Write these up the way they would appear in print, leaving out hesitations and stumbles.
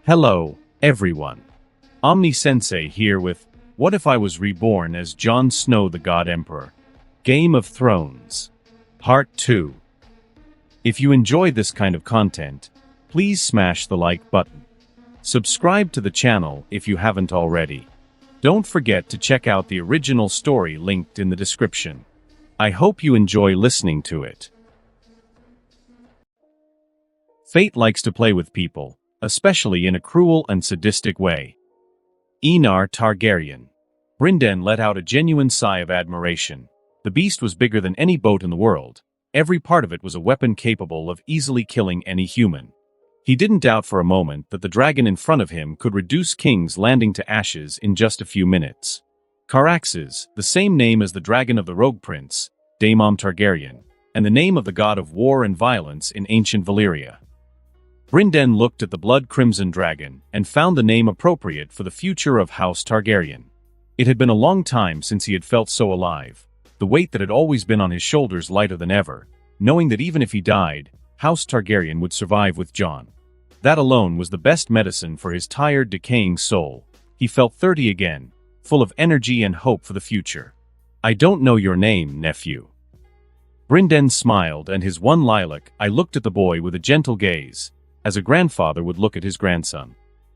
Hello, everyone. Omni Sensei here with What If I Was Reborn as Jon Snow the God Emperor? Game of Thrones. Part 2. If you enjoy this kind of content, please smash the like button. Subscribe to the channel if you haven't already. Don't forget to check out the original story linked in the description. I hope you enjoy listening to it. Fate likes to play with people, especially in a cruel and sadistic way. Aenar Targaryen. Brynden let out a genuine sigh of admiration. The beast was bigger than any boat in the world. Every part of it was a weapon capable of easily killing any human. He didn't doubt for a moment that the dragon in front of him could reduce kings landing to ashes in just a few minutes. Caraxes, the same name as the dragon of the Rogue Prince, Daemon Targaryen, and the name of the god of war and violence in ancient Valyria. Brynden looked at the blood-crimson dragon and found the name appropriate for the future of House Targaryen. It had been a long time since he had felt so alive, the weight that had always been on his shoulders lighter than ever, knowing that even if he died, House Targaryen would survive with Jon. That alone was the best medicine for his tired, decaying soul. He felt 30 again, full of energy and hope for the future. "I don't know your name, nephew." Brynden smiled, and his one lilac eye looked at the boy with a gentle gaze, as a grandfather would look at his grandson.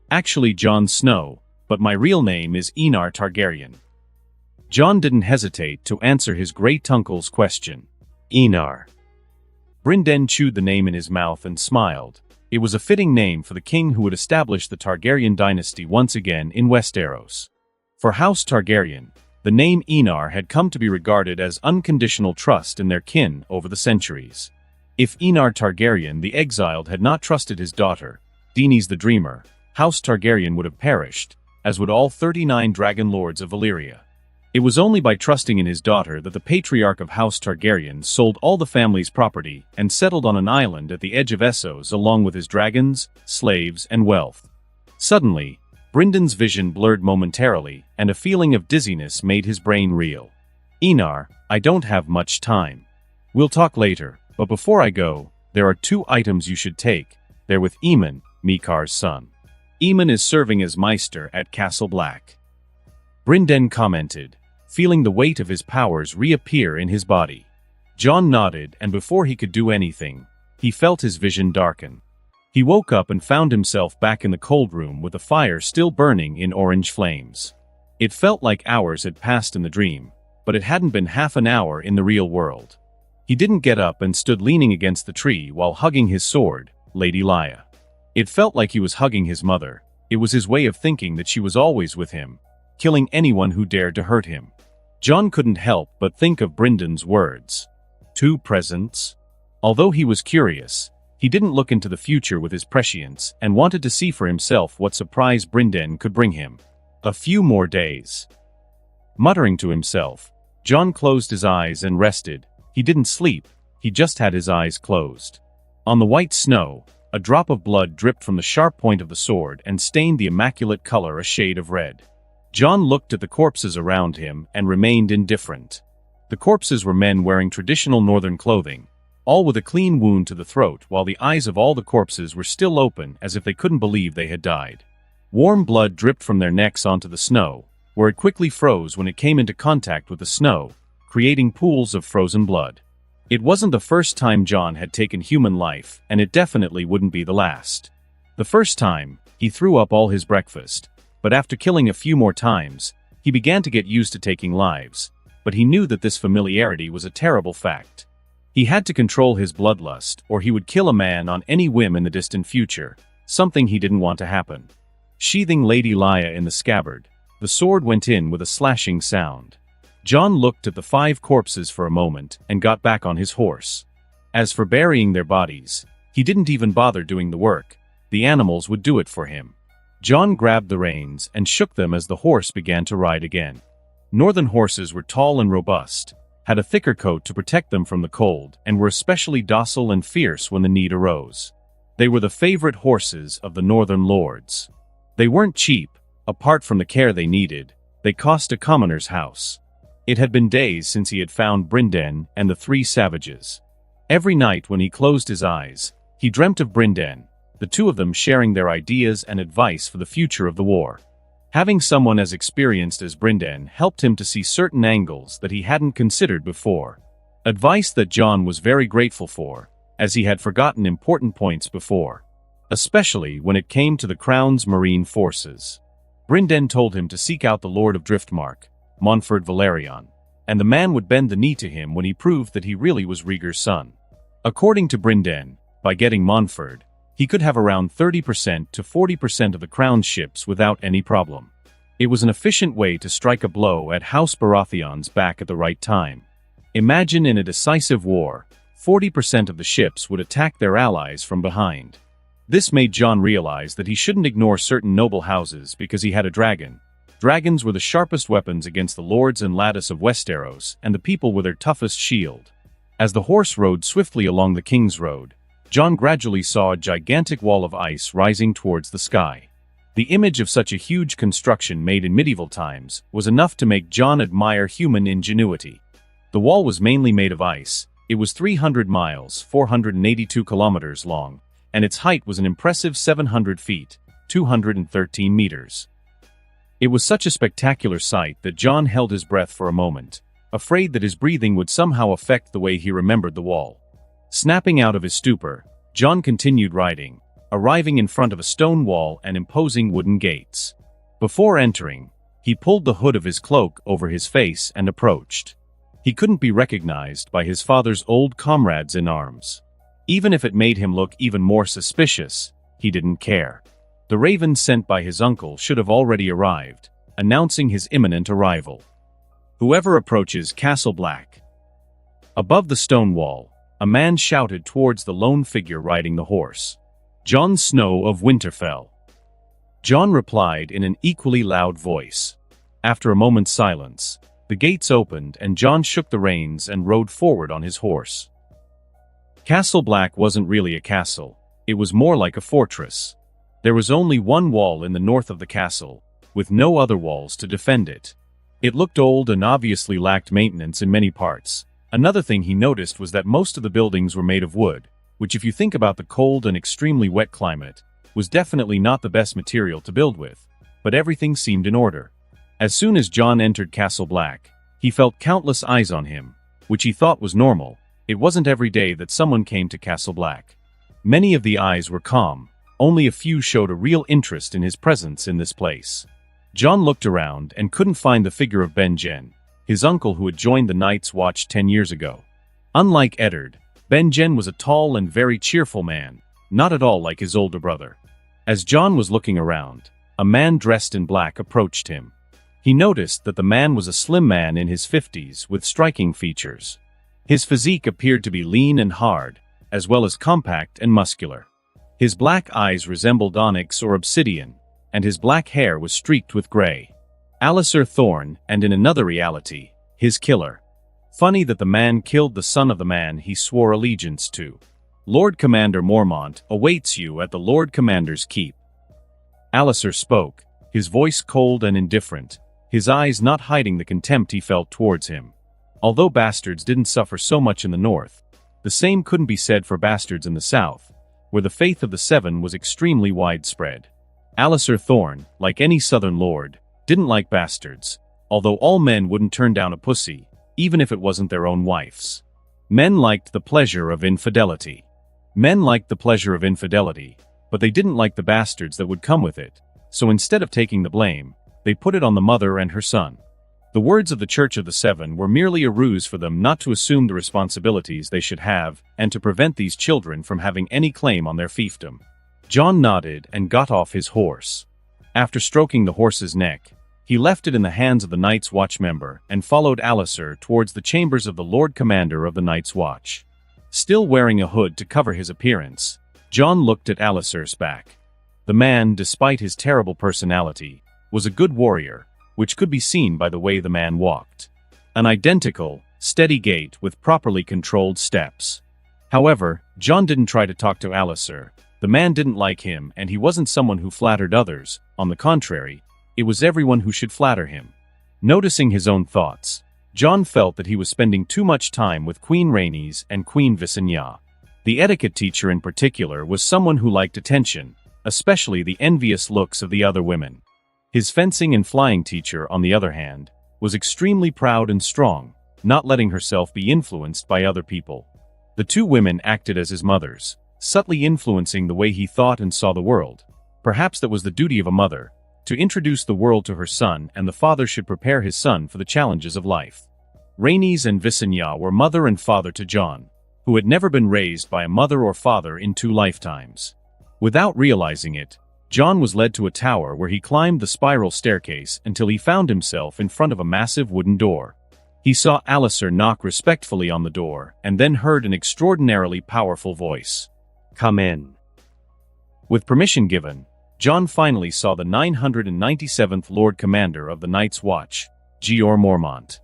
"Actually Jon Snow, but my real name is Aenar Targaryen." Jon didn't hesitate to answer his great-uncle's question. Aenar. Brynden chewed the name in his mouth and smiled. It was a fitting name for the king who would establish the Targaryen dynasty once again in Westeros. For House Targaryen, the name Aenar had come to be regarded as unconditional trust in their kin over the centuries. If Aenar Targaryen the Exiled had not trusted his daughter, Daenerys the Dreamer, House Targaryen would have perished, as would all 39 dragon lords of Valyria. It was only by trusting in his daughter that the patriarch of House Targaryen sold all the family's property and settled on an island at the edge of Essos along with his dragons, slaves, and wealth. Suddenly, Brynden's vision blurred momentarily, and a feeling of dizziness made his brain reel. "Aenar, I don't have much time. We'll talk later. But before I go, there are 2 items you should take. They're with Aemon, Mikar's son. Aemon is serving as Maester at Castle Black." Brynden commented, feeling the weight of his powers reappear in his body. Jon nodded, and before he could do anything, he felt his vision darken. He woke up and found himself back in the cold room with the fire still burning in orange flames. It felt like hours had passed in the dream, but it hadn't been half an hour in the real world. He didn't get up and stood leaning against the tree while hugging his sword, Lady Lya. It felt like he was hugging his mother. It was his way of thinking that she was always with him, killing anyone who dared to hurt him. Jon couldn't help but think of Brynden's words. 2 presents? Although he was curious, he didn't look into the future with his prescience and wanted to see for himself what surprise Brynden could bring him. A few more days. Muttering to himself, Jon closed his eyes and rested. He didn't sleep, he just had his eyes closed. On the white snow, a drop of blood dripped from the sharp point of the sword and stained the immaculate color a shade of red. Jon looked at the corpses around him and remained indifferent. The corpses were men wearing traditional northern clothing, all with a clean wound to the throat, while the eyes of all the corpses were still open as if they couldn't believe they had died. Warm blood dripped from their necks onto the snow, where it quickly froze when it came into contact with the snow, creating pools of frozen blood. It wasn't the first time Jon had taken human life, and it definitely wouldn't be the last. The first time, he threw up all his breakfast, but after killing a few more times, he began to get used to taking lives, but he knew that this familiarity was a terrible fact. He had to control his bloodlust, or he would kill a man on any whim in the distant future, something he didn't want to happen. Sheathing Lady Lya in the scabbard, the sword went in with a slashing sound. Jon looked at the 5 corpses for a moment and got back on his horse. As for burying their bodies, he didn't even bother doing the work. The animals would do it for him. Jon grabbed the reins and shook them as the horse began to ride again. Northern horses were tall and robust, had a thicker coat to protect them from the cold, and were especially docile and fierce when the need arose. They were the favorite horses of the northern lords. They weren't cheap. Apart from the care they needed, they cost a commoner's house. It had been days since he had found Brynden and the 3 savages. Every night when he closed his eyes, he dreamt of Brynden, the two of them sharing their ideas and advice for the future of the war. Having someone as experienced as Brinden helped him to see certain angles that he hadn't considered before. Advice that John was very grateful for, as he had forgotten important points before. Especially when it came to the Crown's marine forces. Brinden told him to seek out the Lord of Driftmark, Montfort Valerion, and the man would bend the knee to him when he proved that he really was Rhaegar's son. According to Brinden, by getting Montfort, he could have around 30% to 40% of the Crown's ships without any problem. It was an efficient way to strike a blow at House Baratheon's back at the right time. Imagine in a decisive war, 40% of the ships would attack their allies from behind. This made Jon realize that he shouldn't ignore certain noble houses because he had a dragon. Dragons were the sharpest weapons against the lords and lattice of Westeros, and the people were their toughest shield. As the horse rode swiftly along the King's Road, Jon gradually saw a gigantic wall of ice rising towards the sky. The image of such a huge construction made in medieval times was enough to make Jon admire human ingenuity. The wall was mainly made of ice. It was 300 miles, 482 kilometers long, and its height was an impressive 700 feet, 213 meters. It was such a spectacular sight that Jon held his breath for a moment, afraid that his breathing would somehow affect the way he remembered the wall. Snapping out of his stupor, Jon continued riding, arriving in front of a stone wall and imposing wooden gates. Before entering, he pulled the hood of his cloak over his face and approached. He couldn't be recognized by his father's old comrades in arms. Even if it made him look even more suspicious, he didn't care. The raven sent by his uncle should have already arrived, announcing his imminent arrival. Whoever approaches Castle Black. Above the stone wall, a man shouted towards the lone figure riding the horse. Jon Snow of Winterfell. Jon replied in an equally loud voice. After a moment's silence, the gates opened and Jon shook the reins and rode forward on his horse. Castle Black wasn't really a castle, it was more like a fortress. There was only one wall in the north of the castle, with no other walls to defend it. It looked old and obviously lacked maintenance in many parts. Another thing he noticed was that most of the buildings were made of wood, which if you think about the cold and extremely wet climate, was definitely not the best material to build with, but everything seemed in order. As soon as Jon entered Castle Black, he felt countless eyes on him, which he thought was normal. It wasn't every day that someone came to Castle Black. Many of the eyes were calm, only a few showed a real interest in his presence in this place. Jon looked around and couldn't find the figure of Ben-Jen, his uncle who had joined the Night's Watch 10 years ago. Unlike Eddard, Ben-Jen was a tall and very cheerful man, not at all like his older brother. As Jon was looking around, a man dressed in black approached him. He noticed that the man was a slim man in his 50s with striking features. His physique appeared to be lean and hard, as well as compact and muscular. His black eyes resembled onyx or obsidian, and his black hair was streaked with gray. Alliser Thorne, and in another reality, his killer. Funny that the man killed the son of the man he swore allegiance to. Lord Commander Mormont awaits you at the Lord Commander's keep. Alliser spoke, his voice cold and indifferent, his eyes not hiding the contempt he felt towards him. Although bastards didn't suffer so much in the north, the same couldn't be said for bastards in the south, where the faith of the Seven was extremely widespread. Alliser Thorne, like any southern lord, didn't like bastards, although all men wouldn't turn down a pussy, even if it wasn't their own wife's. Men liked the pleasure of infidelity. But they didn't like the bastards that would come with it, so instead of taking the blame, they put it on the mother and her son. The words of the Church of the Seven were merely a ruse for them not to assume the responsibilities they should have and to prevent these children from having any claim on their fiefdom. Jon nodded and got off his horse. After stroking the horse's neck, he left it in the hands of the Night's Watch member and followed Alliser towards the chambers of the Lord Commander of the Night's Watch. Still wearing a hood to cover his appearance, Jon looked at Alliser's back. The man, despite his terrible personality, was a good warrior, which could be seen by the way the man walked. An identical, steady gait with properly controlled steps. However, Jon didn't try to talk to Alliser. The man didn't like him and he wasn't someone who flattered others. On the contrary, it was everyone who should flatter him. Noticing his own thoughts, Jon felt that he was spending too much time with Queen Rhaenys and Queen Visenya. The etiquette teacher in particular was someone who liked attention, especially the envious looks of the other women. His fencing and flying teacher, on the other hand, was extremely proud and strong, not letting herself be influenced by other people. The two women acted as his mothers, subtly influencing the way he thought and saw the world. Perhaps that was the duty of a mother, to introduce the world to her son, and the father should prepare his son for the challenges of life. Rhaenys and Visenya were mother and father to Jon, who had never been raised by a mother or father in 2 lifetimes. Without realizing it, Jon was led to a tower where he climbed the spiral staircase until he found himself in front of a massive wooden door. He saw Alliser knock respectfully on the door and then heard an extraordinarily powerful voice. "Come in." With permission given, Jon finally saw the 997th Lord Commander of the Night's Watch, Jeor Mormont.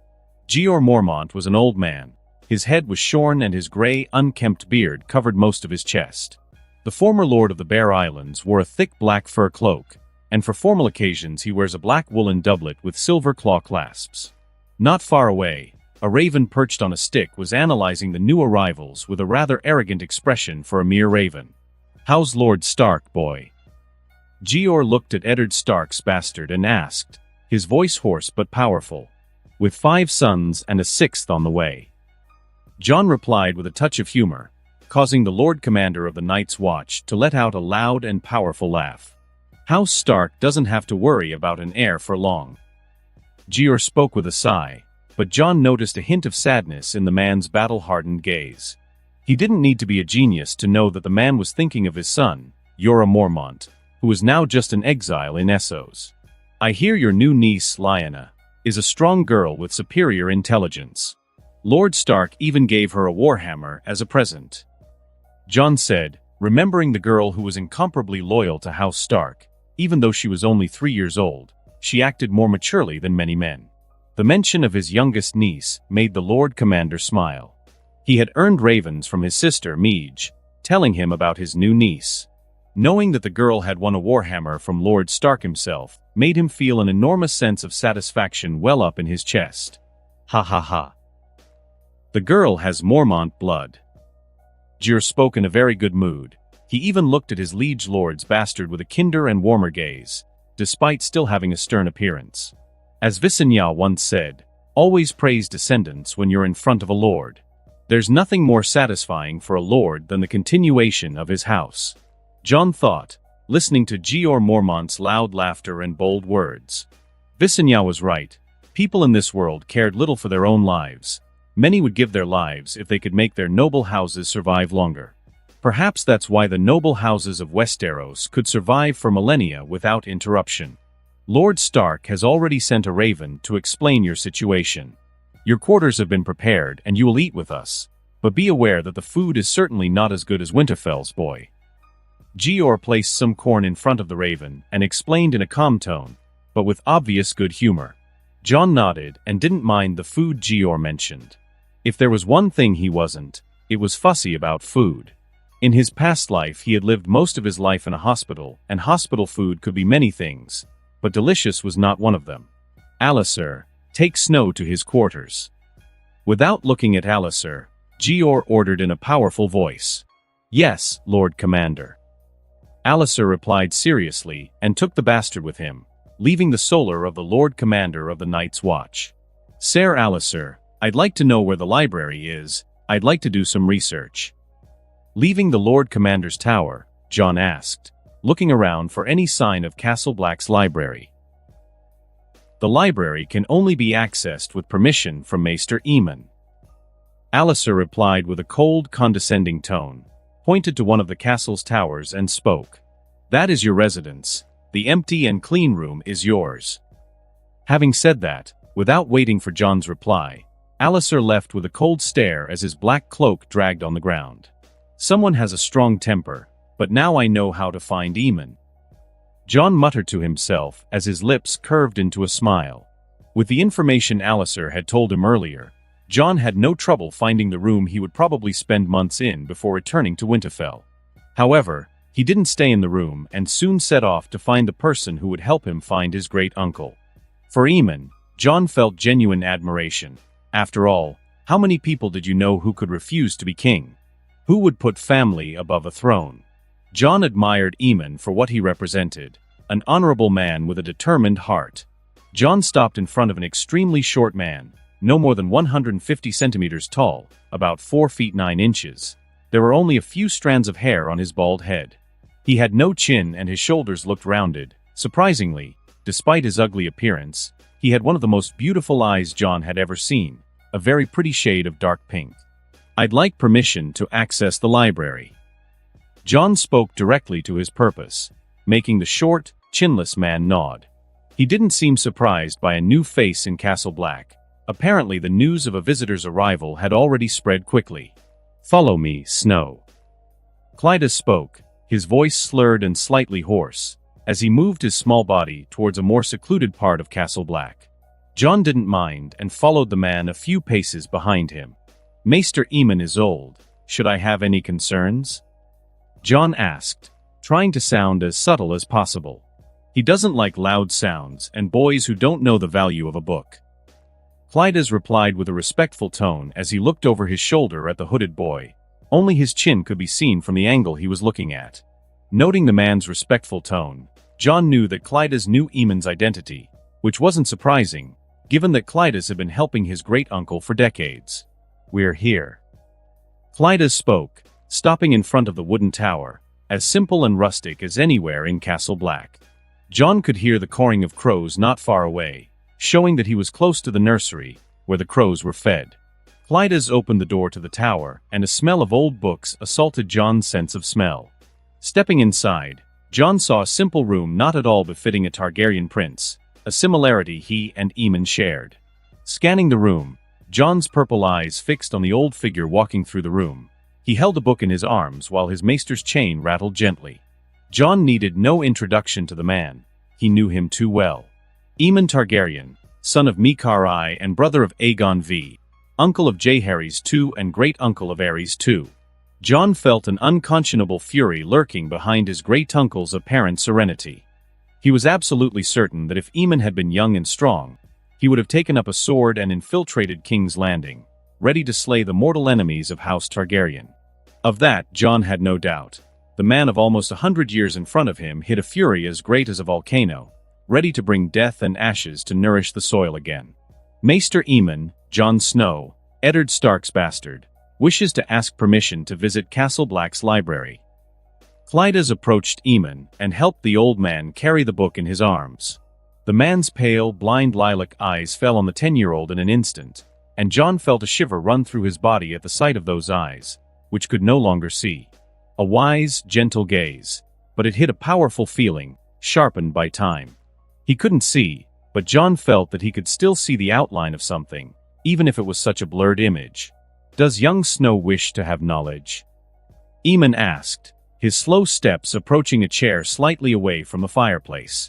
Jeor Mormont was an old man. His head was shorn and his gray, unkempt beard covered most of his chest. The former Lord of the Bear Islands wore a thick black fur cloak, and for formal occasions he wears a black woolen doublet with silver claw clasps. Not far away, a raven perched on a stick was analyzing the new arrivals with a rather arrogant expression for a mere raven. "How's Lord Stark, boy?" Jeor looked at Eddard Stark's bastard and asked, his voice hoarse but powerful. "With 5 sons and a 6th on the way." Jon replied with a touch of humor, causing the Lord Commander of the Night's Watch to let out a loud and powerful laugh. House Stark doesn't have to worry about an heir for long. Jeor spoke with a sigh, but Jon noticed a hint of sadness in the man's battle-hardened gaze. He didn't need to be a genius to know that the man was thinking of his son, Jorah Mormont, who is now just an exile in Essos. "I hear your new niece, Lyanna, is a strong girl with superior intelligence. Lord Stark even gave her a warhammer as a present," Jon said, remembering the girl who was incomparably loyal to House Stark. Even though she was only 3 years old, she acted more maturely than many men. The mention of his youngest niece made the Lord Commander smile. He had earned ravens from his sister Meege, telling him about his new niece. Knowing that the girl had won a warhammer from Lord Stark himself made him feel an enormous sense of satisfaction well up in his chest. "Ha ha ha. The girl has Mormont blood." Jeor spoke in a very good mood. He even looked at his liege lord's bastard with a kinder and warmer gaze, despite still having a stern appearance. As Visenya once said, "Always praise descendants when you're in front of a lord." There's nothing more satisfying for a lord than the continuation of his house, Jon thought, listening to Jeor Mormont's loud laughter and bold words. Visenya was right. People in this world cared little for their own lives. Many would give their lives if they could make their noble houses survive longer. Perhaps that's why the noble houses of Westeros could survive for millennia without interruption. "Lord Stark has already sent a raven to explain your situation. Your quarters have been prepared and you will eat with us, but be aware that the food is certainly not as good as Winterfell's, boy." Jeor placed some corn in front of the raven and explained in a calm tone, but with obvious good humor. Jon nodded and didn't mind the food Jeor mentioned. If there was one thing he wasn't, it was fussy about food. In his past life he had lived most of his life in a hospital, and hospital food could be many things, but delicious was not one of them. "Alliser, take Snow to his quarters." Without looking at Alliser, Jeor ordered in a powerful voice. "Yes, Lord Commander." Alliser replied seriously and took the bastard with him, leaving the solar of the Lord Commander of the Night's Watch. "Ser Alliser, I'd like to know where the library is. I'd like to do some research." Leaving the Lord Commander's tower, Jon asked, looking around for any sign of Castle Black's library. "The library can only be accessed with permission from Maester Aemon." Alliser replied with a cold, condescending tone, pointed to one of the castle's towers and spoke. "That is your residence. The empty and clean room is yours." Having said that, without waiting for Jon's reply, Alliser left with a cold stare as his black cloak dragged on the ground. "Someone has a strong temper, but now I know how to find Aemon." Jon muttered to himself as his lips curved into a smile. With the information Alliser had told him earlier, Jon had no trouble finding the room he would probably spend months in before returning to Winterfell. However, he didn't stay in the room and soon set off to find the person who would help him find his great uncle. For Aemon, Jon felt genuine admiration. After all, how many people did you know who could refuse to be king? Who would put family above a throne? John admired Eamon for what he represented, an honorable man with a determined heart. John stopped in front of an extremely short man, no more than 150 centimeters tall, about 4 feet 9 inches. There were only a few strands of hair on his bald head. He had no chin and his shoulders looked rounded. Surprisingly, despite his ugly appearance, he had one of the most beautiful eyes John had ever seen, a very pretty shade of dark pink. "I'd like permission to access the library." John spoke directly to his purpose, making the short, chinless man nod. He didn't seem surprised by a new face in Castle Black. Apparently the news of a visitor's arrival had already spread quickly. "Follow me, Snow." Planetos spoke, his voice slurred and slightly hoarse, as he moved his small body towards a more secluded part of Castle Black. John didn't mind and followed the man a few paces behind him. "Maester Eamon is old. Should I have any concerns?" John asked, trying to sound as subtle as possible. He doesn't like loud sounds and boys who don't know the value of a book. Planetos replied with a respectful tone as he looked over his shoulder at the hooded boy. Only his chin could be seen from the angle he was looking at. Noting the man's respectful tone, John knew that Planetos knew Eamon's identity, which wasn't surprising, given that Planetos had been helping his great-uncle for decades. "We're here." Planetos spoke, stopping in front of the wooden tower, as simple and rustic as anywhere in Castle Black. John could hear the cawing of crows not far away, showing that he was close to the nursery, where the crows were fed. Planetos opened the door to the tower, and a smell of old books assaulted John's sense of smell. Stepping inside, John saw a simple room not at all befitting a Targaryen prince, a similarity he and Eamon shared. Scanning the room, John's purple eyes fixed on the old figure walking through the room. He held a book in his arms while his maester's chain rattled gently. John needed no introduction to the man. He knew him too well. Eamon Targaryen, son of Mikar I and brother of Aegon V, uncle of Jaehaerys II and great-uncle of Aerys II. John felt an unconscionable fury lurking behind his great-uncle's apparent serenity. He was absolutely certain that if Eamon had been young and strong, he would have taken up a sword and infiltrated King's Landing, ready to slay the mortal enemies of House Targaryen. Of that, John had no doubt. The man of almost 100 years in front of him hid a fury as great as a volcano, ready to bring death and ashes to nourish the soil again. Maester Eamon, Jon Snow, Eddard Stark's bastard, wishes to ask permission to visit Castle Black's library. Planetos approached Eamon and helped the old man carry the book in his arms. The man's pale, blind lilac eyes fell on the 10-year-old in an instant, and John felt a shiver run through his body at the sight of those eyes, which could no longer see. A wise, gentle gaze, but it hid a powerful feeling, sharpened by time. He couldn't see, but John felt that he could still see the outline of something, even if it was such a blurred image. "Does young Snow wish to have knowledge?" Eamon asked, his slow steps approaching a chair slightly away from the fireplace.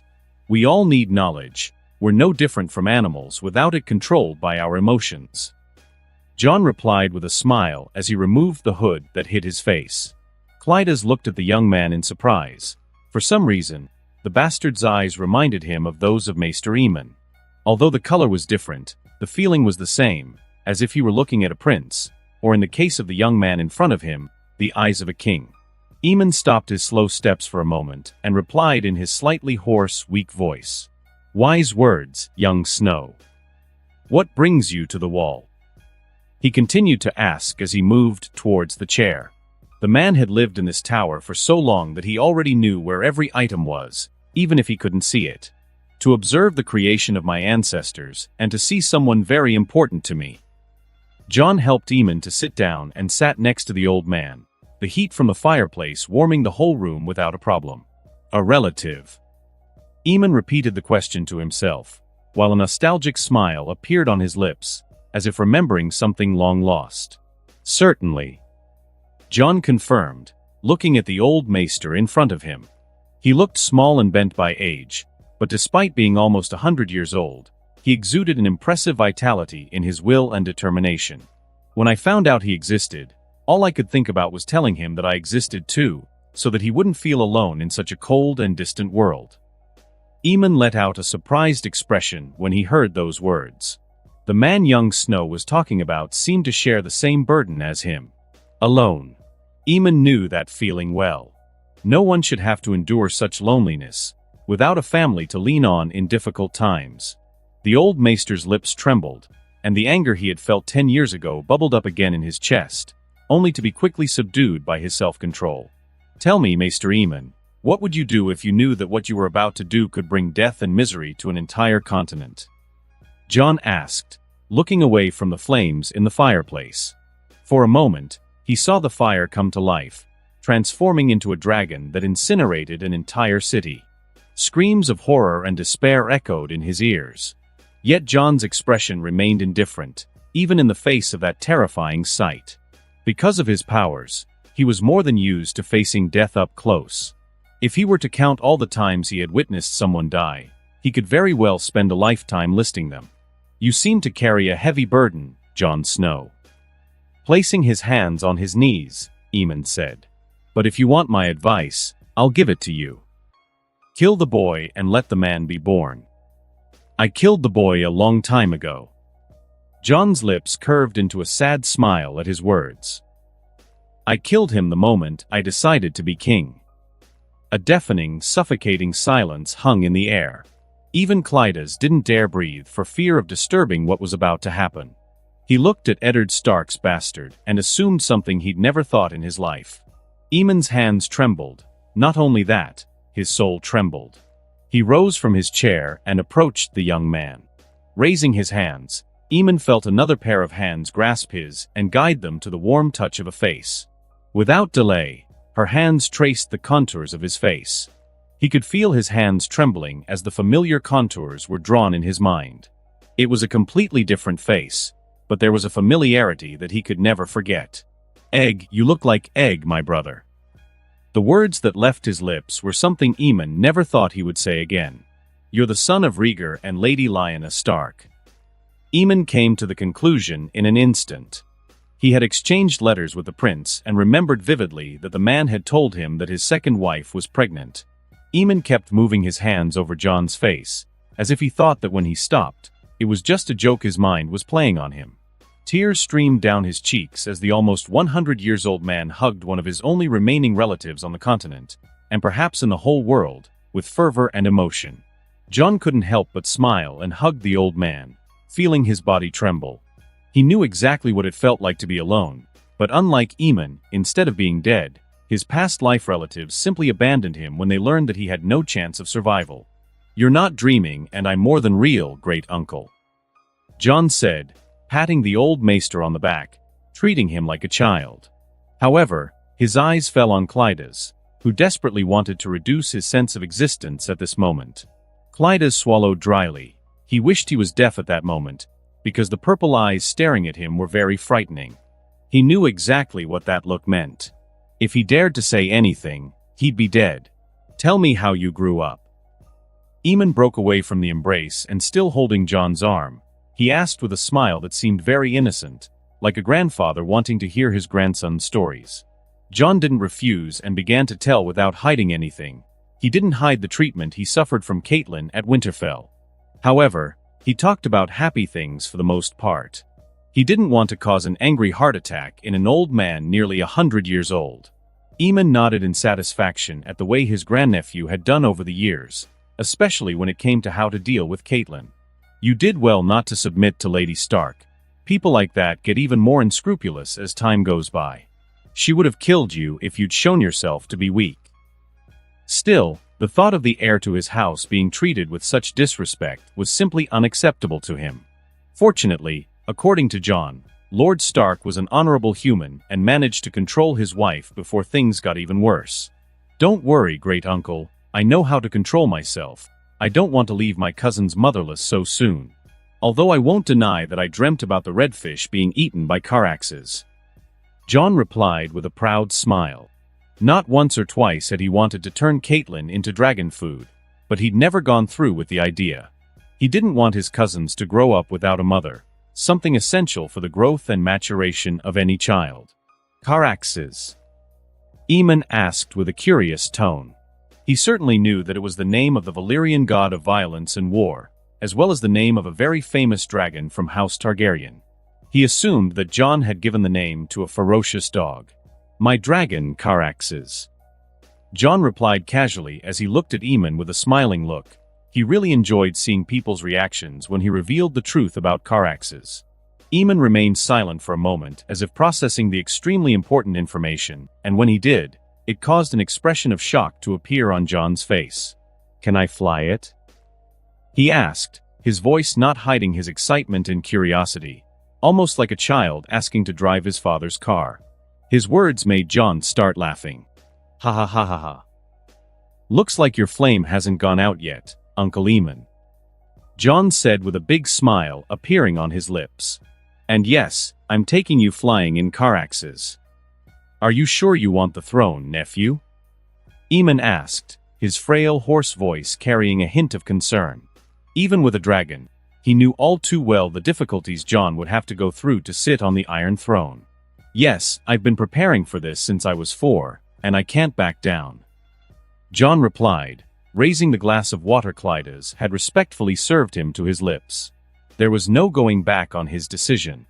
"We all need knowledge. We're no different from animals without it controlled by our emotions." John replied with a smile as he removed the hood that hid his face. Planetos looked at the young man in surprise. For some reason, the bastard's eyes reminded him of those of Maester Eamon. Although the color was different, the feeling was the same, as if he were looking at a prince, or in the case of the young man in front of him, the eyes of a king. Eamon stopped his slow steps for a moment and replied in his slightly hoarse, weak voice. "Wise words, young Snow. What brings you to the wall?" He continued to ask as he moved towards the chair. The man had lived in this tower for so long that he already knew where every item was, even if he couldn't see it. "To observe the creation of my ancestors, and to see someone very important to me." John helped Eamon to sit down and sat next to the old man, the heat from the fireplace warming the whole room without a problem. "A relative?" Eamon repeated the question to himself, while a nostalgic smile appeared on his lips, as if remembering something long lost. "Certainly," John confirmed, looking at the old maester in front of him. He looked small and bent by age, but despite being almost 100 years old, he exuded an impressive vitality in his will and determination. When I found out he existed, all I could think about was telling him that I existed too, so that he wouldn't feel alone in such a cold and distant world. Eamon let out a surprised expression when he heard those words. The man young Snow was talking about seemed to share the same burden as him. Alone. Eamon knew that feeling well. No one should have to endure such loneliness, without a family to lean on in difficult times. The old maester's lips trembled, and the anger he had felt 10 years ago bubbled up again in his chest, only to be quickly subdued by his self-control. "Tell me, Maester Eamon, what would you do if you knew that what you were about to do could bring death and misery to an entire continent?" Jon asked, looking away from the flames in the fireplace. For a moment, he saw the fire come to life, transforming into a dragon that incinerated an entire city. Screams of horror and despair echoed in his ears. Yet Jon's expression remained indifferent, even in the face of that terrifying sight. Because of his powers, he was more than used to facing death up close. If he were to count all the times he had witnessed someone die, he could very well spend a lifetime listing them. "You seem to carry a heavy burden, Jon Snow." Placing his hands on his knees, Eamon said, "But if you want my advice, I'll give it to you. Kill the boy and let the man be born." "I killed the boy a long time ago." Jon's lips curved into a sad smile at his words. "I killed him the moment I decided to be king." A deafening, suffocating silence hung in the air. Even Clydas didn't dare breathe for fear of disturbing what was about to happen. He looked at Eddard Stark's bastard and assumed something he'd never thought in his life. Eamon's hands trembled. Not only that, his soul trembled. He rose from his chair and approached the young man. Raising his hands, Eamon felt another pair of hands grasp his and guide them to the warm touch of a face. Without delay, her hands traced the contours of his face. He could feel his hands trembling as the familiar contours were drawn in his mind. It was a completely different face, but there was a familiarity that he could never forget. "Egg, you look like Egg, my brother." The words that left his lips were something Eamon never thought he would say again. "You're the son of Rhaegar and Lady Lyanna Stark." Eamon came to the conclusion in an instant. He had exchanged letters with the prince and remembered vividly that the man had told him that his second wife was pregnant. Eamon kept moving his hands over Jon's face, as if he thought that when he stopped, it was just a joke his mind was playing on him. Tears streamed down his cheeks as the almost 100-years-old man hugged one of his only remaining relatives on the continent, and perhaps in the whole world, with fervor and emotion. Jon couldn't help but smile and hug the old man, feeling his body tremble. He knew exactly what it felt like to be alone, but unlike Eamon, instead of being dead, his past life relatives simply abandoned him when they learned that he had no chance of survival. "You're not dreaming, and I'm more than real, great uncle," Jon said, patting the old maester on the back, treating him like a child. However, his eyes fell on Clydas, who desperately wanted to reduce his sense of existence at this moment. Clydas swallowed dryly. He wished he was deaf at that moment, because the purple eyes staring at him were very frightening. He knew exactly what that look meant. If he dared to say anything, he'd be dead. "Tell me how you grew up." Eamon broke away from the embrace and, still holding Jon's arm, he asked with a smile that seemed very innocent, like a grandfather wanting to hear his grandson's stories. Jon didn't refuse and began to tell without hiding anything. He didn't hide the treatment he suffered from Catelyn at Winterfell. However, he talked about happy things for the most part. He didn't want to cause an angry heart attack in an old man nearly 100 years old. Eamon nodded in satisfaction at the way his grandnephew had done over the years, especially when it came to how to deal with Catelyn. "You did well not to submit to Lady Stark. People like that get even more unscrupulous as time goes by. She would have killed you if you'd shown yourself to be weak." Still, the thought of the heir to his house being treated with such disrespect was simply unacceptable to him. Fortunately, according to Jon, Lord Stark was an honorable human and managed to control his wife before things got even worse. "Don't worry, great uncle, I know how to control myself. I don't want to leave my cousins motherless so soon. Although I won't deny that I dreamt about the redfish being eaten by Caraxes." Jon replied with a proud smile. Not once or twice had he wanted to turn Catelyn into dragon food, but he'd never gone through with the idea. He didn't want his cousins to grow up without a mother, something essential for the growth and maturation of any child. "Caraxes?" Eamon asked with a curious tone. He certainly knew that it was the name of the Valyrian god of violence and war, as well as the name of a very famous dragon from House Targaryen. He assumed that Jon had given the name to a ferocious dog. My dragon Caraxes. John replied casually as he looked at Eamon with a smiling look. He really enjoyed seeing people's reactions when he revealed the truth about Caraxes. Eamon remained silent for a moment as if processing the extremely important information, and when he did, it caused an expression of shock to appear on John's face. "Can I fly it?" he asked, his voice not hiding his excitement and curiosity, almost like a child asking to drive his father's car. His words made John start laughing. "Ha ha ha ha ha. Looks like your flame hasn't gone out yet, Uncle Eamon," John said with a big smile appearing on his lips. "And yes, I'm taking you flying in Caraxes. Are you sure you want the throne, nephew?" Eamon asked, his frail hoarse voice carrying a hint of concern. Even with a dragon, he knew all too well the difficulties John would have to go through to sit on the Iron Throne. "Yes, I've been preparing for this since I was 4, and I can't back down," John replied, raising the glass of water Planetos had respectfully served him to his lips. There was no going back on his decision.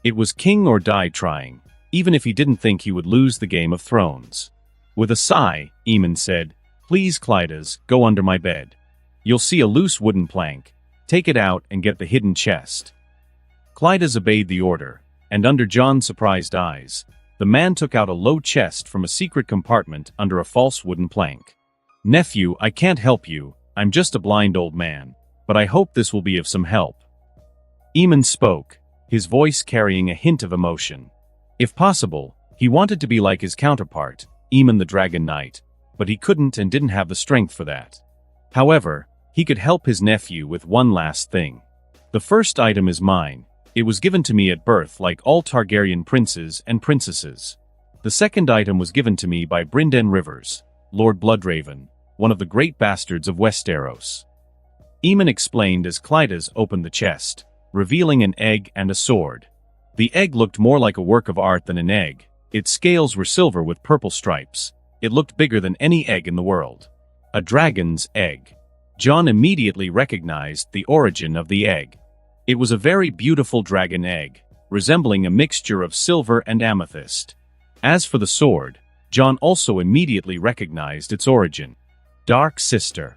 It was king or die trying, even if he didn't think he would lose the Game of Thrones. With a sigh, Eamon said, "Please, Planetos, go under my bed. You'll see a loose wooden plank. Take it out and get the hidden chest." Planetos obeyed the order, and under John's surprised eyes, the man took out a low chest from a secret compartment under a false wooden plank. "Nephew, I can't help you, I'm just a blind old man, but I hope this will be of some help." Eamon spoke, his voice carrying a hint of emotion. If possible, he wanted to be like his counterpart, Eamon the Dragon Knight, but he couldn't and didn't have the strength for that. However, he could help his nephew with one last thing. "The first item is mine. It was given to me at birth like all Targaryen princes and princesses. The second item was given to me by Brynden Rivers, Lord Bloodraven, one of the great bastards of Westeros." Eamon explained as Planetos opened the chest, revealing an egg and a sword. The egg looked more like a work of art than an egg. Its scales were silver with purple stripes. It looked bigger than any egg in the world. A dragon's egg. John immediately recognized the origin of the egg. It was a very beautiful dragon egg, resembling a mixture of silver and amethyst. As for the sword, John also immediately recognized its origin. Dark Sister.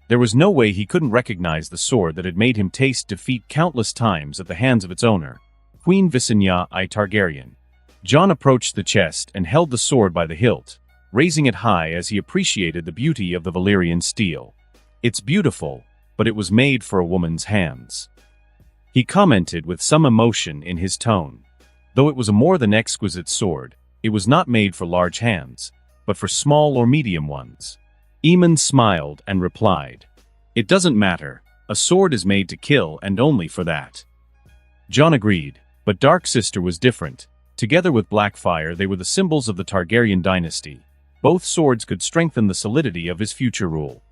There was no way he couldn't recognize the sword that had made him taste defeat countless times at the hands of its owner, Queen Visenya I Targaryen. John approached the chest and held the sword by the hilt, raising it high as he appreciated the beauty of the Valyrian steel. "It's beautiful, but it was made for a woman's hands," he commented with some emotion in his tone. Though it was a more than exquisite sword, it was not made for large hands, but for small or medium ones. Eamon smiled and replied, "It doesn't matter. A sword is made to kill and only for that." John agreed, but Dark Sister was different. Together with Blackfire, they were the symbols of the Targaryen dynasty. Both swords could strengthen the solidity of his future rule.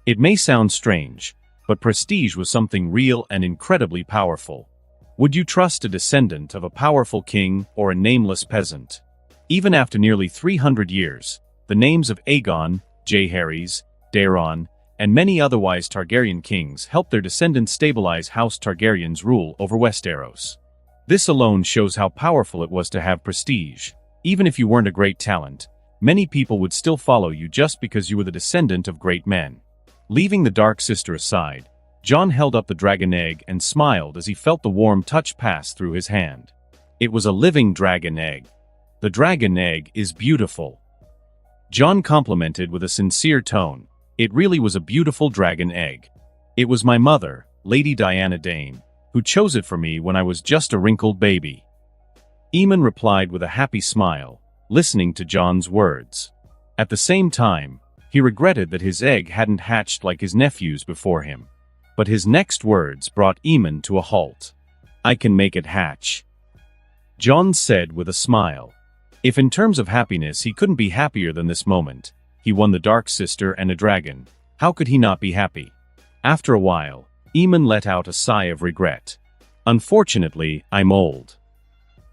It may sound strange, but prestige was something real and incredibly powerful. Would you trust a descendant of a powerful king or a nameless peasant? Even after nearly 300 years, the names of Aegon, Jaehaerys, Daeron, and many otherwise Targaryen kings helped their descendants stabilize House Targaryen's rule over Westeros. This alone shows how powerful it was to have prestige. Even if you weren't a great talent, many people would still follow you just because you were the descendant of great men. Leaving the Dark Sister aside, John held up the dragon egg and smiled as he felt the warm touch pass through his hand. It was a living dragon egg. "The dragon egg is beautiful," John complimented with a sincere tone. "It really was a beautiful dragon egg. It was my mother, Lady Diana Dane, who chose it for me when I was just a wrinkled baby." Eamon replied with a happy smile, listening to John's words. At the same time, he regretted that his egg hadn't hatched like his nephew's before him. But his next words brought Eamon to a halt. "I can make it hatch," John said with a smile. If in terms of happiness he couldn't be happier than this moment, he won the Dark Sister and a dragon, how could he not be happy? After a while, Eamon let out a sigh of regret. "Unfortunately, I'm old."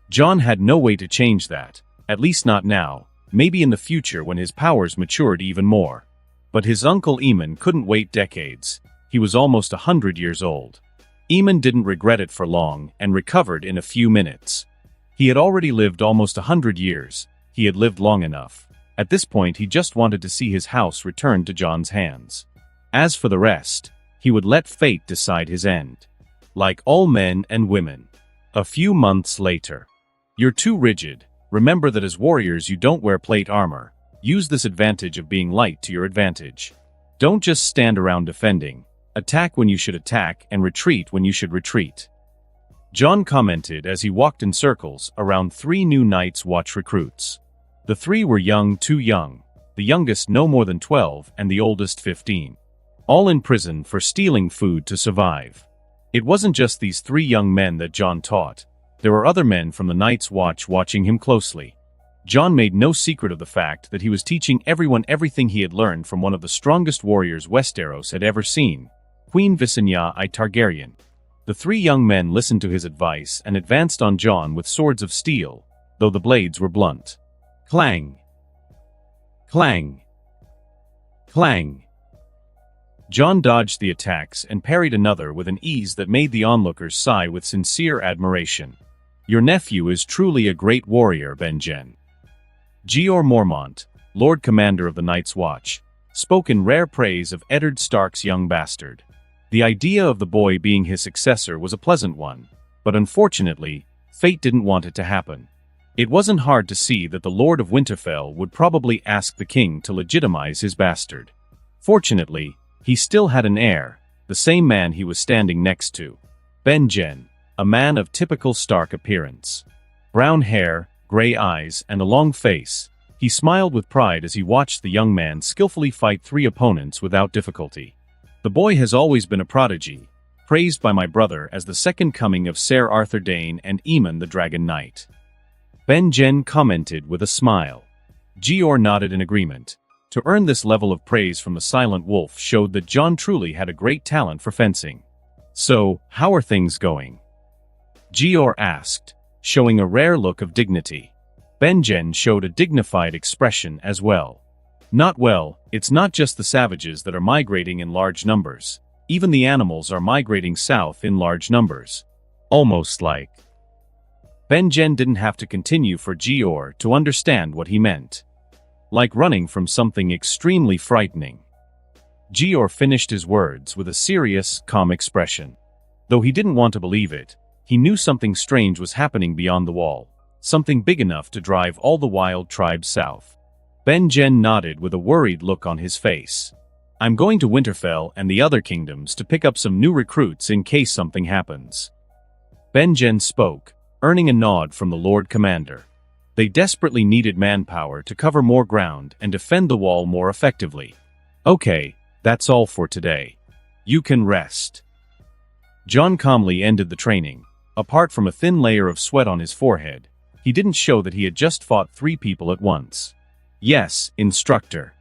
John had no way to change that, at least not now, maybe in the future when his powers matured even more. But his uncle Eamon couldn't wait decades. He was almost 100 years old. Eamon didn't regret it for long and recovered in a few minutes. He had already lived almost 100 years, He had lived long enough. At this point he just wanted to see his house returned to Jon's hands. As for the rest, he would let fate decide his end. Like all men and women. A few months later. You're too rigid. Remember that as warriors you don't wear plate armor. Use this advantage of being light to your advantage. Don't just stand around defending. Attack when you should attack and retreat when you should retreat. Jon commented as he walked in circles around 3 new Night's Watch recruits. The 3 were young, too young, the youngest no more than 12 and the oldest 15. All in prison for stealing food to survive. It wasn't just these 3 young men that Jon taught. There were other men from the Night's Watch watching him closely. Jon made no secret of the fact that he was teaching everyone everything he had learned from one of the strongest warriors Westeros had ever seen, Queen Visenya I Targaryen. The 3 young men listened to his advice and advanced on Jon with swords of steel, though the blades were blunt. Clang! Clang! Clang! Jon dodged the attacks and parried another with an ease that made the onlookers sigh with sincere admiration. Your nephew is truly a great warrior, Benjen. Jeor Mormont, Lord Commander of the Night's Watch, spoke in rare praise of Eddard Stark's young bastard. The idea of the boy being his successor was a pleasant one, but unfortunately, fate didn't want it to happen. It wasn't hard to see that the Lord of Winterfell would probably ask the king to legitimize his bastard. Fortunately, he still had an heir, the same man he was standing next to. Benjen, a man of typical Stark appearance. Brown hair, gray eyes, and a long face, he smiled with pride as he watched the young man skillfully fight 3 opponents without difficulty. The boy has always been a prodigy, praised by my brother as the second coming of Ser Arthur Dayne and Aemon the Dragon Knight. Benjen commented with a smile. Jeor nodded in agreement. To earn this level of praise from the Silent Wolf showed that Jon truly had a great talent for fencing. So, how are things going? Jeor asked, showing a rare look of dignity. Benjen showed a dignified expression as well. Not well. It's not just the savages that are migrating in large numbers. Even the animals are migrating south in large numbers. Almost like. Benjen didn't have to continue for Jeor to understand what he meant. Like running from something extremely frightening. Jeor finished his words with a serious, calm expression. Though he didn't want to believe it, he knew something strange was happening beyond the wall. Something big enough to drive all the wild tribes south. Benjen nodded with a worried look on his face. I'm going to Winterfell and the other kingdoms to pick up some new recruits in case something happens. Benjen spoke, earning a nod from the Lord Commander. They desperately needed manpower to cover more ground and defend the wall more effectively. Okay, that's all for today. You can rest. Jon calmly ended the training. Apart from a thin layer of sweat on his forehead, he didn't show that he had just fought 3 people at once. Yes, instructor.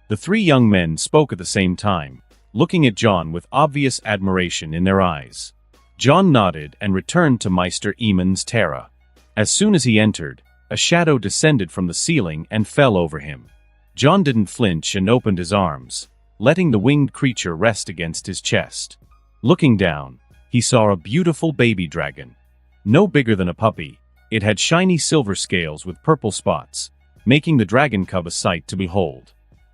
The 3 young men spoke at the same time, looking at Jon with obvious admiration in their eyes. Jon nodded and returned to Maester Aemon's Terra. As soon as he entered, a shadow descended from the ceiling and fell over him. Jon didn't flinch and opened his arms, letting the winged creature rest against his chest. Looking down, he saw a beautiful baby dragon. No bigger than a puppy, it had shiny silver scales with purple spots, making the dragon cub a sight to behold.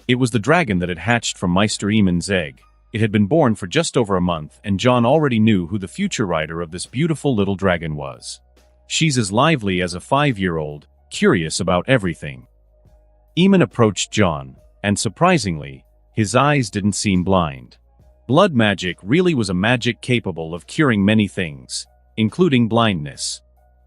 It was the dragon that had hatched from Maester Aemon's egg. It had been born for just over a month, and Jon already knew who the future rider of this beautiful little dragon was. She's as lively as a 5-year-old, curious about everything. Aemon approached Jon, and surprisingly, his eyes didn't seem blind. Blood magic really was a magic capable of curing many things, including blindness.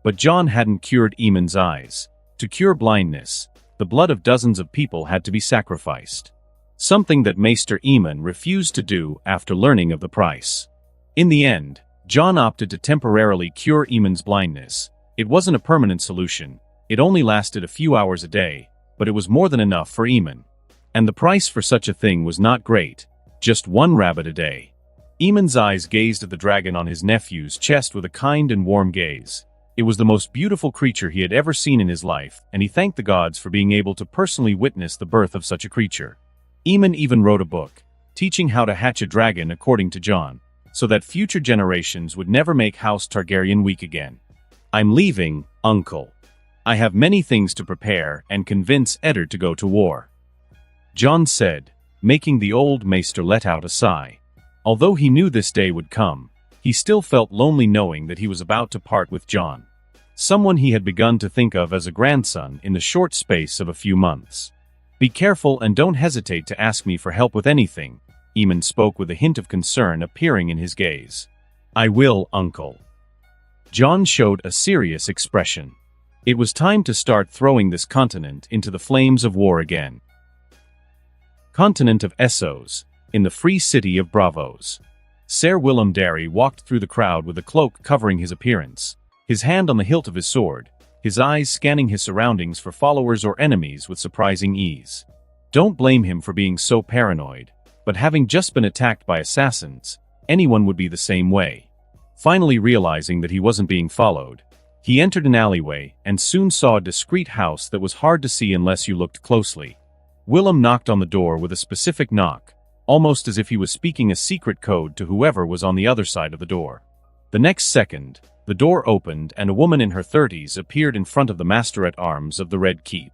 But Jon hadn't cured Aemon's eyes. To cure blindness, the blood of dozens of people had to be sacrificed. Something that Maester Aemon refused to do after learning of the price. In the end, Jon opted to temporarily cure Aemon's blindness. It wasn't a permanent solution. It only lasted a few hours a day, but it was more than enough for Aemon. And the price for such a thing was not great, just 1 rabbit a day. Aemon's eyes gazed at the dragon on his nephew's chest with a kind and warm gaze. It was the most beautiful creature he had ever seen in his life, and he thanked the gods for being able to personally witness the birth of such a creature. Aemon even wrote a book, teaching how to hatch a dragon according to Jon, so that future generations would never make House Targaryen weak again. I'm leaving, uncle. I have many things to prepare and convince Eddard to go to war," John said, making the old maester let out a sigh. Although he knew this day would come, he still felt lonely knowing that he was about to part with John, someone he had begun to think of as a grandson in the short space of a few months. "Be careful and don't hesitate to ask me for help with anything," Eamon spoke with a hint of concern appearing in his gaze. "I will, uncle." John showed a serious expression. It was time to start throwing this continent into the flames of war again. Continent of Essos, in the free city of Bravos. Sir Willem Darry walked through the crowd with a cloak covering his appearance, his hand on the hilt of his sword, his eyes scanning his surroundings for followers or enemies with surprising ease. Don't blame him for being so paranoid, but having just been attacked by assassins, anyone would be the same way. Finally realizing that he wasn't being followed, he entered an alleyway and soon saw a discreet house that was hard to see unless you looked closely. Willem knocked on the door with a specific knock, almost as if he was speaking a secret code to whoever was on the other side of the door. The next second, the door opened and a woman in her 30s appeared in front of the master-at-arms of the Red Keep.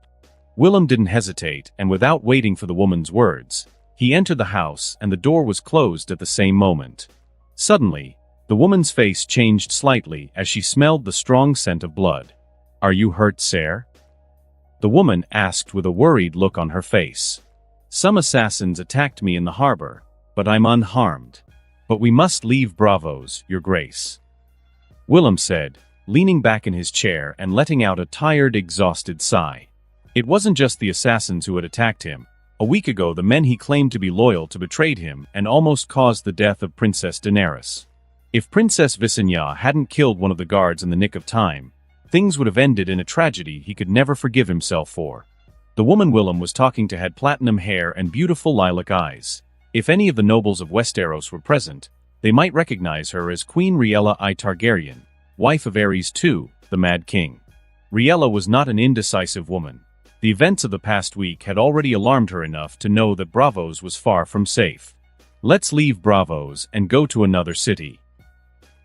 Willem didn't hesitate, and without waiting for the woman's words, he entered the house and the door was closed at the same moment. Suddenly, the woman's face changed slightly as she smelled the strong scent of blood. "Are you hurt, sir?" the woman asked with a worried look on her face. "Some assassins attacked me in the harbor, but I'm unharmed. But we must leave Bravos, Your Grace," Willem said, leaning back in his chair and letting out a tired, exhausted sigh. It wasn't just the assassins who had attacked him. A week ago, the men he claimed to be loyal to betrayed him and almost caused the death of Princess Daenerys. If Princess Visenya hadn't killed one of the guards in the nick of time, things would have ended in a tragedy he could never forgive himself for. The woman Willem was talking to had platinum hair and beautiful lilac eyes. If any of the nobles of Westeros were present, they might recognize her as Queen Rhaella I Targaryen, wife of Aerys II, the Mad King. Rhaella was not an indecisive woman. The events of the past week had already alarmed her enough to know that Bravos was far from safe. "Let's leave Bravos and go to another city."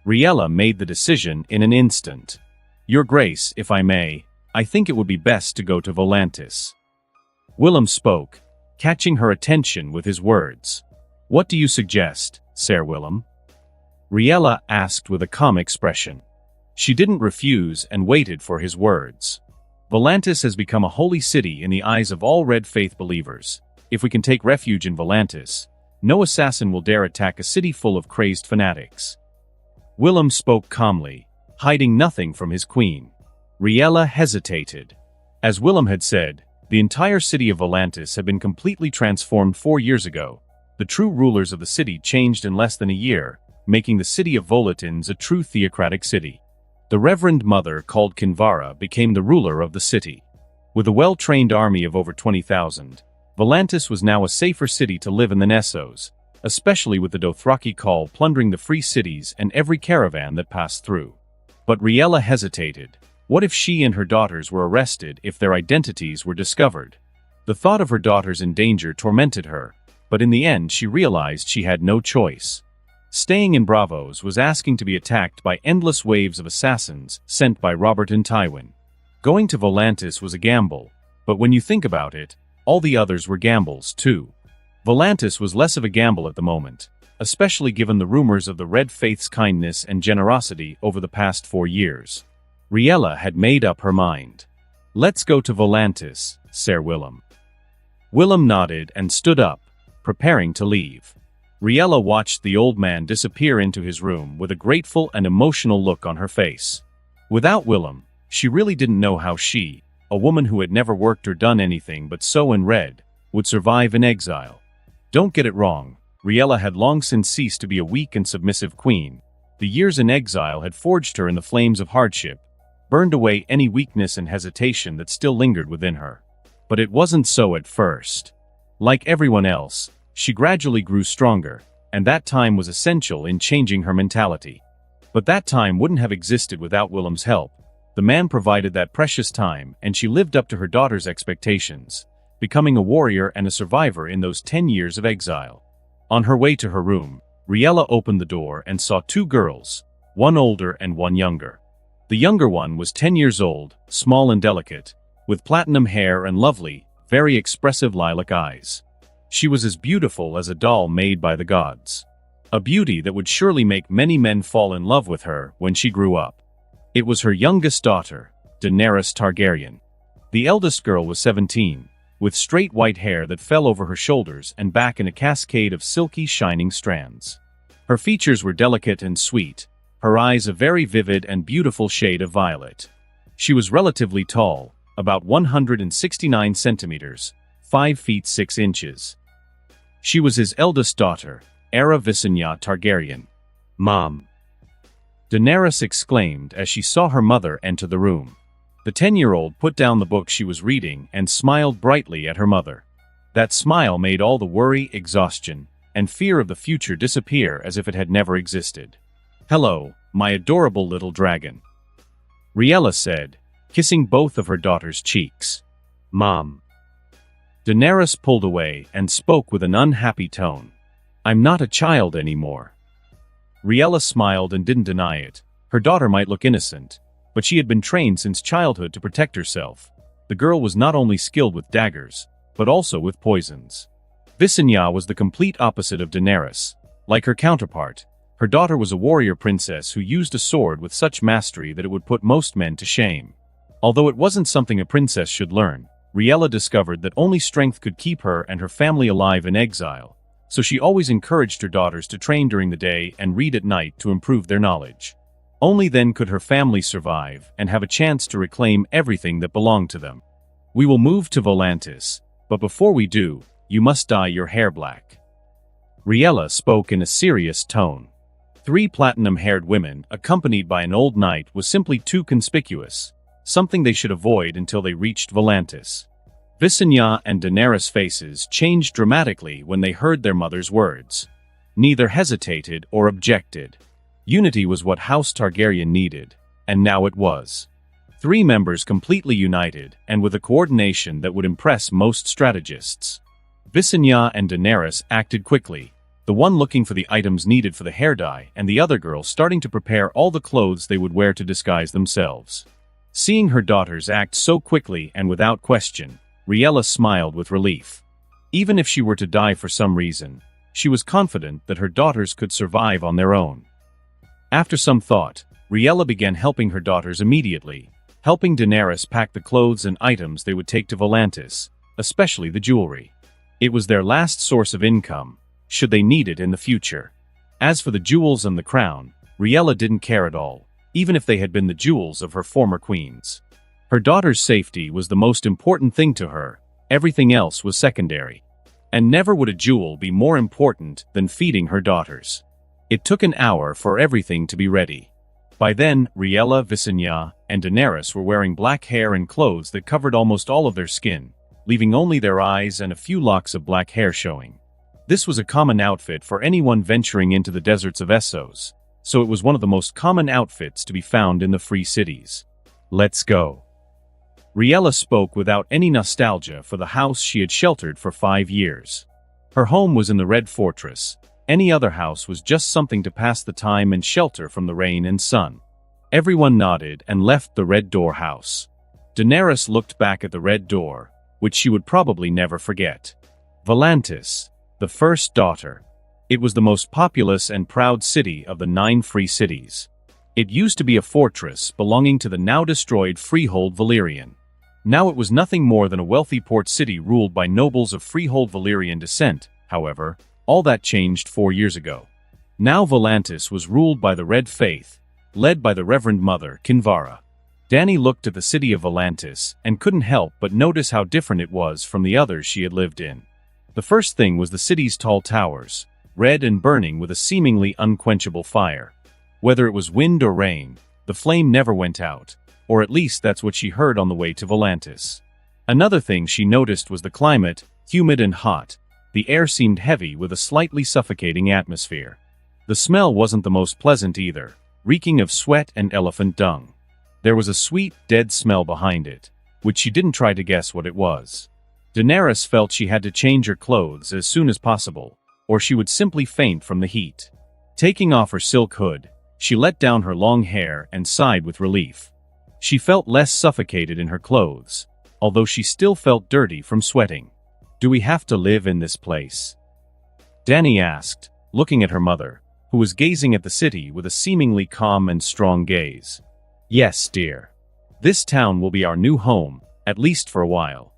Rhaella made the decision in an instant. "Your Grace, if I may, I think it would be best to go to Volantis." Willem spoke, catching her attention with his words. "What do you suggest, Sir Willem?" Rhaella asked with a calm expression. She didn't refuse and waited for his words. "Volantis has become a holy city in the eyes of all Red Faith believers. If we can take refuge in Volantis, no assassin will dare attack a city full of crazed fanatics." Willem spoke calmly, hiding nothing from his queen. Rhaella hesitated. As Willem had said, the entire city of Volantis had been completely transformed 4 years ago. The true rulers of the city changed in less than a year, making the city of Volatins a true theocratic city. The Reverend Mother called Kinvara became the ruler of the city. With a well-trained army of over 20,000, Volantis was now a safer city to live in than Essos, especially with the Dothraki Call plundering the free cities and every caravan that passed through. But Rhaella hesitated. What if she and her daughters were arrested if their identities were discovered? The thought of her daughters in danger tormented her, but in the end she realized she had no choice. Staying in Bravos was asking to be attacked by endless waves of assassins sent by Robert and Tywin. Going to Volantis was a gamble, but when you think about it, all the others were gambles too. Volantis was less of a gamble at the moment, especially given the rumors of the Red Faith's kindness and generosity over the past 4 years. Rhaella had made up her mind. "Let's go to Volantis, Sir Willem." Willem nodded and stood up, preparing to leave. Rhaella watched the old man disappear into his room with a grateful and emotional look on her face. Without Willem, she really didn't know how she, a woman who had never worked or done anything but sew and read, would survive in exile. Don't get it wrong, Rhaella had long since ceased to be a weak and submissive queen. The years in exile had forged her in the flames of hardship, burned away any weakness and hesitation that still lingered within her. But it wasn't so at first. Like everyone else, she gradually grew stronger, and that time was essential in changing her mentality. But that time wouldn't have existed without Willem's help. The man provided that precious time, and she lived up to her daughter's expectations, becoming a warrior and a survivor in those 10 years of exile. On her way to her room, Rhaella opened the door and saw 2 girls, one older and one younger. The younger one was 10 years old, small and delicate, with platinum hair and lovely, very expressive lilac eyes. She was as beautiful as a doll made by the gods. A beauty that would surely make many men fall in love with her when she grew up. It was her youngest daughter, Daenerys Targaryen. The eldest girl was 17, with straight white hair that fell over her shoulders and back in a cascade of silky shining strands. Her features were delicate and sweet, her eyes a very vivid and beautiful shade of violet. She was relatively tall, about 169 centimeters, 5 feet 6 inches. She was his eldest daughter, Aera Visenya Targaryen. "Mom!" Daenerys exclaimed as she saw her mother enter the room. The 10-year-old put down the book she was reading and smiled brightly at her mother. That smile made all the worry, exhaustion, and fear of the future disappear as if it had never existed. "Hello, my adorable little dragon," Riella said, kissing both of her daughter's cheeks. "Mom." Daenerys pulled away and spoke with an unhappy tone. "I'm not a child anymore." Riella smiled and didn't deny it. Her daughter might look innocent, but she had been trained since childhood to protect herself. The girl was not only skilled with daggers, but also with poisons. Visenya was the complete opposite of Daenerys. Like her counterpart, her daughter was a warrior princess who used a sword with such mastery that it would put most men to shame. Although it wasn't something a princess should learn, Riella discovered that only strength could keep her and her family alive in exile, so she always encouraged her daughters to train during the day and read at night to improve their knowledge. Only then could her family survive and have a chance to reclaim everything that belonged to them. "We will move to Volantis, but before we do, you must dye your hair black." Riella spoke in a serious tone. 3 platinum-haired women, accompanied by an old knight, was simply too conspicuous, something they should avoid until they reached Volantis. Visenya and Daenerys' faces changed dramatically when they heard their mother's words. Neither hesitated or objected. Unity was what House Targaryen needed, and now it was. 3 members completely united, and with a coordination that would impress most strategists. Visenya and Daenerys acted quickly, the one looking for the items needed for the hair dye and the other girl starting to prepare all the clothes they would wear to disguise themselves. Seeing her daughters act so quickly and without question, Riella smiled with relief. Even if she were to die for some reason, she was confident that her daughters could survive on their own. After some thought, Riella began helping her daughters immediately, helping Daenerys pack the clothes and items they would take to Volantis, especially the jewelry. It was their last source of income, should they need it in the future. As for the jewels and the crown, Riella didn't care at all, even if they had been the jewels of her former queens. Her daughter's safety was the most important thing to her, everything else was secondary. And never would a jewel be more important than feeding her daughters. It took an hour for everything to be ready. By then, Riella, Visenya, and Daenerys were wearing black hair and clothes that covered almost all of their skin, leaving only their eyes and a few locks of black hair showing. This was a common outfit for anyone venturing into the deserts of Essos, so it was one of the most common outfits to be found in the free cities. "Let's go." Riella spoke without any nostalgia for the house she had sheltered for 5 years. Her home was in the Red Fortress. Any other house was just something to pass the time and shelter from the rain and sun. Everyone nodded and left the Red Door house. Daenerys looked back at the Red Door, which she would probably never forget. Volantis, the first daughter. It was the most populous and proud city of the 9 free cities. It used to be a fortress belonging to the now-destroyed freehold Valyrian. Now it was nothing more than a wealthy port city ruled by nobles of freehold Valyrian descent. However, all that changed 4 years ago. Now Volantis was ruled by the Red Faith, led by the Reverend Mother, Kinvara. Dany looked at the city of Volantis and couldn't help but notice how different it was from the others she had lived in. The first thing was the city's tall towers, red and burning with a seemingly unquenchable fire. Whether it was wind or rain, the flame never went out, or at least that's what she heard on the way to Volantis. Another thing she noticed was the climate, humid and hot. The air seemed heavy with a slightly suffocating atmosphere. The smell wasn't the most pleasant either, reeking of sweat and elephant dung. There was a sweet, dead smell behind it, which she didn't try to guess what it was. Daenerys felt she had to change her clothes as soon as possible, or she would simply faint from the heat. Taking off her silk hood, She let down her long hair and sighed with relief. She felt less suffocated in her clothes, although she still felt dirty from sweating. "Do we have to live in this place?" Danny asked, looking at her mother, who was gazing at the city with a seemingly calm and strong gaze. "Yes, dear. This town will be our new home, at least for a while."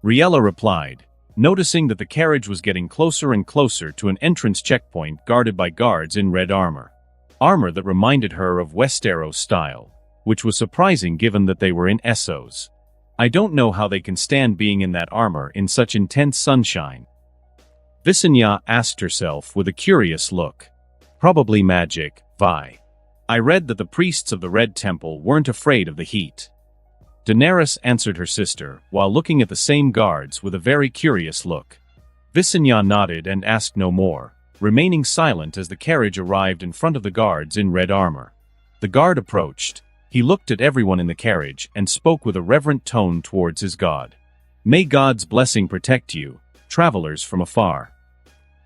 Riella replied, noticing that the carriage was getting closer and closer to an entrance checkpoint guarded by guards in red armor. Armor that reminded her of Westeros style, which was surprising given that they were in Essos. "I don't know how they can stand being in that armor in such intense sunshine." Visenya asked herself with a curious look. "Probably magic, Vi. I read that the priests of the Red Temple weren't afraid of the heat." Daenerys answered her sister, while looking at the same guards with a very curious look. Visenya nodded and asked no more, remaining silent as the carriage arrived in front of the guards in red armor. The guard approached. He looked at everyone in the carriage and spoke with a reverent tone towards his god. "May God's blessing protect you, travelers from afar."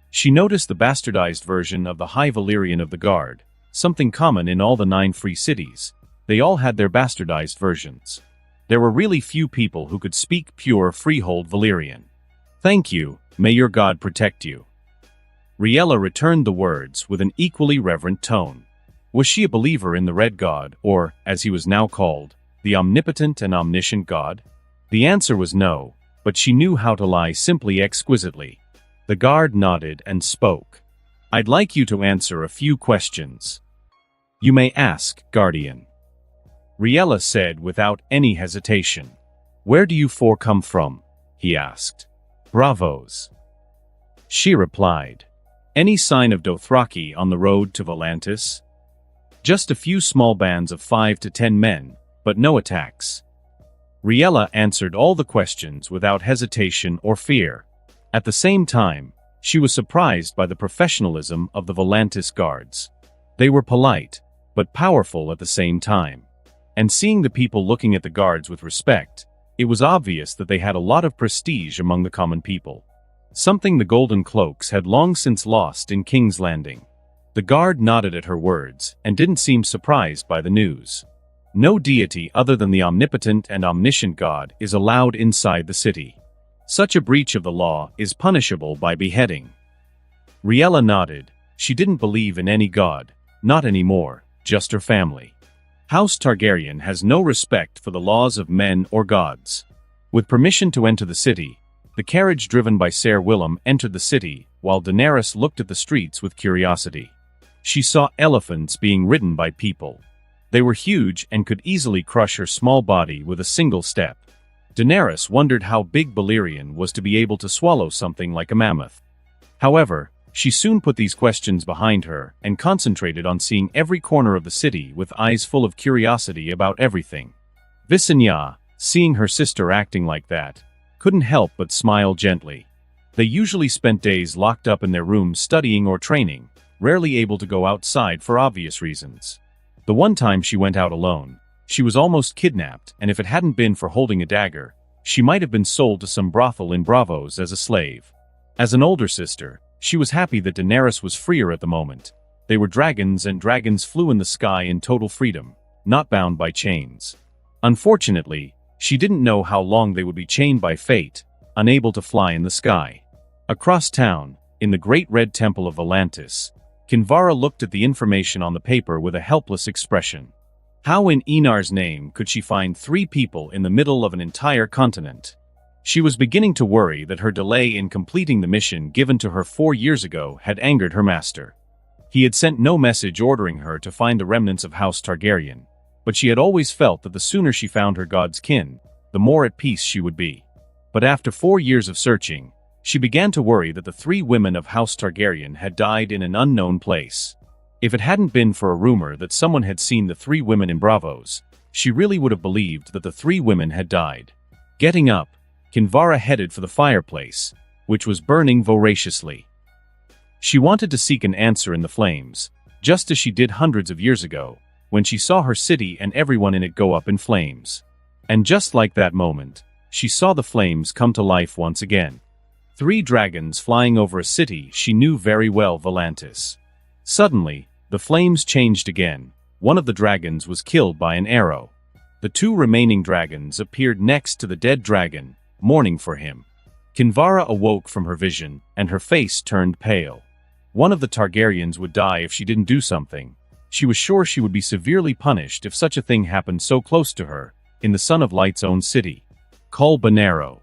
She noticed the bastardized version of the High Valyrian of the guard, something common in all the 9 free cities. They all had their bastardized versions. There were really few people who could speak pure freehold Valyrian. "Thank you, may your God protect you." Riella returned the words with an equally reverent tone. Was she a believer in the Red God, or, as he was now called, the omnipotent and omniscient God? The answer was no, but she knew how to lie simply exquisitely. The guard nodded and spoke. "I'd like you to answer a few questions." "You may ask, Guardian." Riella said without any hesitation. "Where do you four come from?" he asked. "Bravos." She replied. "Any sign of Dothraki on the road to Volantis?" "Just a few small bands of 5 to 10 men, but no attacks." Riella answered all the questions without hesitation or fear. At the same time, she was surprised by the professionalism of the Volantis guards. They were polite, but powerful at the same time. And seeing the people looking at the guards with respect, it was obvious that they had a lot of prestige among the common people. Something the Golden Cloaks had long since lost in King's Landing. The guard nodded at her words and didn't seem surprised by the news. No deity other than the omnipotent and omniscient God is allowed inside the city. Such a breach of the law is punishable by beheading. Riella nodded. She didn't believe in any god, not anymore, just her family. House Targaryen has no respect for the laws of men or gods. With permission to enter the city, the carriage driven by Ser Willem entered the city, while Daenerys looked at the streets with curiosity. She saw elephants being ridden by people. They were huge and could easily crush her small body with a single step. Daenerys wondered how big Balerion was to be able to swallow something like a mammoth. However, she soon put these questions behind her and concentrated on seeing every corner of the city with eyes full of curiosity about everything. Visenya, seeing her sister acting like that, couldn't help but smile gently. They usually spent days locked up in their rooms studying or training, rarely able to go outside for obvious reasons. The one time she went out alone, she was almost kidnapped, and if it hadn't been for holding a dagger, she might have been sold to some brothel in Bravos as a slave. As an older sister, she was happy that Daenerys was freer at the moment. They were dragons, and dragons flew in the sky in total freedom, not bound by chains. Unfortunately, she didn't know how long they would be chained by fate, unable to fly in the sky. Across town, in the Great Red Temple of Volantis, Kinvara looked at the information on the paper with a helpless expression. How in Enar's name could she find 3 people in the middle of an entire continent? She was beginning to worry that her delay in completing the mission given to her 4 years ago had angered her master. He had sent no message ordering her to find the remnants of House Targaryen, but she had always felt that the sooner she found her god's kin, the more at peace she would be. But after 4 years of searching, she began to worry that the 3 women of House Targaryen had died in an unknown place. If it hadn't been for a rumor that someone had seen the 3 women in Bravos, she really would have believed that the 3 women had died. Getting up, Kinvara headed for the fireplace, which was burning voraciously. She wanted to seek an answer in the flames, just as she did hundreds of years ago, when she saw her city and everyone in it go up in flames. And just like that moment, she saw the flames come to life once again. 3 dragons flying over a city she knew very well, Volantis. Suddenly, the The flames changed again. One of the dragons was killed by an arrow. The two remaining dragons appeared next to the dead dragon, mourning for him. Kinvara awoke from her vision, and her face turned pale. One of the Targaryens would die if she didn't do something. She was sure she would be severely punished if such a thing happened so close to her, in the Son of Light's own city. Call Bonero.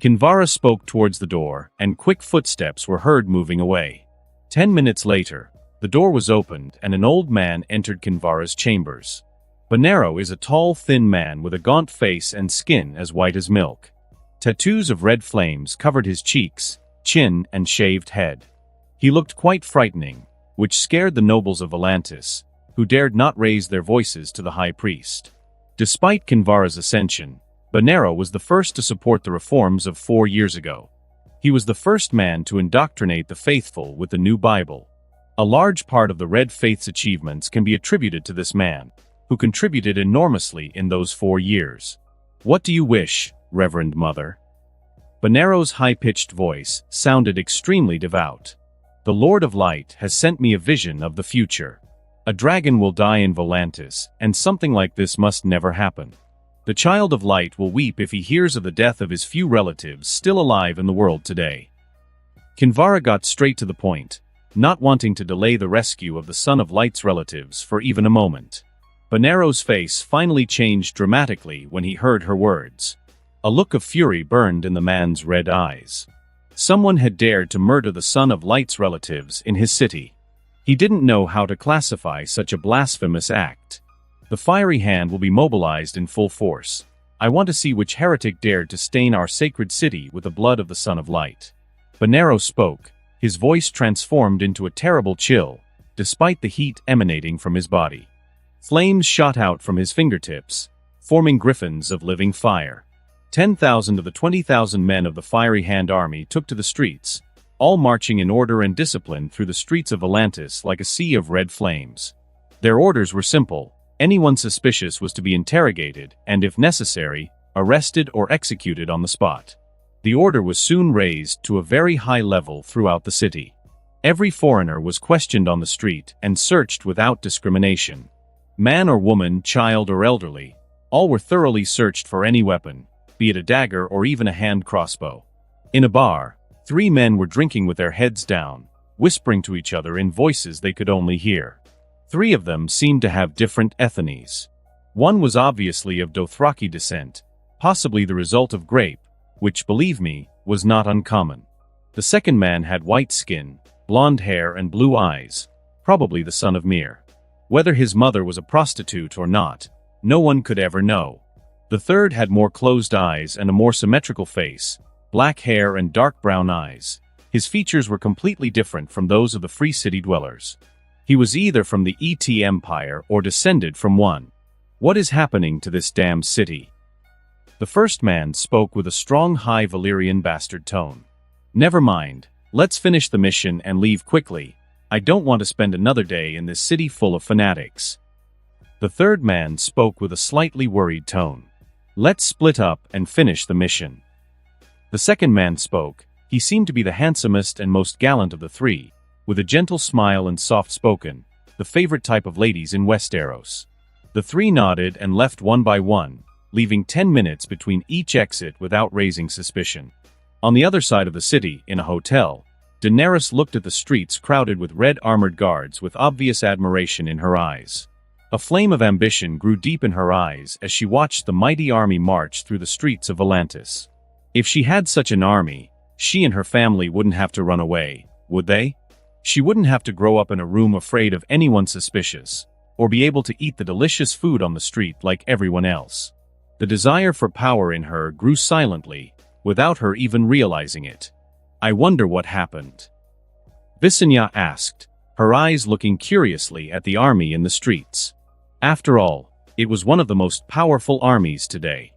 Kinvara spoke towards the door, and quick footsteps were heard moving away. 10 minutes later, the door was opened and an old man entered Kinvara's chambers. Bonero is a tall, thin man with a gaunt face and skin as white as milk. Tattoos of red flames covered his cheeks, chin, and shaved head. He looked quite frightening, which scared the nobles of Volantis, who dared not raise their voices to the high priest. Despite Kinvara's ascension, Bonero was the first to support the reforms of 4 years ago. He was the first man to indoctrinate the faithful with the new Bible. A large part of the Red Faith's achievements can be attributed to this man, who contributed enormously in those 4 years. What do you wish, Reverend Mother? Bonero's high-pitched voice sounded extremely devout. The Lord of Light has sent me a vision of the future. A dragon will die in Volantis, and something like this must never happen. The Child of Light will weep if he hears of the death of his few relatives still alive in the world today. Kinvara got straight to the point, not wanting to delay the rescue of the Son of Light's relatives for even a moment. Bonero's face finally changed dramatically when he heard her words. A look of fury burned in the man's red eyes. Someone had dared to murder the Son of Light's relatives in his city. He didn't know how to classify such a blasphemous act. The fiery hand will be mobilized in full force. I want to see which heretic dared to stain our sacred city with the blood of the Son of Light. Bonero spoke, his voice transformed into a terrible chill, despite the heat emanating from his body. Flames shot out from his fingertips, forming griffins of living fire. 10,000 of the 20,000 men of the Fiery Hand army took to the streets, all marching in order and discipline through the streets of Volantis like a sea of red flames. Their orders were simple. Anyone suspicious was to be interrogated and, if necessary, arrested or executed on the spot. The order was soon raised to a very high level throughout the city. Every foreigner was questioned on the street and searched without discrimination. Man or woman, child or elderly, all were thoroughly searched for any weapon, be it a dagger or even a hand crossbow. In a bar, 3 men were drinking with their heads down, whispering to each other in voices they could only hear. 3 of them seemed to have different ethnies. One was obviously of Dothraki descent, possibly the result of grape, which, believe me, was not uncommon. The second man had white skin, blonde hair and blue eyes, probably the son of Mir. Whether his mother was a prostitute or not, no one could ever know. The third had more closed eyes and a more symmetrical face, black hair and dark brown eyes. His features were completely different from those of the Free City dwellers. He was either from the ET Empire or descended from one. What is happening to this damned city? The first man spoke with a strong high Valyrian bastard tone. Never mind, let's finish the mission and leave quickly. I don't want to spend another day in this city full of fanatics. The third man spoke with a slightly worried tone. Let's split up and finish the mission. The second man spoke. He seemed to be the handsomest and most gallant of the 3, with a gentle smile and soft-spoken, the favorite type of ladies in Westeros. The 3 nodded and left one by one, leaving 10 minutes between each exit without raising suspicion. On the other side of the city, in a hotel, Daenerys looked at the streets crowded with red armored guards with obvious admiration in her eyes. A flame of ambition grew deep in her eyes as she watched the mighty army march through the streets of Volantis. If she had such an army, she and her family wouldn't have to run away, would they? She wouldn't have to grow up in a room afraid of anyone suspicious, or be able to eat the delicious food on the street like everyone else. The desire for power in her grew silently, without her even realizing it. I wonder what happened. Visenya asked, her eyes looking curiously at the army in the streets. After all, it was one of the most powerful armies today.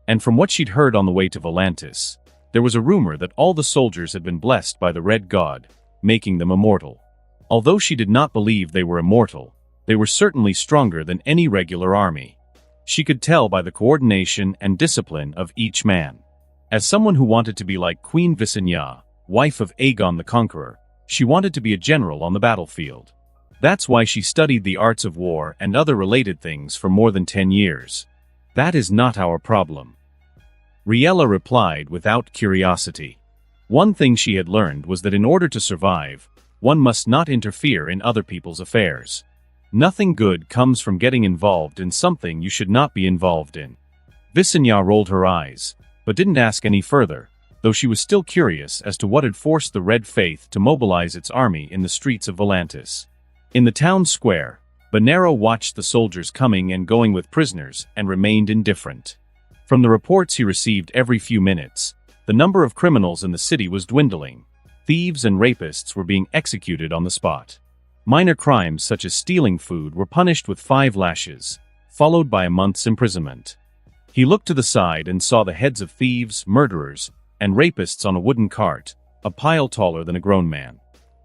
And from what she'd heard on the way to Volantis, there was a rumor that all the soldiers had been blessed by the Red God, making them immortal. Although she did not believe they were immortal, they were certainly stronger than any regular army. She could tell by the coordination and discipline of each man. As someone who wanted to be like Queen Visenya, wife of Aegon the Conqueror, she wanted to be a general on the battlefield. That's why she studied the arts of war and other related things for more than 10 years. That is not our problem. Riella replied without curiosity. One thing she had learned was that in order to survive, one must not interfere in other people's affairs. Nothing good comes from getting involved in something you should not be involved in. Visenya rolled her eyes, but didn't ask any further, though she was still curious as to what had forced the Red Faith to mobilize its army in the streets of Volantis. In the town square, Bonero watched the soldiers coming and going with prisoners and remained indifferent. From the reports he received every few minutes, the number of criminals in the city was dwindling. Thieves and rapists were being executed on the spot. Minor crimes such as stealing food were punished with 5 lashes, followed by a month's imprisonment. He looked to the side and saw the heads of thieves, murderers, and rapists on a wooden cart, a pile taller than a grown man.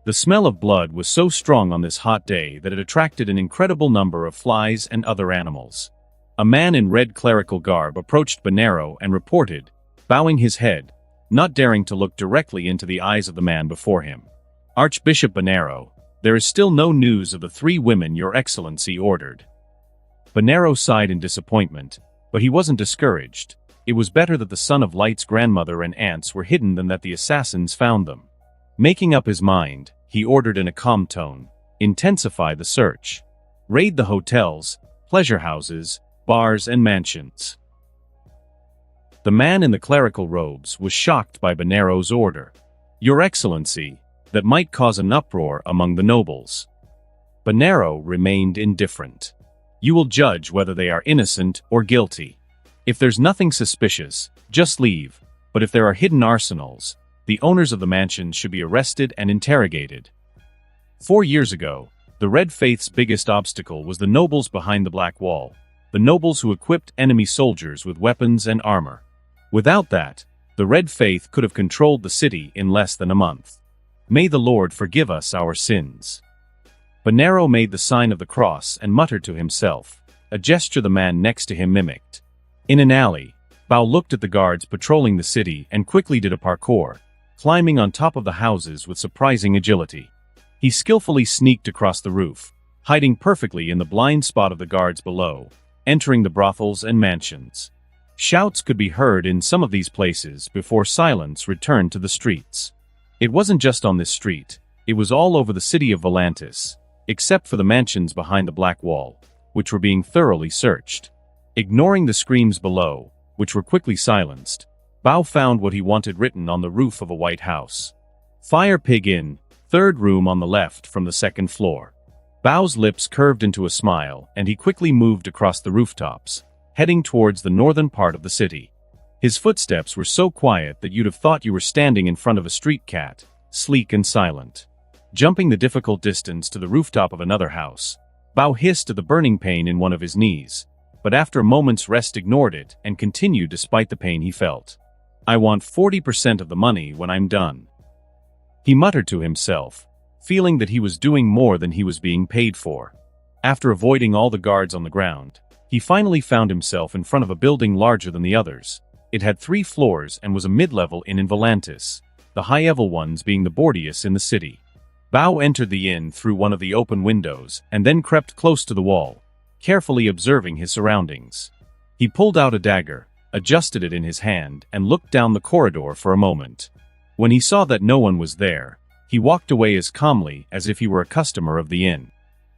The smell of blood was so strong on this hot day that it attracted an incredible number of flies and other animals. A man in red clerical garb approached Bonero and reported, bowing his head, not daring to look directly into the eyes of the man before him. Archbishop Bonero, there is still no news of the 3 women Your Excellency ordered. Bonero sighed in disappointment, but he wasn't discouraged. It was better that the Son of Light's grandmother and aunts were hidden than that the assassins found them. Making up his mind, he ordered in a calm tone, intensify the search. Raid the hotels, pleasure houses, bars and mansions. The man in the clerical robes was shocked by Bonero's order. Your Excellency, that might cause an uproar among the nobles. Bonero remained indifferent. You will judge whether they are innocent or guilty. If there's nothing suspicious, just leave, but if there are hidden arsenals, the owners of the mansions should be arrested and interrogated. 4 years ago, the Red Faith's biggest obstacle was the nobles behind the Black Wall, the nobles who equipped enemy soldiers with weapons and armor. Without that, the Red Faith could have controlled the city in less than a month. May the Lord forgive us our sins. Bonero made the sign of the cross and muttered to himself, a gesture the man next to him mimicked. In an alley, Bao looked at the guards patrolling the city and quickly did a parkour, climbing on top of the houses with surprising agility. He skillfully sneaked across the roof, hiding perfectly in the blind spot of the guards below, entering the brothels and mansions. Shouts could be heard in some of these places before silence returned to the streets. It wasn't just on this street, it was all over the city of Volantis, except for the mansions behind the Black Wall, which were being thoroughly searched. Ignoring the screams below, which were quickly silenced, Bao found what he wanted written on the roof of a white house. Fire Pig Inn, 3rd room on the left from the 2nd floor. Bao's lips curved into a smile and he quickly moved across the rooftops, heading towards the northern part of the city. His footsteps were so quiet that you'd have thought you were standing in front of a street cat, sleek and silent. Jumping the difficult distance to the rooftop of another house, Bao hissed at the burning pain in one of his knees, but after a moment's rest ignored it and continued despite the pain he felt. I want 40% of the money when I'm done. He muttered to himself, feeling that he was doing more than he was being paid for. After avoiding all the guards on the ground, he finally found himself in front of a building larger than the others. It had 3 floors and was a mid-level inn in Volantis, the high-level ones being the boardiest in the city. Bao entered the inn through one of the open windows and then crept close to the wall, carefully observing his surroundings. He pulled out a dagger, adjusted it in his hand, and looked down the corridor for a moment. When he saw that no one was there, he walked away as calmly as if he were a customer of the inn.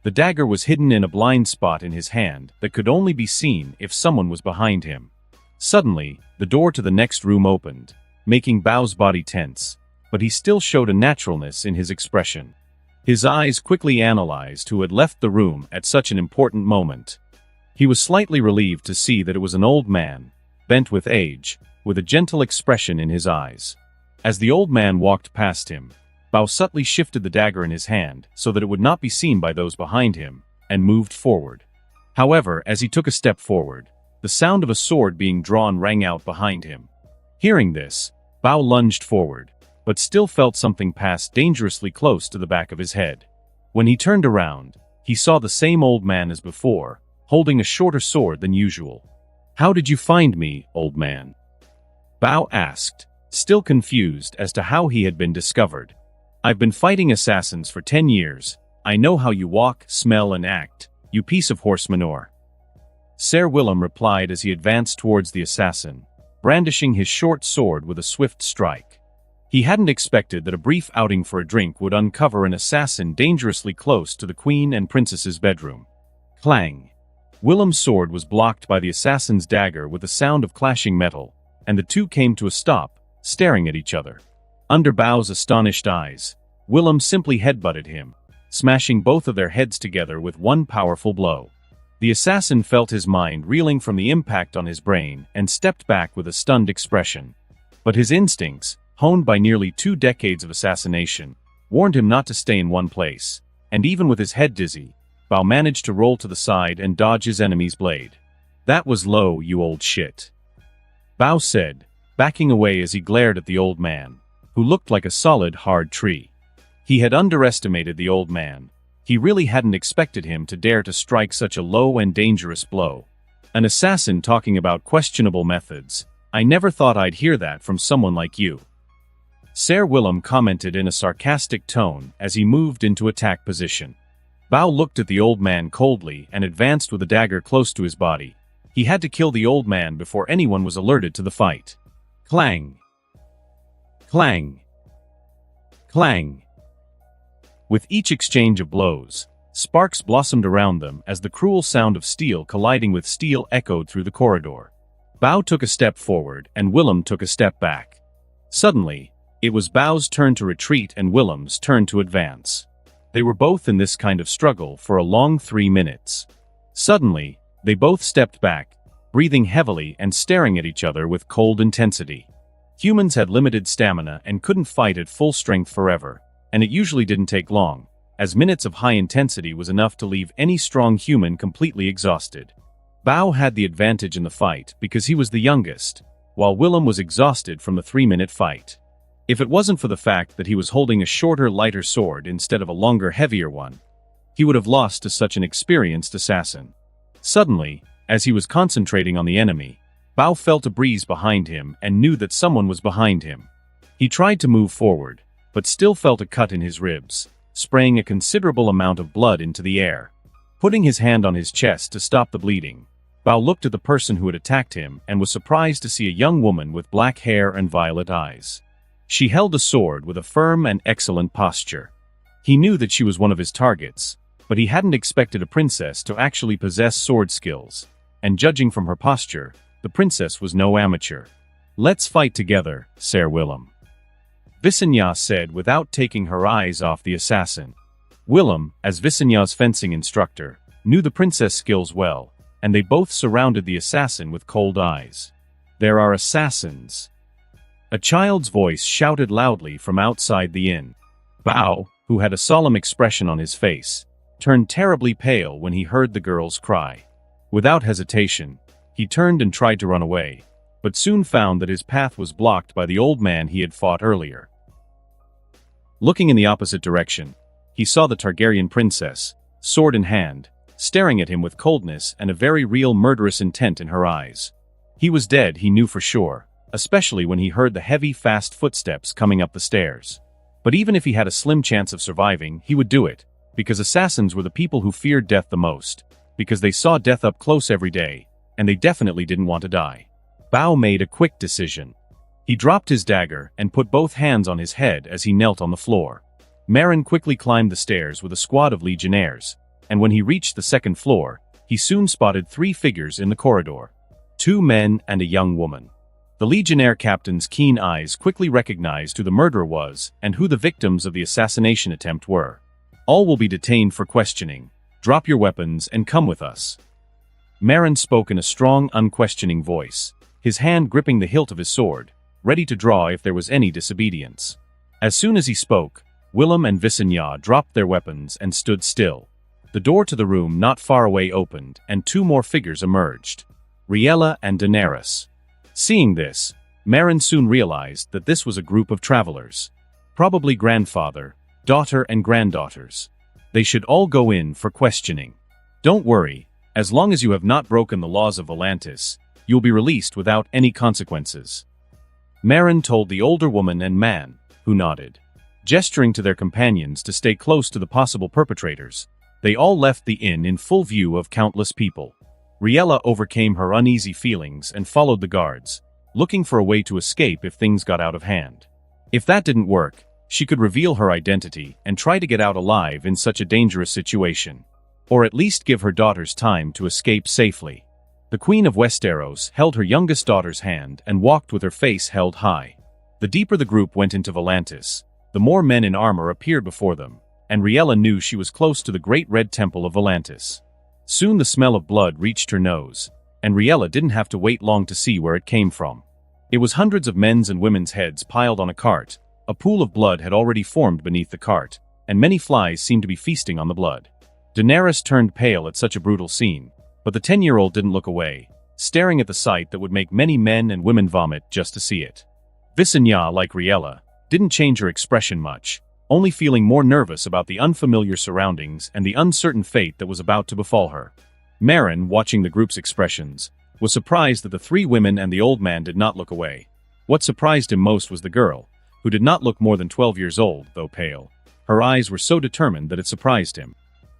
The dagger was hidden in a blind spot in his hand that could only be seen if someone was behind him. Suddenly, the door to the next room opened, making Bao's body tense, but he still showed a naturalness in his expression. His eyes quickly analyzed who had left the room at such an important moment. He was slightly relieved to see that it was an old man, bent with age, with a gentle expression in his eyes. As the old man walked past him, Bao subtly shifted the dagger in his hand so that it would not be seen by those behind him, and moved forward. However, as he took a step forward, the sound of a sword being drawn rang out behind him. Hearing this, Bao lunged forward, but still felt something pass dangerously close to the back of his head. When he turned around, he saw the same old man as before, holding a shorter sword than usual. "How did you find me, old man?" Bao asked, still confused as to how he had been discovered. "I've been fighting assassins for 10 years, I know how you walk, smell and act, you piece of horse manure. Sir Willem replied as he advanced towards the assassin, brandishing his short sword with a swift strike. He hadn't expected that a brief outing for a drink would uncover an assassin dangerously close to the queen and princess's bedroom. Clang! Willem's sword was blocked by the assassin's dagger with a sound of clashing metal, and the two came to a stop, staring at each other. Under Bao's astonished eyes, Willem simply headbutted him, smashing both of their heads together with one powerful blow. The assassin felt his mind reeling from the impact on his brain and stepped back with a stunned expression. But his instincts, honed by nearly 2 decades of assassination, warned him not to stay in one place, and even with his head dizzy, Bao managed to roll to the side and dodge his enemy's blade. "That was low, you old shit," Bao said, backing away as he glared at the old man, who looked like a solid, hard tree. He had underestimated the old man. He really hadn't expected him to dare to strike such a low and dangerous blow. An assassin talking about questionable methods. I never thought I'd hear that from someone like you. Sir Willem commented in a sarcastic tone as he moved into attack position. Bao looked at the old man coldly and advanced with a dagger close to his body. He had to kill the old man before anyone was alerted to the fight. Clang! Clang! Clang! With each exchange of blows, sparks blossomed around them as the cruel sound of steel colliding with steel echoed through the corridor. Bao took a step forward and Willem took a step back. Suddenly, it was Bao's turn to retreat and Willem's turn to advance. They were both in this kind of struggle for a long 3 minutes. Suddenly, they both stepped back, breathing heavily and staring at each other with cold intensity. Humans had limited stamina and couldn't fight at full strength forever, and it usually didn't take long, as minutes of high intensity was enough to leave any strong human completely exhausted. Bao had the advantage in the fight because he was the youngest, while Willem was exhausted from the 3-minute fight. If it wasn't for the fact that he was holding a shorter, lighter sword instead of a longer, heavier one, he would have lost to such an experienced assassin. Suddenly, as he was concentrating on the enemy, Bao felt a breeze behind him and knew that someone was behind him. He tried to move forward, but still felt a cut in his ribs, spraying a considerable amount of blood into the air. Putting his hand on his chest to stop the bleeding, Bao looked at the person who had attacked him and was surprised to see a young woman with black hair and violet eyes. She held a sword with a firm and excellent posture. He knew that she was one of his targets, but he hadn't expected a princess to actually possess sword skills, and judging from her posture, the princess was no amateur. "Let's fight together, Sir Willem," Visenya said without taking her eyes off the assassin. Willem, as Visenya's fencing instructor, knew the princess' skills well, and they both surrounded the assassin with cold eyes. "There are assassins," a child's voice shouted loudly from outside the inn. Bao, who had a solemn expression on his face, turned terribly pale when he heard the girl's cry. Without hesitation, he turned and tried to run away, but soon found that his path was blocked by the old man he had fought earlier. Looking in the opposite direction, he saw the Targaryen princess, sword in hand, staring at him with coldness and a very real murderous intent in her eyes. He was dead, he knew for sure, especially when he heard the heavy, fast footsteps coming up the stairs. But even if he had a slim chance of surviving, he would do it, because assassins were the people who feared death the most, because they saw death up close every day, and they definitely didn't want to die. Bao made a quick decision. He dropped his dagger and put both hands on his head as he knelt on the floor. Marin quickly climbed the stairs with a squad of legionnaires, and when he reached the second floor, he soon spotted 3 figures in the corridor. 2 men and a young woman. The legionnaire captain's keen eyes quickly recognized who the murderer was and who the victims of the assassination attempt were. "All will be detained for questioning. Drop your weapons and come with us." Marin spoke in a strong, unquestioning voice, his hand gripping the hilt of his sword, ready to draw if there was any disobedience. As soon as he spoke, Willem and Visenya dropped their weapons and stood still. The door to the room not far away opened, and 2 more figures emerged. Riella and Daenerys. Seeing this, Marin soon realized that this was a group of travelers. Probably grandfather, daughter and granddaughters. They should all go in for questioning. "Don't worry, as long as you have not broken the laws of Volantis, you'll be released without any consequences," Marin told the older woman and man, who nodded. Gesturing to their companions to stay close to the possible perpetrators, they all left the inn in full view of countless people. Riella overcame her uneasy feelings and followed the guards, looking for a way to escape if things got out of hand. If that didn't work, she could reveal her identity and try to get out alive in such a dangerous situation. Or at least give her daughters time to escape safely. The Queen of Westeros held her youngest daughter's hand and walked with her face held high. The deeper the group went into Volantis, the more men in armor appeared before them, and Riella knew she was close to the great red temple of Volantis. Soon the smell of blood reached her nose, and Riella didn't have to wait long to see where it came from. It was hundreds of men's and women's heads piled on a cart. A pool of blood had already formed beneath the cart, and many flies seemed to be feasting on the blood. Daenerys turned pale at such a brutal scene, but the 10-year-old didn't look away, staring at the sight that would make many men and women vomit just to see it. Visenya, like Riella, didn't change her expression much, only feeling more nervous about the unfamiliar surroundings and the uncertain fate that was about to befall her. Meryn, watching the group's expressions, was surprised that the three women and the old man did not look away. What surprised him most was the girl, who did not look more than 12 years old, though pale. Her eyes were so determined that it surprised him.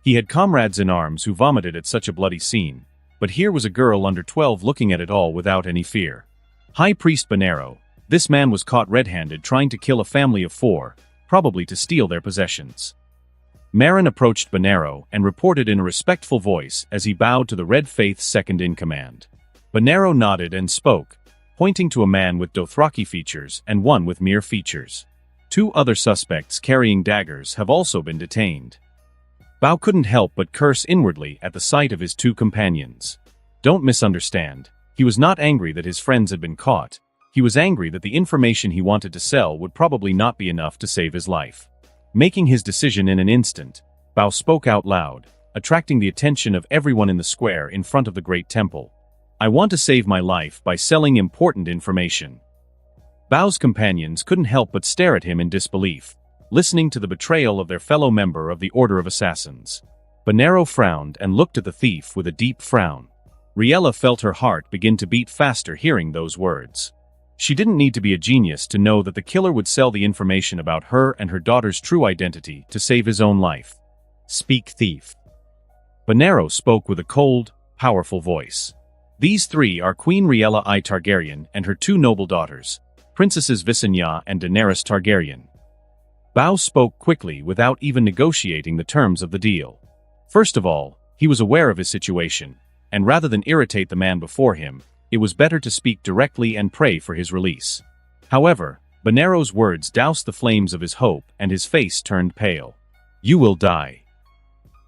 He had comrades in arms who vomited at such a bloody scene, but here was a girl under 12 looking at it all without any fear. High Priest Bonero, this man was caught red-handed trying to kill a family of 4, probably to steal their possessions. Meryn approached Bonero and reported in a respectful voice as he bowed to the Red Faith's second-in-command. Bonero nodded and spoke, pointing to a man with Dothraki features and one with mere features. 2 other suspects carrying daggers have also been detained. Bao couldn't help but curse inwardly at the sight of his 2 companions. Don't misunderstand, he was not angry that his friends had been caught. He was angry that the information he wanted to sell would probably not be enough to save his life. Making his decision in an instant, Bao spoke out loud, attracting the attention of everyone in the square in front of the great temple. I want to save my life by selling important information. Bao's companions couldn't help but stare at him in disbelief, listening to the betrayal of their fellow member of the Order of Assassins. Bonero frowned and looked at the thief with a deep frown. Riella felt her heart begin to beat faster hearing those words. She didn't need to be a genius to know that the killer would sell the information about her and her daughter's true identity to save his own life. Speak, thief. Bonero spoke with a cold, powerful voice. These 3 are Queen Riella I Targaryen and her 2 noble daughters, Princesses Visenya and Daenerys Targaryen. Bao spoke quickly without even negotiating the terms of the deal. First of all, he was aware of his situation, and rather than irritate the man before him, it was better to speak directly and pray for his release. However, Bonero's words doused the flames of his hope and his face turned pale. You will die.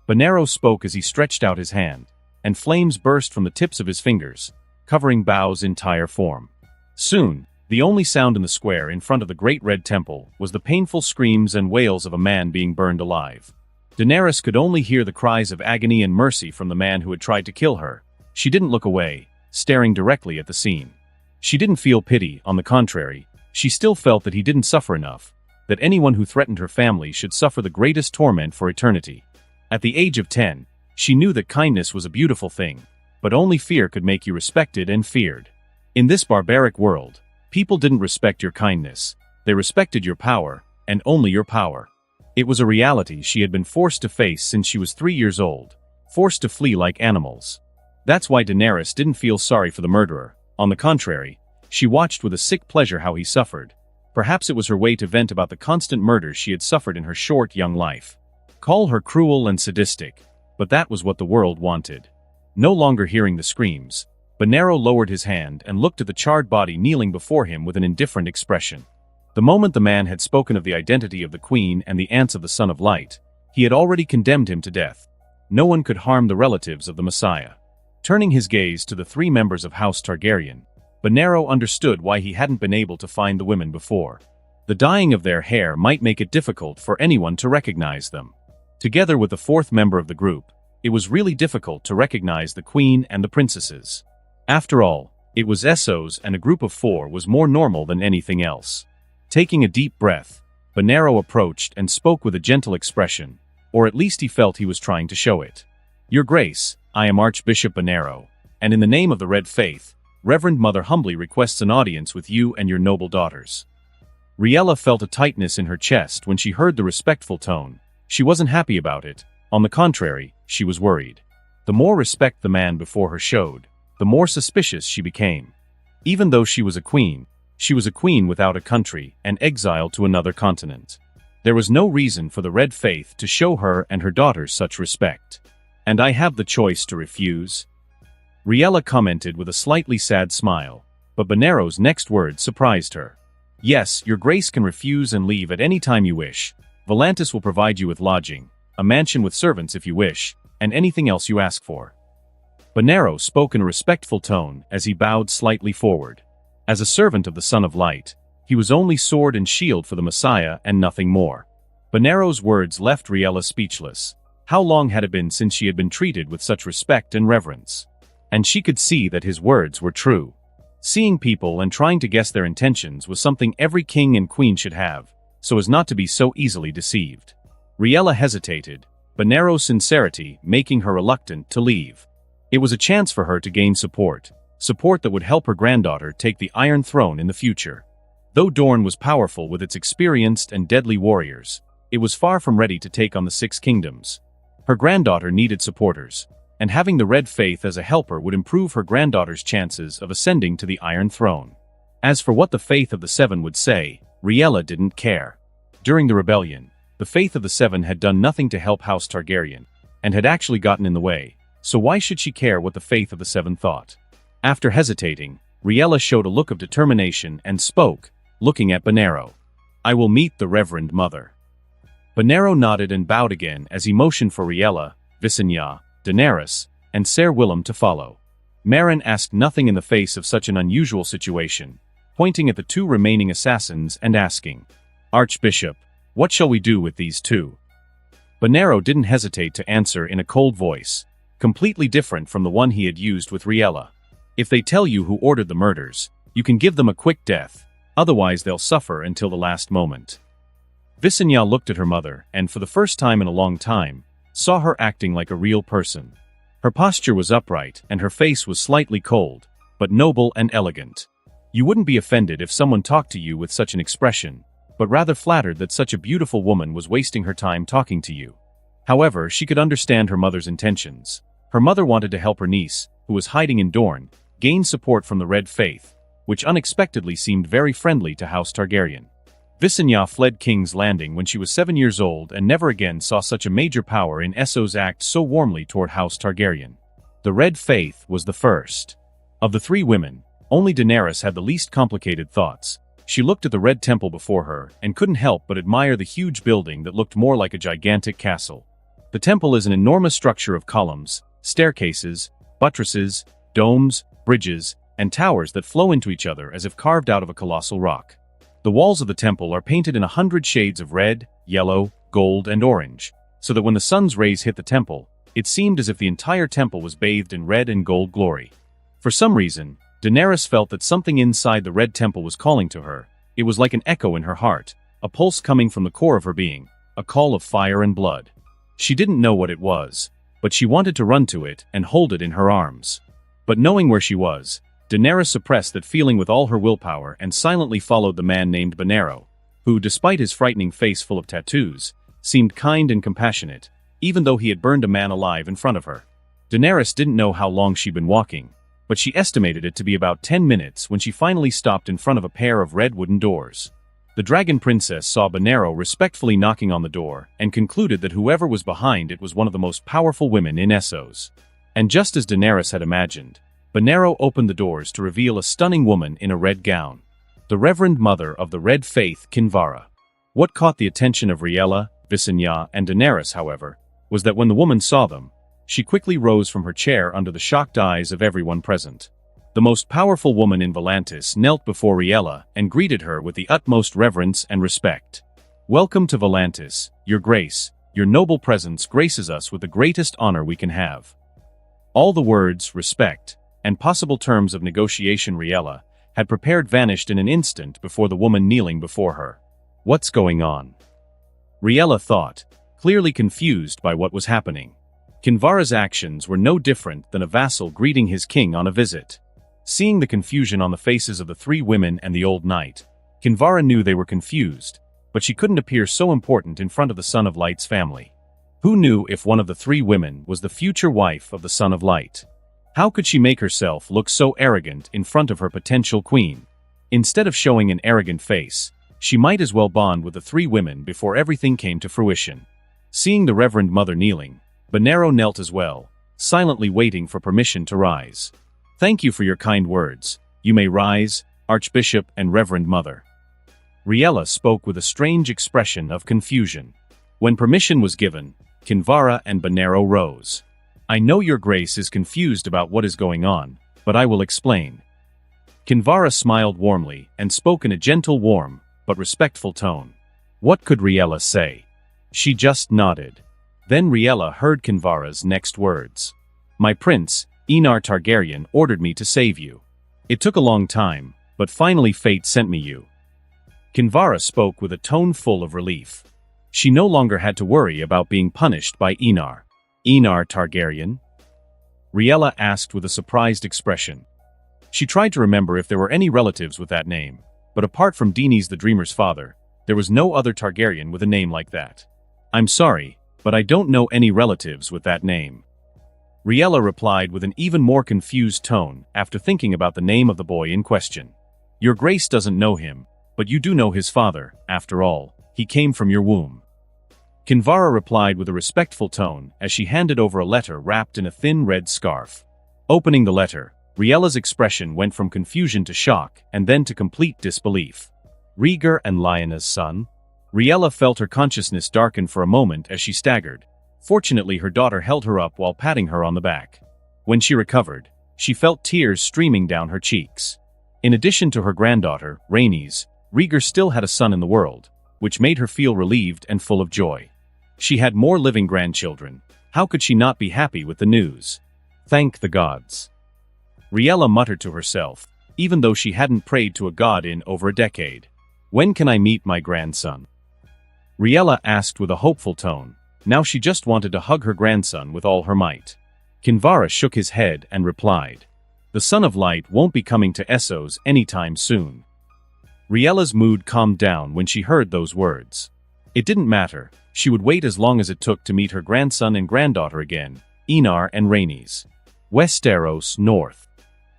Bonero spoke as he stretched out his hand, and flames burst from the tips of his fingers, covering Bao's entire form. Soon, the only sound in the square in front of the great red temple was the painful screams and wails of a man being burned alive. Daenerys could only hear the cries of agony and mercy from the man who had tried to kill her. She didn't look away, staring directly at the scene. She didn't feel pity, on the contrary, she still felt that he didn't suffer enough, that anyone who threatened her family should suffer the greatest torment for eternity. At the age of 10, she knew that kindness was a beautiful thing, but only fear could make you respected and feared. In this barbaric world, people didn't respect your kindness, they respected your power, and only your power. It was a reality she had been forced to face since she was 3 years old, forced to flee like animals. That's why Daenerys didn't feel sorry for the murderer. On the contrary, she watched with a sick pleasure how he suffered. Perhaps it was her way to vent about the constant murders she had suffered in her short young life. Call her cruel and sadistic, but that was what the world wanted. No longer hearing the screams, Bonero lowered his hand and looked at the charred body kneeling before him with an indifferent expression. The moment the man had spoken of the identity of the queen and the aunts of the Son of Light, he had already condemned him to death. No one could harm the relatives of the Messiah. Turning his gaze to the 3 members of House Targaryen, Bonero understood why he hadn't been able to find the women before. The dyeing of their hair might make it difficult for anyone to recognize them. Together with the 4th member of the group, it was really difficult to recognize the queen and the princesses. After all, it was Essos, and a group of 4 was more normal than anything else. Taking a deep breath, Bonero approached and spoke with a gentle expression, or at least he felt he was trying to show it. Your Grace, I am Archbishop Bonero, and in the name of the Red Faith, Reverend Mother humbly requests an audience with you and your noble daughters. Riella felt a tightness in her chest when she heard the respectful tone. She wasn't happy about it. On the contrary, she was worried. The more respect the man before her showed, the more suspicious she became. Even though she was a queen without a country and exiled to another continent. There was no reason for the Red Faith to show her and her daughters such respect. And I have the choice to refuse? Riella commented with a slightly sad smile, but Bonero's next words surprised her. Yes, your grace can refuse and leave at any time you wish. Volantis will provide you with lodging, a mansion with servants if you wish, and anything else you ask for. Bonero spoke in a respectful tone as he bowed slightly forward. As a servant of the Son of Light, he was only sword and shield for the Messiah and nothing more. Bonero's words left Riella speechless. How long had it been since she had been treated with such respect and reverence? And she could see that his words were true. Seeing people and trying to guess their intentions was something every king and queen should have, so as not to be so easily deceived. Riella hesitated, Bonero's sincerity making her reluctant to leave. It was a chance for her to gain support that would help her granddaughter take the Iron Throne in the future. Though Dorne was powerful with its experienced and deadly warriors, it was far from ready to take on the Six Kingdoms. Her granddaughter needed supporters, and having the Red Faith as a helper would improve her granddaughter's chances of ascending to the Iron Throne. As for what the Faith of the Seven would say, Riella didn't care. During the rebellion, the Faith of the Seven had done nothing to help House Targaryen, and had actually gotten in the way, so why should she care what the Faith of the Seven thought? After hesitating, Riella showed a look of determination and spoke, looking at Bonero. I will meet the Reverend Mother. Bonero nodded and bowed again as he motioned for Riella, Visenya, Daenerys, and Ser Willem to follow. Meryn asked nothing in the face of such an unusual situation, pointing at the two remaining assassins and asking, Archbishop, what shall we do with these two? Bonero didn't hesitate to answer in a cold voice, completely different from the one he had used with Riella. If they tell you who ordered the murders, you can give them a quick death, otherwise they'll suffer until the last moment. Visenya looked at her mother and, for the first time in a long time, saw her acting like a real person. Her posture was upright and her face was slightly cold, but noble and elegant. You wouldn't be offended if someone talked to you with such an expression, but rather flattered that such a beautiful woman was wasting her time talking to you. However, she could understand her mother's intentions. Her mother wanted to help her niece, who was hiding in Dorne, gain support from the Red Faith, which unexpectedly seemed very friendly to House Targaryen. Visenya fled King's Landing when she was 7 years old and never again saw such a major power in Essos act so warmly toward House Targaryen. The Red Faith was the first. Of the three women, only Daenerys had the least complicated thoughts. She looked at the Red Temple before her and couldn't help but admire the huge building that looked more like a gigantic castle. The temple is an enormous structure of columns, staircases, buttresses, domes, bridges, and towers that flow into each other as if carved out of a colossal rock. The walls of the temple are painted in 100 shades of red, yellow, gold, and orange, so that when the sun's rays hit the temple, it seemed as if the entire temple was bathed in red and gold glory. For some reason, Daenerys felt that something inside the Red Temple was calling to her. It was like an echo in her heart, a pulse coming from the core of her being, a call of fire and blood. She didn't know what it was, but she wanted to run to it and hold it in her arms. But knowing where she was, Daenerys suppressed that feeling with all her willpower and silently followed the man named Bonero, who, despite his frightening face full of tattoos, seemed kind and compassionate, even though he had burned a man alive in front of her. Daenerys didn't know how long she'd been walking, but she estimated it to be about 10 minutes when she finally stopped in front of a pair of red wooden doors. The Dragon Princess saw Bonero respectfully knocking on the door and concluded that whoever was behind it was one of the most powerful women in Essos. And just as Daenerys had imagined, Bonero opened the doors to reveal a stunning woman in a red gown. The Reverend Mother of the Red Faith, Kinvara. What caught the attention of Riella, Visenya, and Daenerys, however, was that when the woman saw them, she quickly rose from her chair under the shocked eyes of everyone present. The most powerful woman in Volantis knelt before Riella and greeted her with the utmost reverence and respect. Welcome to Volantis, Your Grace. Your noble presence graces us with the greatest honor we can have. All the words, respect, and possible terms of negotiation Riella had prepared vanished in an instant before the woman kneeling before her. What's going on? Riella thought, clearly confused by what was happening. Kinvara's actions were no different than a vassal greeting his king on a visit. Seeing the confusion on the faces of the three women and the old knight, Kinvara knew they were confused, but she couldn't appear so important in front of the Son of Light's family. Who knew if one of the three women was the future wife of the Son of Light? How could she make herself look so arrogant in front of her potential queen? Instead of showing an arrogant face, she might as well bond with the three women before everything came to fruition. Seeing the Reverend Mother kneeling, Bonero knelt as well, silently waiting for permission to rise. "Thank you for your kind words. You may rise, Archbishop and Reverend Mother." Riella spoke with a strange expression of confusion. When permission was given, Kinvara and Bonero rose. "I know your grace is confused about what is going on, but I will explain." Kinvara smiled warmly and spoke in a gentle, warm, but respectful tone. What could Riella say? She just nodded. Then Riella heard Kinvara's next words. "My prince, Enar Targaryen, ordered me to save you. It took a long time, but finally fate sent me you." Kinvara spoke with a tone full of relief. She no longer had to worry about being punished by Enar. "Enar Targaryen?" Riella asked with a surprised expression. She tried to remember if there were any relatives with that name, but apart from Daenerys the Dreamer's father, there was no other Targaryen with a name like that. "I'm sorry, but I don't know any relatives with that name." Riella replied with an even more confused tone after thinking about the name of the boy in question. "Your grace doesn't know him, but you do know his father, after all. He came from your womb." Kinvara replied with a respectful tone as she handed over a letter wrapped in a thin red scarf. Opening the letter, Riella's expression went from confusion to shock and then to complete disbelief. Rhaegar and Lyanna's son? Riella felt her consciousness darken for a moment as she staggered. Fortunately, her daughter held her up while patting her on the back. When she recovered, she felt tears streaming down her cheeks. In addition to her granddaughter, Rhaenys, Rhaegar still had a son in the world, which made her feel relieved and full of joy. She had more living grandchildren. How could she not be happy with the news? Thank the gods. Riella muttered to herself, even though she hadn't prayed to a god in over a decade. When can I meet my grandson? Riella asked with a hopeful tone. Now she just wanted to hug her grandson with all her might. Kinvara shook his head and replied, "The Son of Light won't be coming to Essos anytime soon." Riella's mood calmed down when she heard those words. It didn't matter. She would wait as long as it took to meet her grandson and granddaughter again, Enar and Rhaenys. Westeros North.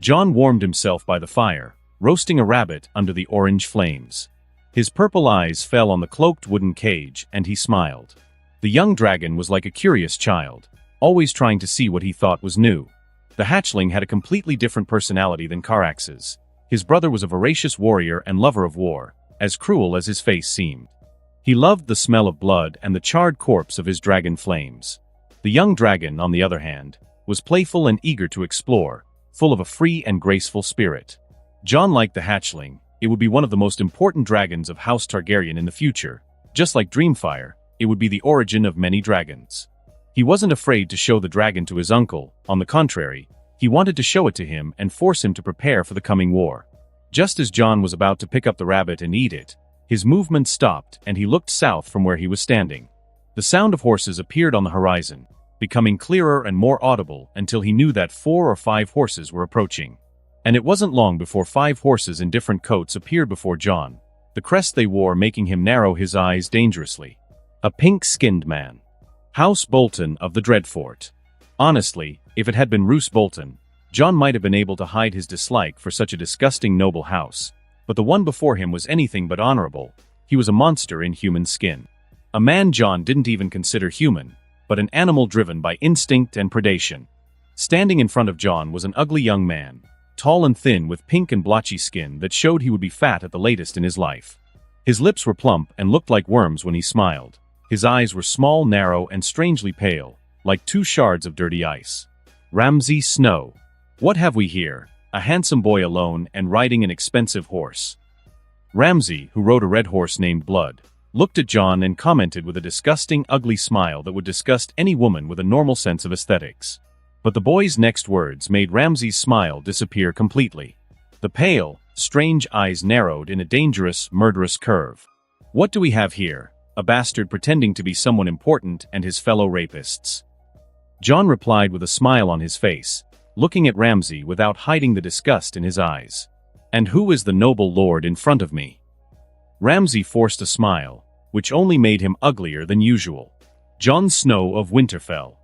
Jon warmed himself by the fire, roasting a rabbit under the orange flames. His purple eyes fell on the cloaked wooden cage, and he smiled. The young dragon was like a curious child, always trying to see what he thought was new. The hatchling had a completely different personality than Carax's. His brother was a voracious warrior and lover of war, as cruel as his face seemed. He loved the smell of blood and the charred corpse of his dragon flames. The young dragon, on the other hand, was playful and eager to explore, full of a free and graceful spirit. Jon liked the hatchling. It would be one of the most important dragons of House Targaryen in the future. Just like Dreamfire, it would be the origin of many dragons. He wasn't afraid to show the dragon to his uncle. On the contrary, he wanted to show it to him and force him to prepare for the coming war. Just as Jon was about to pick up the rabbit and eat it, his movement stopped and he looked south from where he was standing. The sound of horses appeared on the horizon, becoming clearer and more audible until he knew that 4 or 5 horses were approaching. And it wasn't long before 5 horses in different coats appeared before Jon, the crest they wore making him narrow his eyes dangerously. A pink-skinned man. House Bolton of the Dreadfort. Honestly, if it had been Roose Bolton, Jon might have been able to hide his dislike for such a disgusting noble house, but the one before him was anything but honorable. He was a monster in human skin. A man Jon didn't even consider human, but an animal driven by instinct and predation. Standing in front of Jon was an ugly young man, tall and thin with pink and blotchy skin that showed he would be fat at the latest in his life. His lips were plump and looked like worms when he smiled. His eyes were small, narrow, and strangely pale, like 2 shards of dirty ice. Ramsay Snow. What have we here? A handsome boy alone and riding an expensive horse. Ramsay, who rode a red horse named Blood, looked at Jon and commented with a disgusting, ugly smile that would disgust any woman with a normal sense of aesthetics. But the boy's next words made Ramsay's smile disappear completely. The pale, strange eyes narrowed in a dangerous, murderous curve. What do we have here? A bastard pretending to be someone important and his fellow rapists. Jon replied with a smile on his face, looking at Ramsay without hiding the disgust in his eyes. And who is the noble lord in front of me? Ramsay forced a smile, which only made him uglier than usual. Jon Snow of Winterfell.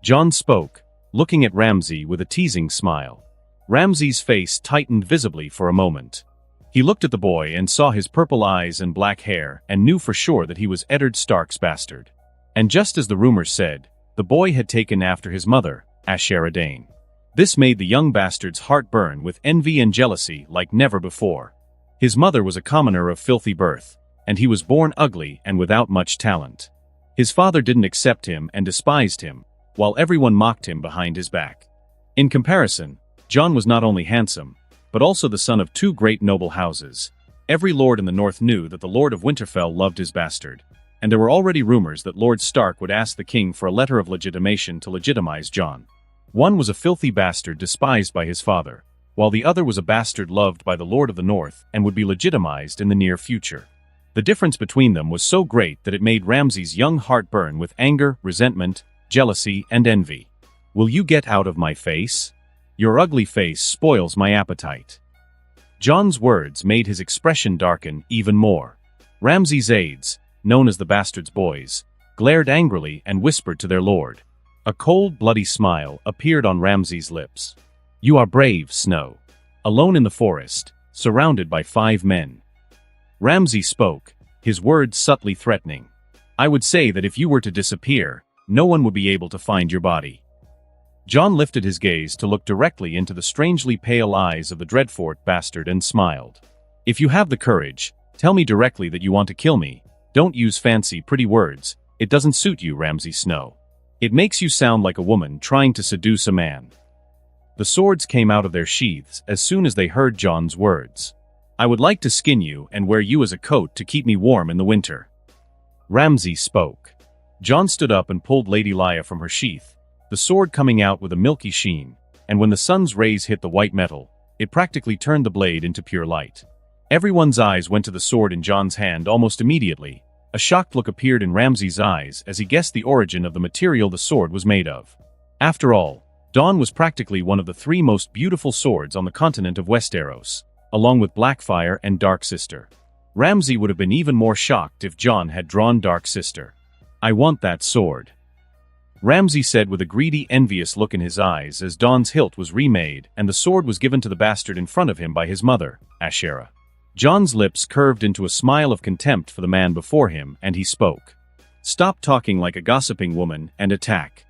Jon spoke, looking at Ramsay with a teasing smile. Ramsay's face tightened visibly for a moment. He looked at the boy and saw his purple eyes and black hair and knew for sure that he was Eddard Stark's bastard. And just as the rumors said, the boy had taken after his mother, Ashera Dayne. This made the young bastard's heart burn with envy and jealousy like never before. His mother was a commoner of filthy birth, and he was born ugly and without much talent. His father didn't accept him and despised him, while everyone mocked him behind his back. In comparison, Jon was not only handsome, but also the son of two great noble houses. Every lord in the north knew that the Lord of Winterfell loved his bastard, and there were already rumors that Lord Stark would ask the king for a letter of legitimation to legitimize Jon. One was a filthy bastard despised by his father, while the other was a bastard loved by the Lord of the North and would be legitimized in the near future. The difference between them was so great that it made Ramsay's young heart burn with anger, resentment, jealousy, and envy. "Will you get out of my face? Your ugly face spoils my appetite." Jon's words made his expression darken even more. Ramsay's aides, known as the Bastard's Boys, glared angrily and whispered to their lord. A cold, bloody smile appeared on Ramsay's lips. "You are brave, Snow. Alone in the forest, surrounded by 5 men." Ramsay spoke, his words subtly threatening. "I would say that if you were to disappear, no one would be able to find your body." Jon lifted his gaze to look directly into the strangely pale eyes of the Dreadfort bastard and smiled. "If you have the courage, tell me directly that you want to kill me. Don't use fancy, pretty words. It doesn't suit you, Ramsay Snow. It makes you sound like a woman trying to seduce a man." The swords came out of their sheaths as soon as they heard Jon's words. "I would like to skin you and wear you as a coat to keep me warm in the winter." Ramsay spoke. Jon stood up and pulled Lady Lya from her sheath, the sword coming out with a milky sheen, and when the sun's rays hit the white metal, it practically turned the blade into pure light. Everyone's eyes went to the sword in Jon's hand almost immediately. A shocked look appeared in Ramsay's eyes as he guessed the origin of the material the sword was made of. After all, Dawn was practically one of the 3 most beautiful swords on the continent of Westeros, along with Blackfire and Dark Sister. Ramsay would have been even more shocked if Jon had drawn Dark Sister. "I want that sword," Ramsay said with a greedy, envious look in his eyes as Dawn's hilt was remade and the sword was given to the bastard in front of him by his mother, Ashera. Jon's lips curved into a smile of contempt for the man before him, and he spoke. "Stop talking like a gossiping woman and attack."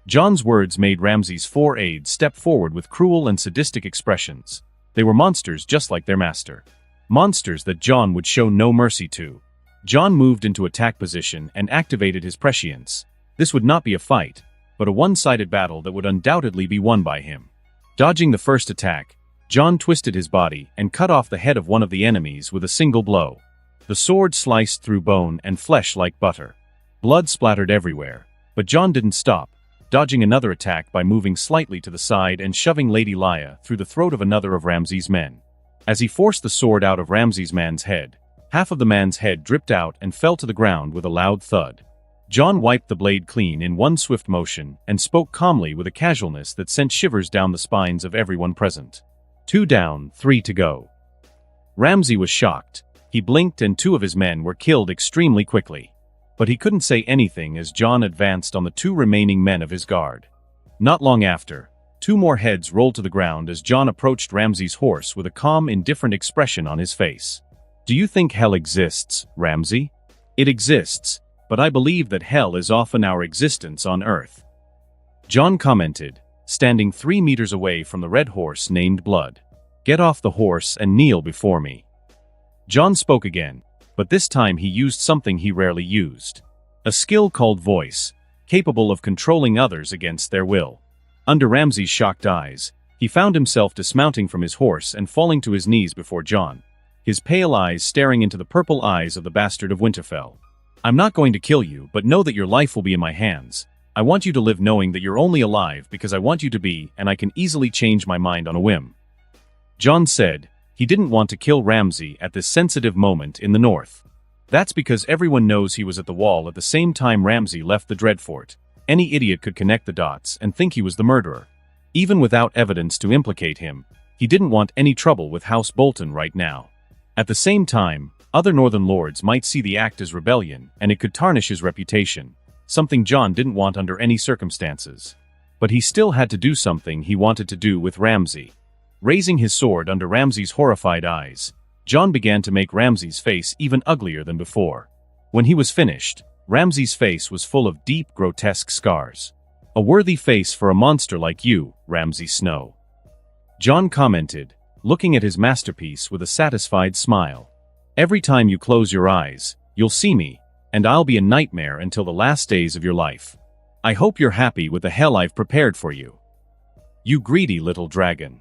Jon's words made Ramsay's 4 aides step forward with cruel and sadistic expressions. They were monsters just like their master. Monsters that Jon would show no mercy to. Jon moved into attack position and activated his prescience. This would not be a fight, but a one-sided battle that would undoubtedly be won by him. Dodging the first attack, Jon twisted his body and cut off the head of one of the enemies with a single blow. The sword sliced through bone and flesh like butter. Blood splattered everywhere, but Jon didn't stop, dodging another attack by moving slightly to the side and shoving Lady Lya through the throat of another of Ramsay's men. As he forced the sword out of Ramsay's man's head, half of the man's head dripped out and fell to the ground with a loud thud. Jon wiped the blade clean in one swift motion and spoke calmly with a casualness that sent shivers down the spines of everyone present. 2 down, 3 to go. Ramsay was shocked. He blinked and 2 of his men were killed extremely quickly. But he couldn't say anything as Jon advanced on the 2 remaining men of his guard. Not long after, 2 more heads rolled to the ground as Jon approached Ramsay's horse with a calm, indifferent expression on his face. "Do you think hell exists, Ramsay?" "It exists, but I believe that hell is often our existence on Earth," Jon commented, standing 3 meters away from the red horse named Blood. "Get off the horse and kneel before me." Jon spoke again, but this time he used something he rarely used. A skill called voice, capable of controlling others against their will. Under Ramsay's shocked eyes, he found himself dismounting from his horse and falling to his knees before Jon, his pale eyes staring into the purple eyes of the Bastard of Winterfell. "I'm not going to kill you, but know that your life will be in my hands. I want you to live knowing that you're only alive because I want you to be, and I can easily change my mind on a whim." Jon said he didn't want to kill Ramsay at this sensitive moment in the north. That's because everyone knows he was at the wall at the same time Ramsay left the Dreadfort. Any idiot could connect the dots and think he was the murderer. Even without evidence to implicate him, he didn't want any trouble with House Bolton right now. At the same time, Other northern lords might see the act as rebellion, and it could tarnish his reputation, something Jon didn't want under any circumstances. But he still had to do something he wanted to do with Ramsay. Raising his sword under Ramsay's horrified eyes, Jon began to make Ramsay's face even uglier than before. When he was finished, Ramsay's face was full of deep, grotesque scars. "A worthy face for a monster like you, Ramsay Snow," Jon commented, looking at his masterpiece with a satisfied smile. "Every time you close your eyes, you'll see me, and I'll be a nightmare until the last days of your life. I hope you're happy with the hell I've prepared for you. You greedy little dragon."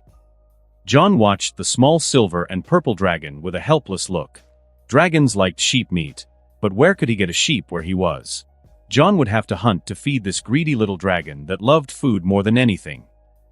Jon watched the small silver and purple dragon with a helpless look. Dragons liked sheep meat, but where could he get a sheep where he was? Jon would have to hunt to feed this greedy little dragon that loved food more than anything.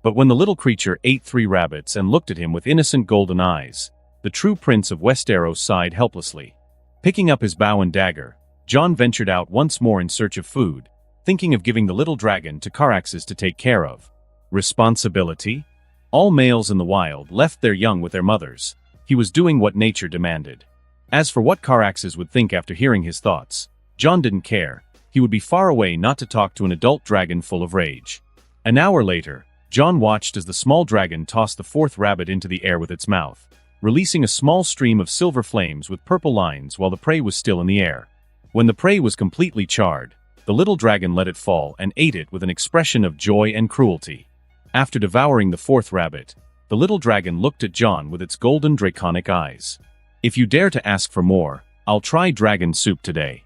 But when the little creature ate 3 rabbits and looked at him with innocent golden eyes, the true prince of Westeros sighed helplessly. Picking up his bow and dagger, Jon ventured out once more in search of food, thinking of giving the little dragon to Caraxes to take care of. Responsibility? All males in the wild left their young with their mothers. He was doing what nature demanded. As for what Caraxes would think after hearing his thoughts, Jon didn't care. He would be far away not to talk to an adult dragon full of rage. An hour later, Jon watched as the small dragon tossed the 4th rabbit into the air with its mouth, releasing a small stream of silver flames with purple lines while the prey was still in the air. When the prey was completely charred, the little dragon let it fall and ate it with an expression of joy and cruelty. After devouring the 4th rabbit, the little dragon looked at Jon with its golden draconic eyes. "If you dare to ask for more, I'll try dragon soup today."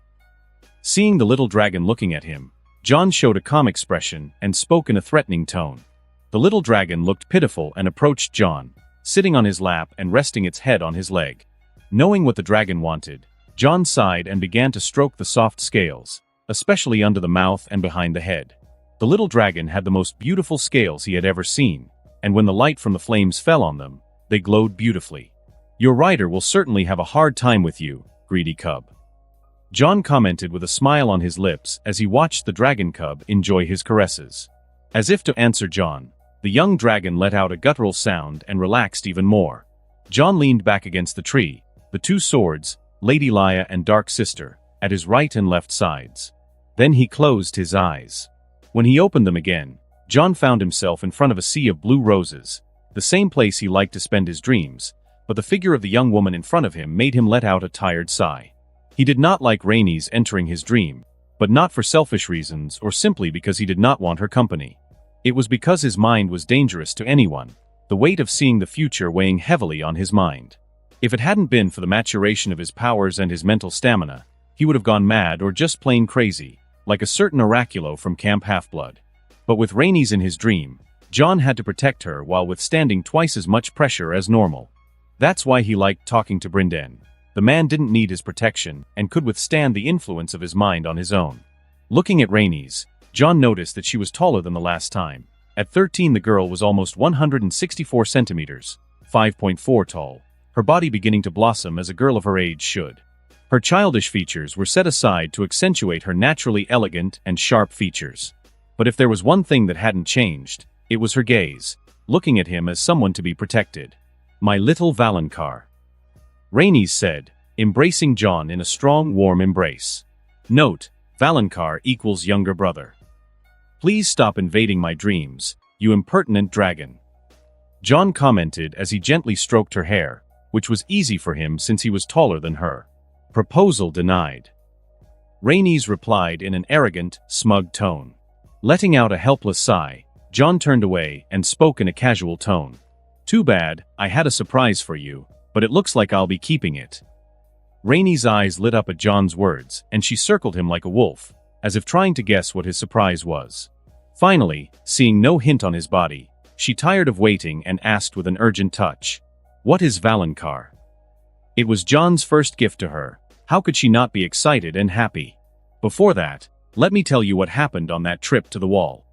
Seeing the little dragon looking at him, Jon showed a calm expression and spoke in a threatening tone. The little dragon looked pitiful and approached Jon, sitting on his lap and resting its head on his leg. Knowing what the dragon wanted, Jon sighed and began to stroke the soft scales, especially under the mouth and behind the head. The little dragon had the most beautiful scales he had ever seen, and when the light from the flames fell on them, they glowed beautifully. "Your rider will certainly have a hard time with you, greedy cub," Jon commented with a smile on his lips as he watched the dragon cub enjoy his caresses. As if to answer Jon, the young dragon let out a guttural sound and relaxed even more. Jon leaned back against the tree, the 2 swords, Lady Lya and Dark Sister, at his right and left sides. Then he closed his eyes. When he opened them again, Jon found himself in front of a sea of blue roses, the same place he liked to spend his dreams, but the figure of the young woman in front of him made him let out a tired sigh. He did not like Rhaenys entering his dream, but not for selfish reasons or simply because he did not want her company. It was because his mind was dangerous to anyone, the weight of seeing the future weighing heavily on his mind. If it hadn't been for the maturation of his powers and his mental stamina, he would have gone mad or just plain crazy, like a certain Oraculo from Camp Half-Blood. But with Rhaenys in his dream, Jon had to protect her while withstanding twice as much pressure as normal. That's why he liked talking to Brynden. The man didn't need his protection and could withstand the influence of his mind on his own. Looking at Rhaenys, Jon noticed that she was taller than the last time. At 13, the girl was almost 164 centimeters, 5.4 tall, her body beginning to blossom as a girl of her age should. Her childish features were set aside to accentuate her naturally elegant and sharp features. But if there was one thing that hadn't changed, it was her gaze, looking at him as someone to be protected. "My little Valonqar," Rhaenys said, embracing Jon in a strong, warm embrace. Note: Valonqar equals younger brother. "Please stop invading my dreams, you impertinent dragon," Jon commented as he gently stroked her hair, which was easy for him since he was taller than her. "Proposal denied," Rhaenys replied in an arrogant, smug tone. Letting out a helpless sigh, Jon turned away and spoke in a casual tone. "Too bad, I had a surprise for you, but it looks like I'll be keeping it." Rhaenys' eyes lit up at Jon's words, and she circled him like a wolf, as if trying to guess what his surprise was. Finally, seeing no hint on his body, she tired of waiting and asked with an urgent touch, "What is Valonqar?" It was Jon's first gift to her. How could she not be excited and happy? Before that, let me tell you what happened on that trip to the wall.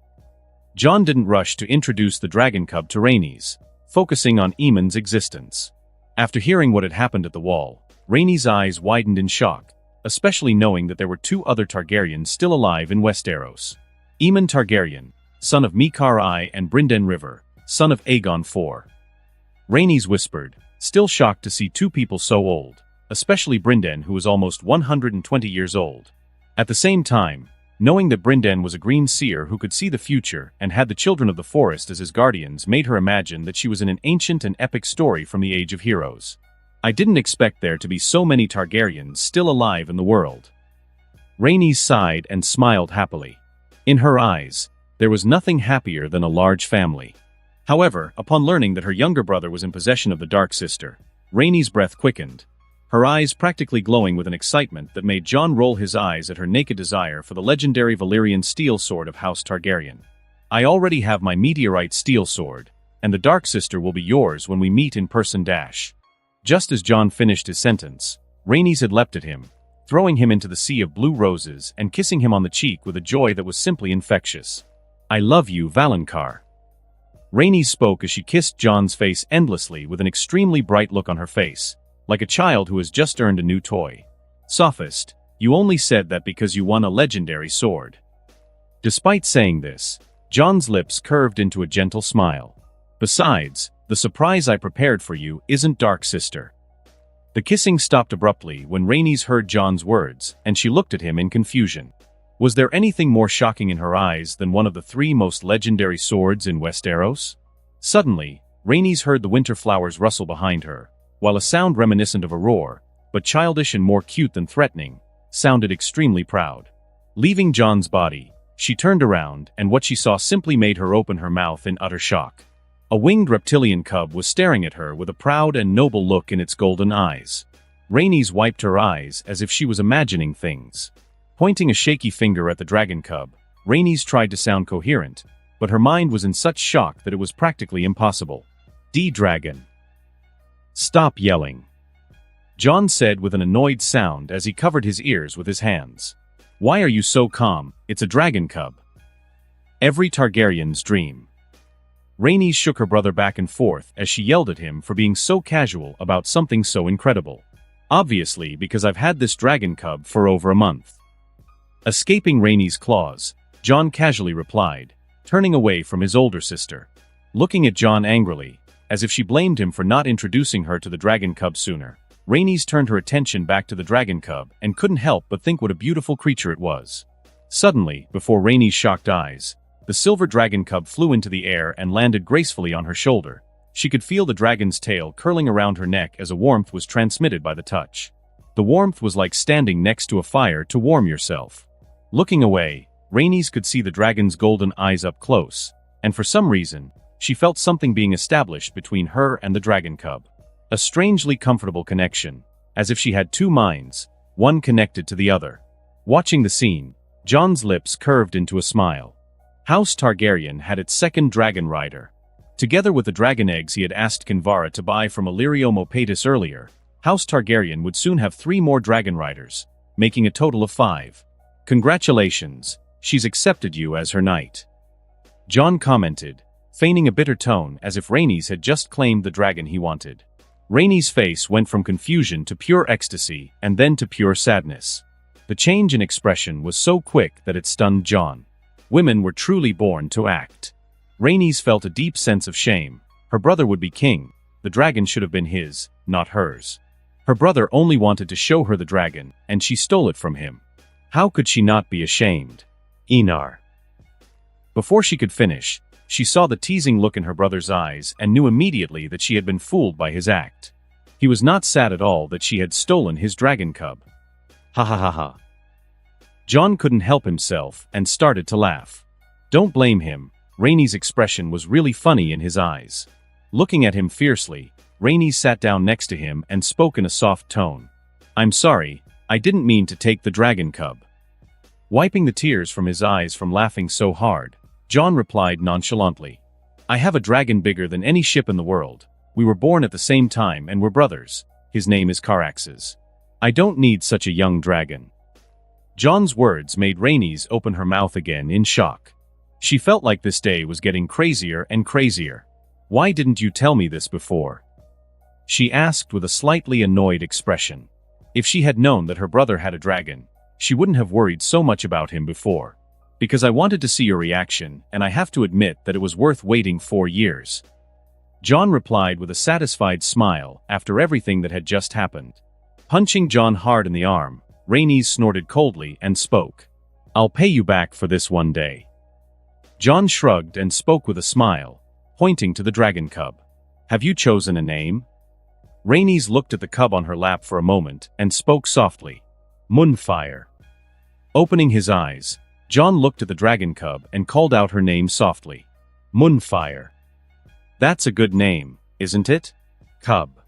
Jon didn't rush to introduce the dragon cub to Rhaenys, focusing on Aemon's existence. After hearing what had happened at the wall, Rhaenys' eyes widened in shock, especially knowing that there were 2 other Targaryens still alive in Westeros. Aemon Targaryen, son of Mekar I and Brynden River, son of Aegon IV. Rhaenys whispered, still shocked to see 2 people so old. especially Brinden, who was almost 120 years old. At the same time, knowing that Brinden was a green seer who could see the future and had the children of the forest as his guardians made her imagine that she was in an ancient and epic story from the Age of Heroes. I didn't expect there to be so many Targaryens still alive in the world. Rhaenys sighed and smiled happily. In her eyes, there was nothing happier than a large family. However, upon learning that her younger brother was in possession of the Dark Sister, Rhaenys' breath quickened, her eyes practically glowing with an excitement that made Jon roll his eyes at her naked desire for the legendary Valyrian steel sword of House Targaryen. I already have my meteorite steel sword, and the Dark Sister will be yours when we meet in person. Just as Jon finished his sentence, Rhaenys had leapt at him, throwing him into the sea of blue roses and kissing him on the cheek with a joy that was simply infectious. I love you, Valonqar. Rhaenys spoke as she kissed Jon's face endlessly with an extremely bright look on her face, like a child who has just earned a new toy. Sophist, you only said that because you won a legendary sword. Despite saying this, Jon's lips curved into a gentle smile. Besides, the surprise I prepared for you isn't Dark Sister. The kissing stopped abruptly when Rhaenys heard Jon's words, and she looked at him in confusion. Was there anything more shocking in her eyes than one of the 3 most legendary swords in Westeros? Suddenly, Rhaenys heard the winter flowers rustle behind her, while a sound reminiscent of a roar, but childish and more cute than threatening, sounded extremely proud. Leaving Jon's body, she turned around, and what she saw simply made her open her mouth in utter shock. A winged reptilian cub was staring at her with a proud and noble look in its golden eyes. Rhaenys wiped her eyes as if she was imagining things. Pointing a shaky finger at the dragon cub, Rhaenys tried to sound coherent, but her mind was in such shock that it was practically impossible. "D-Dragon. Stop yelling," Jon said with an annoyed sound as he covered his ears with his hands. "Why are you so calm? It's a dragon cub." Every Targaryen's dream. Rhaenys shook her brother back and forth as she yelled at him for being so casual about something so incredible. "Obviously, because I've had this dragon cub for over a month." Escaping Rhaenys' claws, Jon casually replied, turning away from his older sister. Looking at Jon angrily, as if she blamed him for not introducing her to the dragon cub sooner, Rhaenys turned her attention back to the dragon cub and couldn't help but think what a beautiful creature it was. Suddenly, before Rhaenys' shocked eyes, the silver dragon cub flew into the air and landed gracefully on her shoulder. She could feel the dragon's tail curling around her neck as a warmth was transmitted by the touch. The warmth was like standing next to a fire to warm yourself. Looking away, Rhaenys could see the dragon's golden eyes up close, and for some reason, she felt something being established between her and the dragon cub. A strangely comfortable connection, as if she had 2 minds, one connected to the other. Watching the scene, Jon's lips curved into a smile. House Targaryen had its 2nd dragon rider. Together with the dragon eggs he had asked Kinvara to buy from Illyrio Mopatis earlier, House Targaryen would soon have 3 more dragon riders, making a total of 5. "Congratulations, she's accepted you as her knight," Jon commented, feigning a bitter tone as if Rhaenys had just claimed the dragon he wanted. Rhaenys' face went from confusion to pure ecstasy and then to pure sadness. The change in expression was so quick that it stunned Jon. Women were truly born to act. Rhaenys felt a deep sense of shame. Her brother would be king. The dragon should have been his, not hers. Her brother only wanted to show her the dragon, and she stole it from him. How could she not be ashamed? Enar. Before she could finish, she saw the teasing look in her brother's eyes and knew immediately that she had been fooled by his act. He was not sad at all that she had stolen his dragon cub. Ha ha ha ha. Jon couldn't help himself and started to laugh. Don't blame him, Rhaenys' expression was really funny in his eyes. Looking at him fiercely, Rhaenys sat down next to him and spoke in a soft tone. "I'm sorry, I didn't mean to take the dragon cub." Wiping the tears from his eyes from laughing so hard, Jon replied nonchalantly. "I have a dragon bigger than any ship in the world. We were born at the same time and we're brothers. His name is Caraxes. I don't need such a young dragon." Jon's words made Rhaenys open her mouth again in shock. She felt like this day was getting crazier and crazier. "Why didn't you tell me this before?" she asked with a slightly annoyed expression. If she had known that her brother had a dragon, she wouldn't have worried so much about him before. "Because I wanted to see your reaction, and I have to admit that it was worth waiting 4 years." Jon replied with a satisfied smile after everything that had just happened. Punching John hard in the arm, Rhaenys snorted coldly and spoke. "I'll pay you back for this one day." John shrugged and spoke with a smile, pointing to the dragon cub. "Have you chosen a name?" Rhaenys looked at the cub on her lap for a moment and spoke softly. "Moonfire." Opening his eyes, John looked at the dragon cub and called out her name softly. "Moonfire. That's a good name, isn't it, cub?"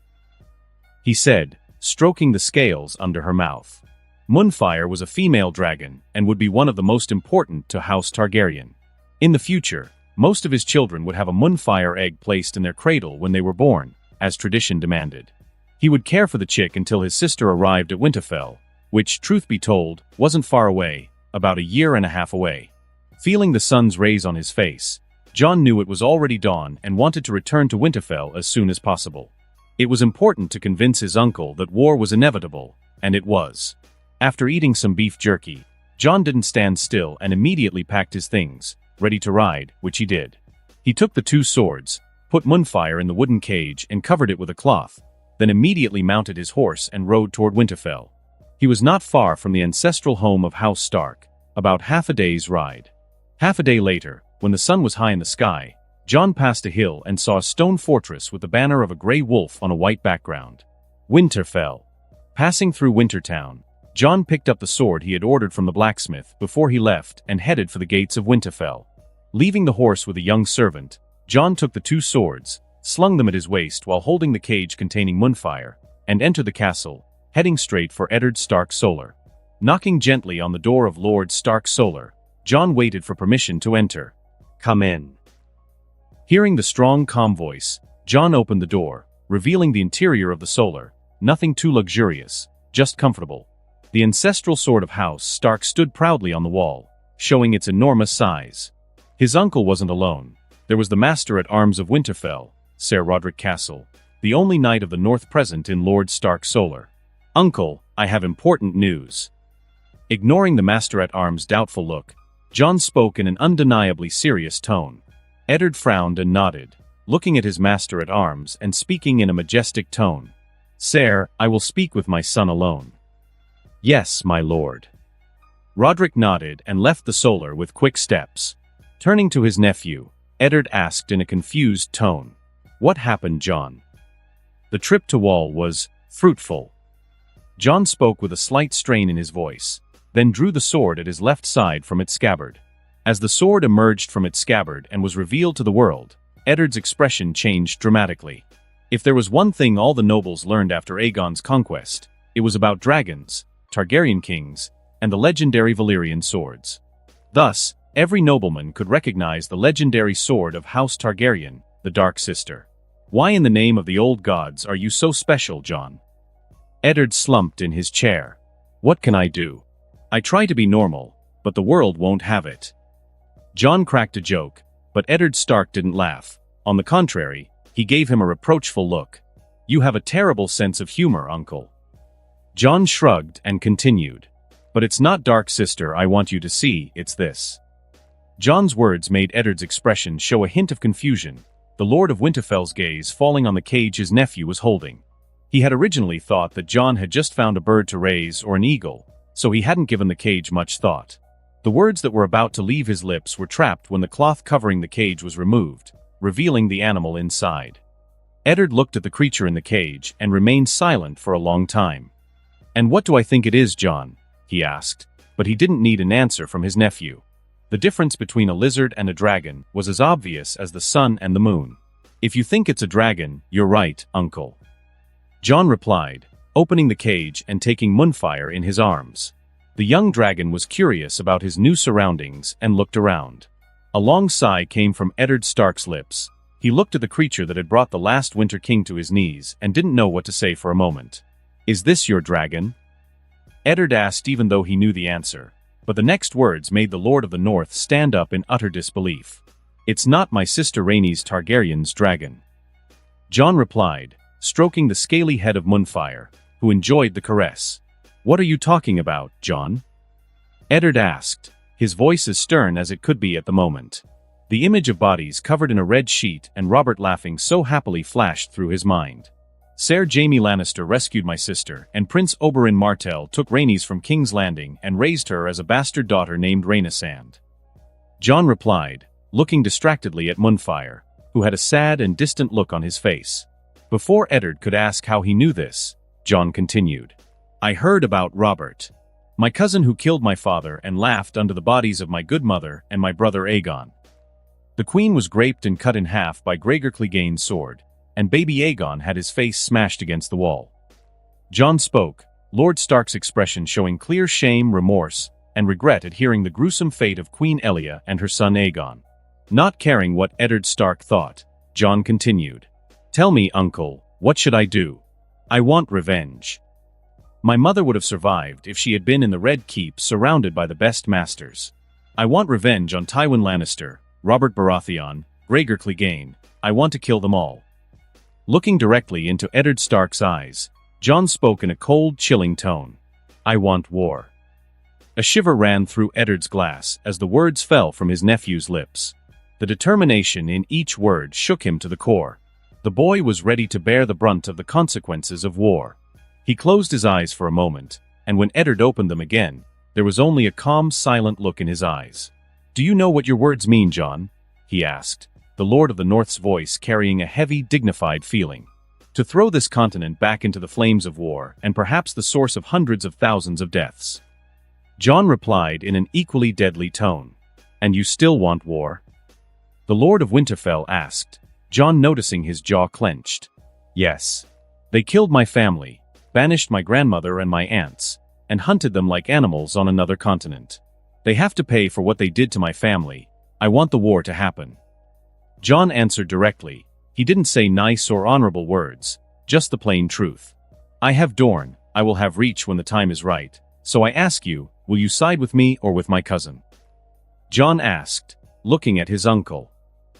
he said, stroking the scales under her mouth. Moonfire was a female dragon and would be one of the most important to House Targaryen. In the future, most of his children would have a Moonfire egg placed in their cradle when they were born, as tradition demanded. He would care for the chick until his sister arrived at Winterfell, which, truth be told, wasn't far away, about a year and a half away. Feeling the sun's rays on his face, John knew it was already dawn and wanted to return to Winterfell as soon as possible. It was important to convince his uncle that war was inevitable, and it was. After eating some beef jerky, John didn't stand still and immediately packed his things, ready to ride, which he did. He took the 2 swords, put Moonfire in the wooden cage and covered it with a cloth, then immediately mounted his horse and rode toward Winterfell. He was not far from the ancestral home of House Stark, about half a day's ride. Half a day later, when the sun was high in the sky, John passed a hill and saw a stone fortress with the banner of a gray wolf on a white background. Winterfell. Passing through Wintertown, John picked up the sword he had ordered from the blacksmith before he left and headed for the gates of Winterfell. Leaving the horse with a young servant, John took the 2 swords, slung them at his waist while holding the cage containing Moonfire, and entered the castle, heading straight for Eddard Stark Solar. Knocking gently on the door of Lord Stark Solar, John waited for permission to enter. "Come in." Hearing the strong, calm voice, John opened the door, revealing the interior of the Solar. Nothing too luxurious, just comfortable. The ancestral sword of House Stark stood proudly on the wall, showing its enormous size. His uncle wasn't alone. There was the Master-at-Arms of Winterfell, Ser Roderick Castle, the only knight of the North present in Lord Stark Solar. "Uncle, I have important news." Ignoring the Master-at-Arms' doubtful look, John spoke in an undeniably serious tone. Eddard frowned and nodded, looking at his Master-at-Arms and speaking in a majestic tone. "Sire, I will speak with my son alone." "Yes, my lord." Roderick nodded and left the Solar with quick steps. Turning to his nephew, Eddard asked in a confused tone, "What happened, John?" "The trip to Wall was fruitful." John spoke with a slight strain in his voice, then drew the sword at his left side from its scabbard. As the sword emerged from its scabbard and was revealed to the world, Eddard's expression changed dramatically. If there was one thing all the nobles learned after Aegon's conquest, it was about dragons, Targaryen kings, and the legendary Valyrian swords. Thus, every nobleman could recognize the legendary sword of House Targaryen, the Dark Sister. "Why in the name of the old gods are you so special, John?" Eddard slumped in his chair. "What can I do? I try to be normal, but the world won't have it." John cracked a joke, but Eddard Stark didn't laugh. On the contrary, he gave him a reproachful look. "You have a terrible sense of humor, uncle." John shrugged and continued. "But it's not Dark Sister I want you to see, it's this." John's words made Eddard's expression show a hint of confusion, the Lord of Winterfell's gaze falling on the cage his nephew was holding. He had originally thought that John had just found a bird to raise or an eagle, so he hadn't given the cage much thought. The words that were about to leave his lips were trapped when the cloth covering the cage was removed, revealing the animal inside. Eddard looked at the creature in the cage and remained silent for a long time. "And what do I think it is, John?" he asked, but he didn't need an answer from his nephew. The difference between a lizard and a dragon was as obvious as the sun and the moon. "If you think it's a dragon, you're right, uncle," John replied, opening the cage and taking Moonfire in his arms. The young dragon was curious about his new surroundings and looked around. A long sigh came from Eddard Stark's lips. He looked at the creature that had brought the last Winter King to his knees and didn't know what to say for a moment. "Is this your dragon?" Eddard asked, even though he knew the answer. But the next words made the Lord of the North stand up in utter disbelief. "It's not my sister Rhaenys Targaryen's dragon," John replied, stroking the scaly head of Moonfire, who enjoyed the caress. "What are you talking about, John?" Eddard asked, his voice as stern as it could be at the moment. The image of bodies covered in a red sheet and Robert laughing so happily flashed through his mind. Ser Jaime Lannister rescued my sister, and Prince Oberyn Martell took Rhaenys from King's Landing and raised her as a bastard daughter named Rhaenysand. Jon replied, looking distractedly at Moonfire, who had a sad and distant look on his face. Before Eddard could ask how he knew this, Jon continued. I heard about Robert, my cousin who killed my father and laughed under the bodies of my good mother and my brother Aegon. The queen was raped and cut in half by Gregor Clegane's sword, and baby Aegon had his face smashed against the wall. Jon spoke, Lord Stark's expression showing clear shame, remorse, and regret at hearing the gruesome fate of Queen Elia and her son Aegon. Not caring what Eddard Stark thought, Jon continued. Tell me, uncle, what should I do? I want revenge. My mother would have survived if she had been in the Red Keep surrounded by the best masters. I want revenge on Tywin Lannister, Robert Baratheon, Gregor Clegane. I want to kill them all. Looking directly into Eddard Stark's eyes, Jon spoke in a cold, chilling tone. I want war. A shiver ran through Eddard's glass as the words fell from his nephew's lips. The determination in each word shook him to the core. The boy was ready to bear the brunt of the consequences of war. He closed his eyes for a moment, and when Eddard opened them again, there was only a calm, silent look in his eyes. Do you know what your words mean, Jon? He asked, the Lord of the North's voice carrying a heavy, dignified feeling. To throw this continent back into the flames of war, and perhaps the source of hundreds of thousands of deaths. Jon replied in an equally deadly tone. And you still want war? The Lord of Winterfell asked, Jon noticing his jaw clenched. Yes. They killed my family, banished my grandmother and my aunts, and hunted them like animals on another continent. They have to pay for what they did to my family. I want the war to happen. Jon answered directly. He didn't say nice or honorable words, just the plain truth. I have Dorne, I will have Reach when the time is right, so I ask you, will you side with me or with my cousin? Jon asked, looking at his uncle.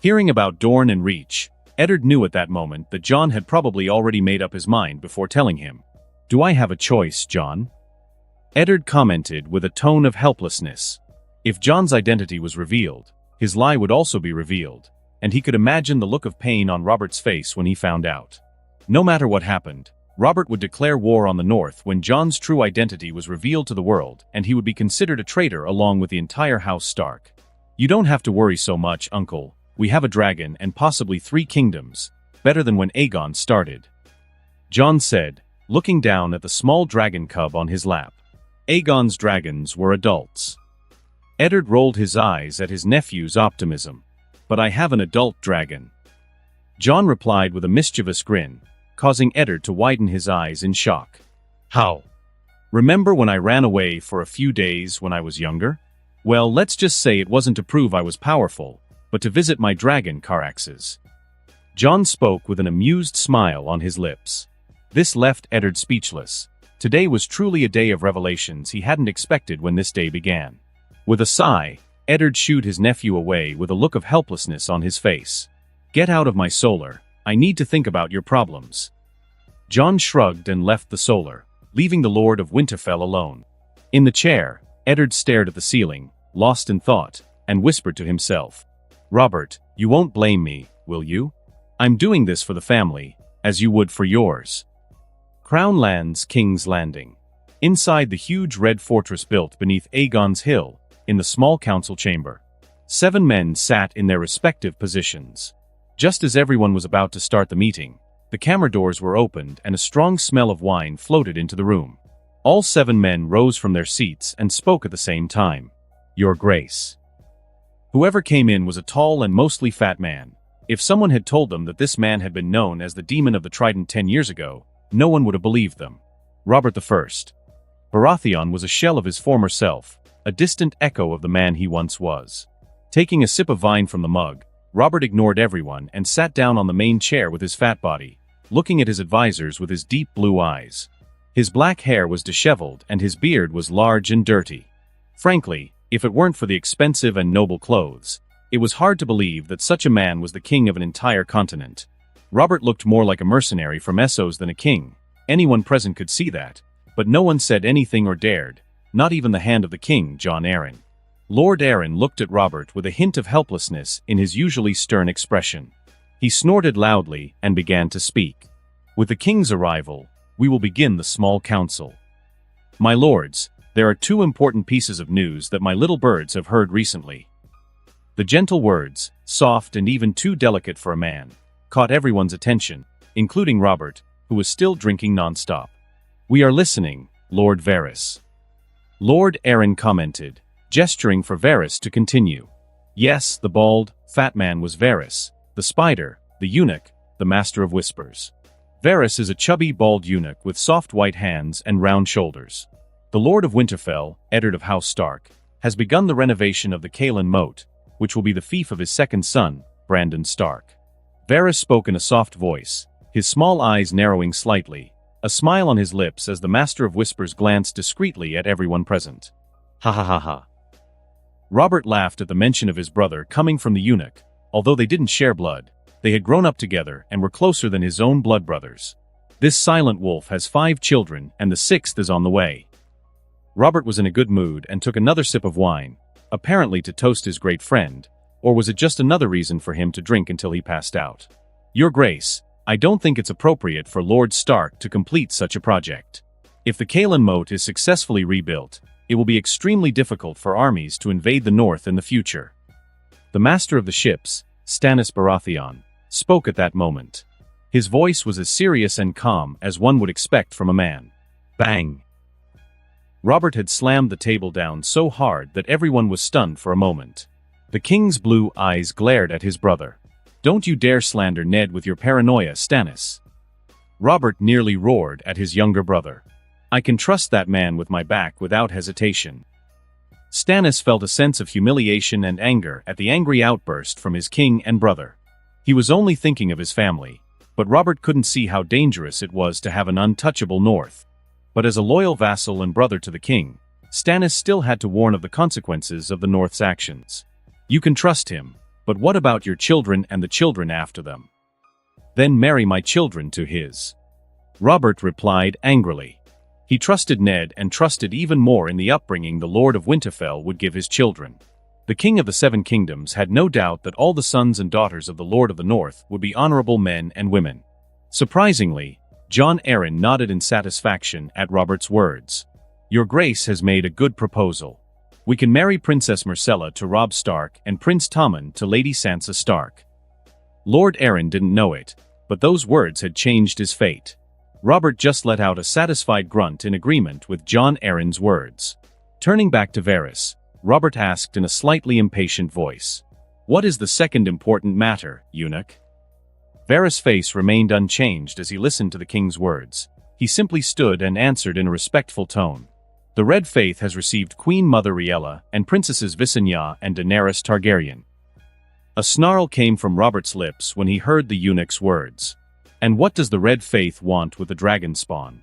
Hearing about Dorne and Reach, Eddard knew at that moment that Jon had probably already made up his mind before telling him. Do I have a choice, Jon? Eddard commented with a tone of helplessness. If Jon's identity was revealed, his lie would also be revealed, and he could imagine the look of pain on Robert's face when he found out. No matter what happened, Robert would declare war on the North when Jon's true identity was revealed to the world, and he would be considered a traitor along with the entire House Stark. You don't have to worry so much, uncle. We have a dragon and possibly 3 kingdoms, better than when Aegon started. Jon said, looking down at the small dragon cub on his lap. Aegon's dragons were adults. Eddard rolled his eyes at his nephew's optimism. But I have an adult dragon. Jon replied with a mischievous grin, causing Eddard to widen his eyes in shock. How? Remember when I ran away for a few days when I was younger? Well, let's just say it wasn't to prove I was powerful, but to visit my dragon Caraxes. Jon spoke with an amused smile on his lips. This left Eddard speechless. Today was truly a day of revelations he hadn't expected when this day began. With a sigh, Eddard shooed his nephew away with a look of helplessness on his face. Get out of my solar. I need to think about your problems. Jon shrugged and left the solar, leaving the Lord of Winterfell alone. In the chair, Eddard stared at the ceiling, lost in thought, and whispered to himself. Robert, you won't blame me, will you? I'm doing this for the family, as you would for yours. Crown Lands, King's Landing. Inside the huge red fortress built beneath Aegon's Hill, in the small council chamber, 7 men sat in their respective positions. Just as everyone was about to start the meeting, the camera doors were opened and a strong smell of wine floated into the room. All 7 men rose from their seats and spoke at the same time. Your Grace. Whoever came in was a tall and mostly fat man. If someone had told them that this man had been known as the Demon of the Trident 10 years ago, no one would have believed them. Robert I. Baratheon was a shell of his former self, a distant echo of the man he once was. Taking a sip of wine from the mug, Robert ignored everyone and sat down on the main chair with his fat body, looking at his advisors with his deep blue eyes. His black hair was disheveled and his beard was large and dirty. Frankly, if it weren't for the expensive and noble clothes, it was hard to believe that such a man was the king of an entire continent. Robert looked more like a mercenary from Essos than a king. Anyone present could see that, but no one said anything or dared, not even the hand of the king, Jon Arryn. Lord Arryn looked at Robert with a hint of helplessness in his usually stern expression. He snorted loudly and began to speak. With the king's arrival, we will begin the small council. My lords, there are two important pieces of news that my little birds have heard recently. The gentle words, soft and even too delicate for a man, caught everyone's attention, including Robert, who was still drinking non-stop. We are listening, Lord Varys. Lord Arryn commented, gesturing for Varys to continue. Yes, the bald, fat man was Varys, the spider, the eunuch, the master of whispers. Varys is a chubby, bald eunuch with soft white hands and round shoulders. The Lord of Winterfell, Eddard of House Stark, has begun the renovation of the Kaelin Moat, which will be the fief of his second son, Brandon Stark. Varys spoke in a soft voice, his small eyes narrowing slightly, a smile on his lips as the Master of Whispers glanced discreetly at everyone present. Ha ha ha ha. Robert laughed at the mention of his brother coming from the eunuch. Although they didn't share blood, they had grown up together and were closer than his own blood brothers. This silent wolf has 5 children and the 6th is on the way. Robert was in a good mood and took another sip of wine, apparently to toast his great friend, or was it just another reason for him to drink until he passed out? Your Grace, I don't think it's appropriate for Lord Stark to complete such a project. If the Kaelin Moat is successfully rebuilt, it will be extremely difficult for armies to invade the north in the future. The master of the ships, Stannis Baratheon, spoke at that moment. His voice was as serious and calm as one would expect from a man. Bang! Robert had slammed the table down so hard that everyone was stunned for a moment. The king's blue eyes glared at his brother. Don't you dare slander Ned with your paranoia, Stannis. Robert nearly roared at his younger brother. I can trust that man with my back without hesitation. Stannis felt a sense of humiliation and anger at the angry outburst from his king and brother. He was only thinking of his family, but Robert couldn't see how dangerous it was to have an untouchable north. But as a loyal vassal and brother to the king, Stannis still had to warn of the consequences of the North's actions. You can trust him, but what about your children and the children after them? Then marry my children to his. Robert replied angrily. He trusted Ned and trusted even more in the upbringing the Lord of Winterfell would give his children. The King of the Seven Kingdoms had no doubt that all the sons and daughters of the Lord of the North would be honorable men and women. Surprisingly, Jon Arryn nodded in satisfaction at Robert's words. Your Grace has made a good proposal. We can marry Princess Myrcella to Robb Stark and Prince Tommen to Lady Sansa Stark. Lord Arryn didn't know it, but those words had changed his fate. Robert just let out a satisfied grunt in agreement with Jon Arryn's words. Turning back to Varys, Robert asked in a slightly impatient voice. What is the second important matter, eunuch? Varys' face remained unchanged as he listened to the king's words. He simply stood and answered in a respectful tone. The Red Faith has received Queen Mother Rhaella and Princesses Visenya and Daenerys Targaryen. A snarl came from Robert's lips when he heard the eunuch's words. And what does the Red Faith want with the dragon spawn?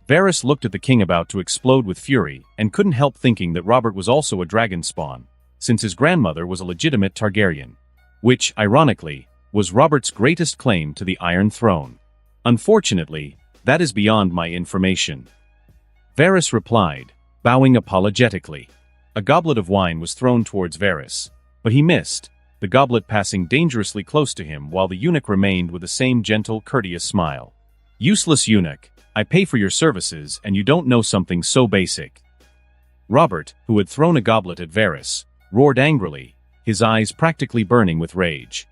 Varys looked at the king about to explode with fury and couldn't help thinking that Robert was also a dragon spawn, since his grandmother was a legitimate Targaryen, which, ironically, was Robert's greatest claim to the Iron Throne. Unfortunately, that is beyond my information. Varys replied, bowing apologetically. A goblet of wine was thrown towards Varys, but he missed, the goblet passing dangerously close to him while the eunuch remained with the same gentle, courteous smile. Useless eunuch, I pay for your services and you don't know something so basic. Robert, who had thrown a goblet at Varys, roared angrily, his eyes practically burning with rage.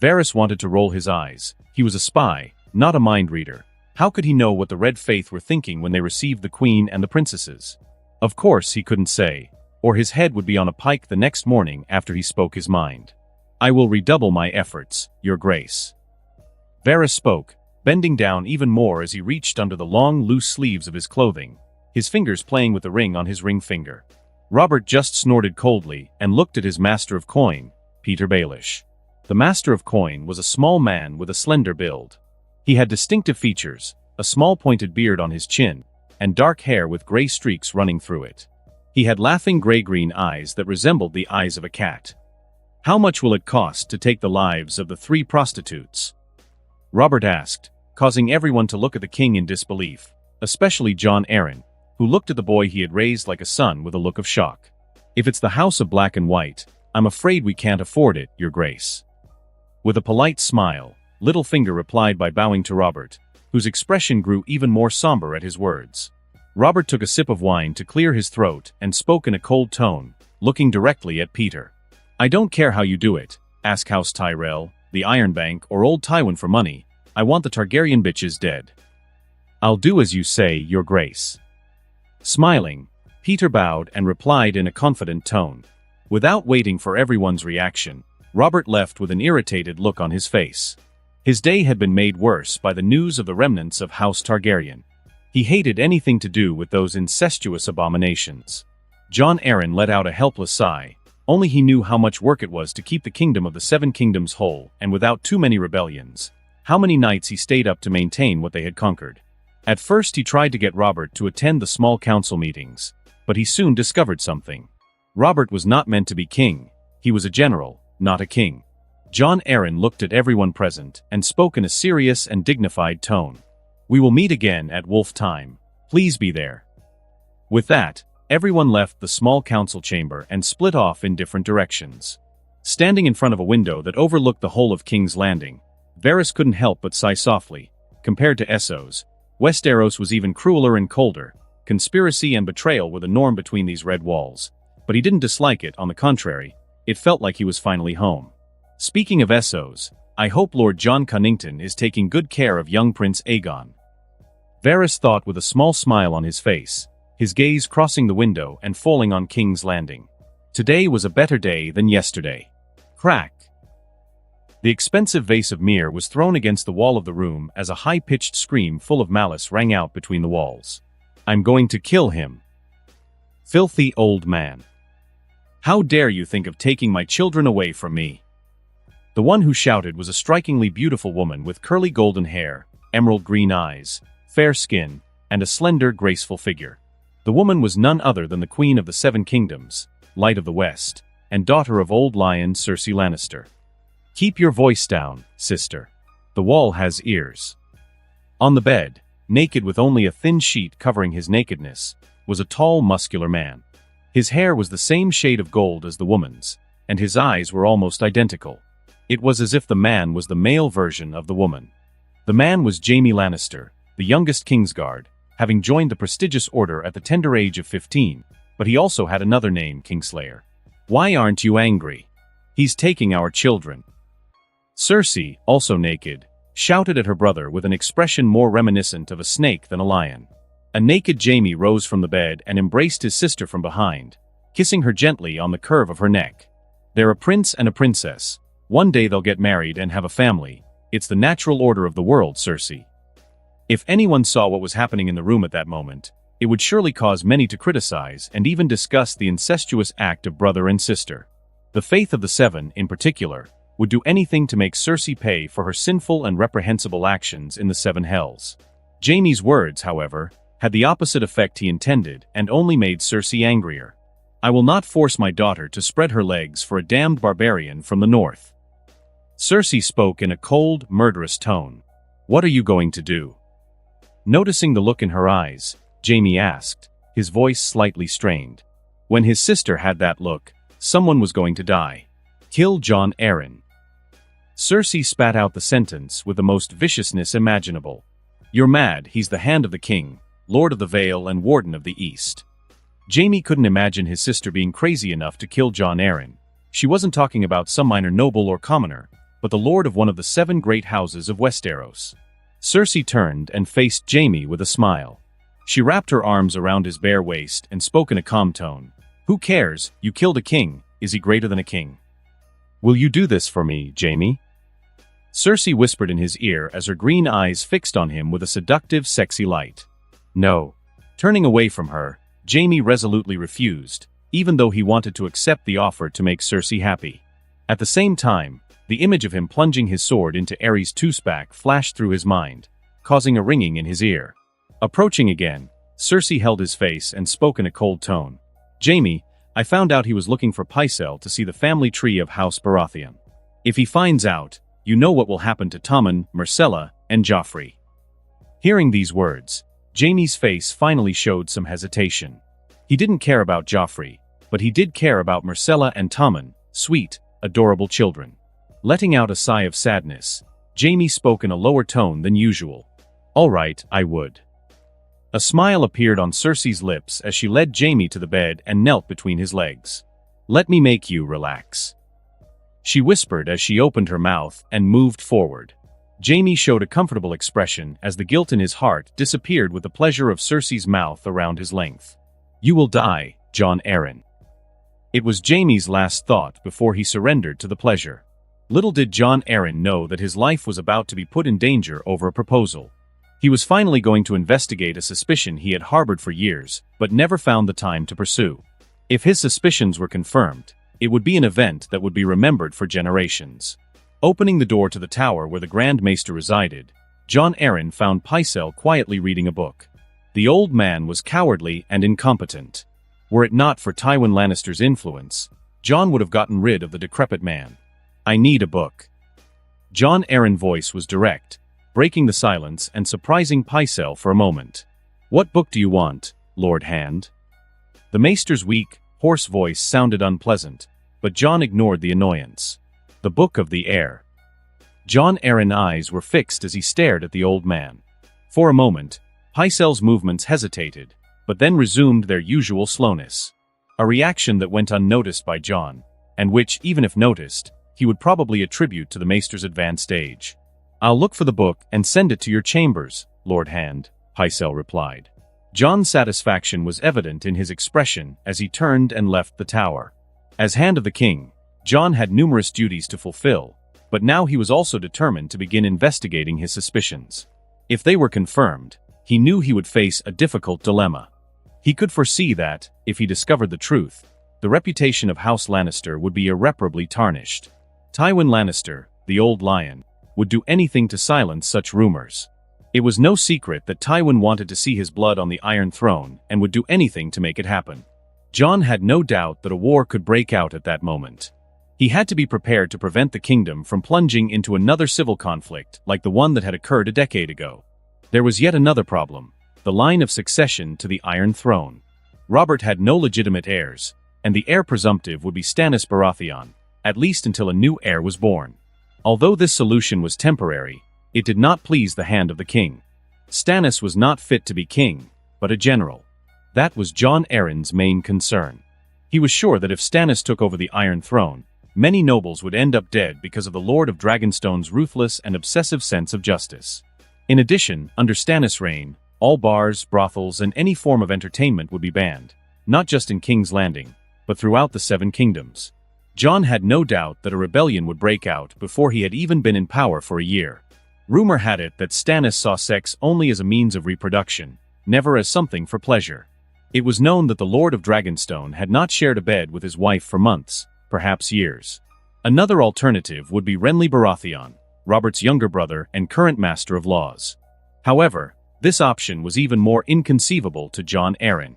Varys wanted to roll his eyes. He was a spy, not a mind reader. How could he know what the Red Faith were thinking when they received the queen and the princesses? Of course he couldn't say, or his head would be on a pike the next morning after he spoke his mind. I will redouble my efforts, your grace. Varys spoke, bending down even more as he reached under the long, loose sleeves of his clothing, his fingers playing with the ring on his ring finger. Robert just snorted coldly and looked at his master of coin, Peter Baelish. The master of coin was a small man with a slender build. He had distinctive features, a small pointed beard on his chin, and dark hair with gray streaks running through it. He had laughing gray-green eyes that resembled the eyes of a cat. How much will it cost to take the lives of the 3 prostitutes? Robert asked, causing everyone to look at the king in disbelief, especially Jon Arryn, who looked at the boy he had raised like a son with a look of shock. If it's the House of Black and White, I'm afraid we can't afford it, your grace. With a polite smile, Littlefinger replied by bowing to Robert. whose expression grew even more somber at his words. Robert took a sip of wine to clear his throat and spoke in a cold tone, looking directly at Peter. "I don't care how you do it. Ask House Tyrell, the Iron Bank, or Old Tywin for money. I want the Targaryen bitches dead." "I'll do as you say, Your Grace." Smiling, Peter bowed and replied in a confident tone. Without waiting for everyone's reaction, Robert left with an irritated look on his face. His day had been made worse by the news of the remnants of House Targaryen. He hated anything to do with those incestuous abominations. Jon Arryn let out a helpless sigh. Only he knew how much work it was to keep the kingdom of the Seven Kingdoms whole and without too many rebellions. How many nights he stayed up to maintain what they had conquered. At first he tried to get Robert to attend the small council meetings, but he soon discovered something. Robert was not meant to be king. He was a general, not a king. Jon Arryn looked at everyone present and spoke in a serious and dignified tone. "We will meet again at Wolf Time. Please be there." With that, everyone left the small council chamber and split off in different directions. Standing in front of a window that overlooked the whole of King's Landing, Varys couldn't help but sigh softly. Compared to Essos, Westeros was even crueler and colder. Conspiracy and betrayal were the norm between these red walls. But he didn't dislike it, on the contrary. It felt like he was finally home. Speaking of Essos, I hope Lord Jon Cunnington is taking good care of young Prince Aegon. Varys thought with a small smile on his face, his gaze crossing the window and falling on King's Landing. Today was a better day than yesterday. Crack! The expensive vase of myrrh was thrown against the wall of the room as a high-pitched scream full of malice rang out between the walls. "I'm going to kill him. Filthy old man. How dare you think of taking my children away from me?" The one who shouted was a strikingly beautiful woman with curly golden hair, emerald green eyes, fair skin, and a slender, graceful figure. The woman was none other than the Queen of the Seven Kingdoms, Light of the West, and daughter of Old Lion Cersei Lannister. "Keep your voice down, sister. The wall has ears." On the bed, naked with only a thin sheet covering his nakedness, was a tall, muscular man. His hair was the same shade of gold as the woman's, and his eyes were almost identical. It was as if the man was the male version of the woman. The man was Jaime Lannister, the youngest Kingsguard, having joined the prestigious order at the tender age of 15, but he also had another name, Kingslayer. "Why aren't you angry? He's taking our children." Cersei, also naked, shouted at her brother with an expression more reminiscent of a snake than a lion. A naked Jaime rose from the bed and embraced his sister from behind, kissing her gently on the curve of her neck. "They're a prince and a princess. One day they'll get married and have a family. It's the natural order of the world, Cersei." If anyone saw what was happening in the room at that moment, it would surely cause many to criticize and even discuss the incestuous act of brother and sister. The faith of the Seven, in particular, would do anything to make Cersei pay for her sinful and reprehensible actions in the Seven Hells. Jaime's words, however, had the opposite effect he intended and only made Cersei angrier. "I will not force my daughter to spread her legs for a damned barbarian from the north." Cersei spoke in a cold, murderous tone. "What are you going to do?" Noticing the look in her eyes, Jaime asked, his voice slightly strained. When his sister had that look, someone was going to die. "Kill Jon Arryn." Cersei spat out the sentence with the most viciousness imaginable. "You're mad, he's the Hand of the King, Lord of the Vale and Warden of the East." Jaime couldn't imagine his sister being crazy enough to kill Jon Arryn. She wasn't talking about some minor noble or commoner, but the lord of one of the 7 great houses of Westeros. Cersei turned and faced Jaime with a smile. She wrapped her arms around his bare waist and spoke in a calm tone. "Who cares? You killed a king. Is he greater than a king? Will you do this for me, Jaime?" Cersei whispered in his ear as her green eyes fixed on him with a seductive, sexy light. "No." Turning away from her, Jaime resolutely refused, even though he wanted to accept the offer to make Cersei happy. At the same time, the image of him plunging his sword into Aerys' toothpack flashed through his mind, causing a ringing in his ear. Approaching again, Cersei held his face and spoke in a cold tone. "Jaime, I found out he was looking for Pycelle to see the family tree of House Baratheon. If he finds out, you know what will happen to Tommen, Myrcella, and Joffrey." Hearing these words, Jaime's face finally showed some hesitation. He didn't care about Joffrey, but he did care about Myrcella and Tommen, sweet, adorable children. Letting out a sigh of sadness, Jaime spoke in a lower tone than usual. All right, I would. A smile appeared on Cersei's lips as she led Jaime to the bed and knelt between his legs. Let me make you relax, she whispered as she opened her mouth and moved forward. Jaime showed a comfortable expression as the guilt in his heart disappeared with the pleasure of Cersei's mouth around his length. You will die, Jon Arryn. It was Jaime's last thought before he surrendered to the pleasure. Little did Jon Arryn know that his life was about to be put in danger over a proposal. He was finally going to investigate a suspicion he had harbored for years, but never found the time to pursue. If his suspicions were confirmed, it would be an event that would be remembered for generations. Opening the door to the tower where the Grand Maester resided, Jon Arryn found Pycelle quietly reading a book. The old man was cowardly and incompetent. Were it not for Tywin Lannister's influence, Jon would have gotten rid of the decrepit man. I need a book. Jon Arryn's voice was direct, breaking the silence and surprising Pycelle for a moment. What book do you want, Lord Hand? The Maester's weak, hoarse voice sounded unpleasant, but Jon ignored the annoyance. The Book of the Air. Jon Arryn's eyes were fixed as he stared at the old man. For a moment, Pycelle's movements hesitated, but then resumed their usual slowness. A reaction that went unnoticed by Jon, and which, even if noticed, he would probably attribute to the Maester's advanced age. I'll look for the book and send it to your chambers, Lord Hand, Pycelle replied. Jon's satisfaction was evident in his expression as he turned and left the tower. As Hand of the King, Jon had numerous duties to fulfill, but now he was also determined to begin investigating his suspicions. If they were confirmed, he knew he would face a difficult dilemma. He could foresee that, if he discovered the truth, the reputation of House Lannister would be irreparably tarnished. Tywin Lannister, the Old Lion, would do anything to silence such rumors. It was no secret that Tywin wanted to see his blood on the Iron Throne and would do anything to make it happen. Jon had no doubt that a war could break out at that moment. He had to be prepared to prevent the kingdom from plunging into another civil conflict like the one that had occurred a decade ago. There was yet another problem: the line of succession to the Iron Throne. Robert had no legitimate heirs, and the heir presumptive would be Stannis Baratheon, at least until a new heir was born. Although this solution was temporary, it did not please the Hand of the King. Stannis was not fit to be king, but a general. That was Jon Arryn's main concern. He was sure that if Stannis took over the Iron Throne, many nobles would end up dead because of the Lord of Dragonstone's ruthless and obsessive sense of justice. In addition, under Stannis' reign, all bars, brothels, and any form of entertainment would be banned, not just in King's Landing, but throughout the Seven Kingdoms. Jon had no doubt that a rebellion would break out before he had even been in power for a year. Rumor had it that Stannis saw sex only as a means of reproduction, never as something for pleasure. It was known that the Lord of Dragonstone had not shared a bed with his wife for months, perhaps years. Another alternative would be Renly Baratheon, Robert's younger brother and current Master of Laws. However, this option was even more inconceivable to Jon Arryn.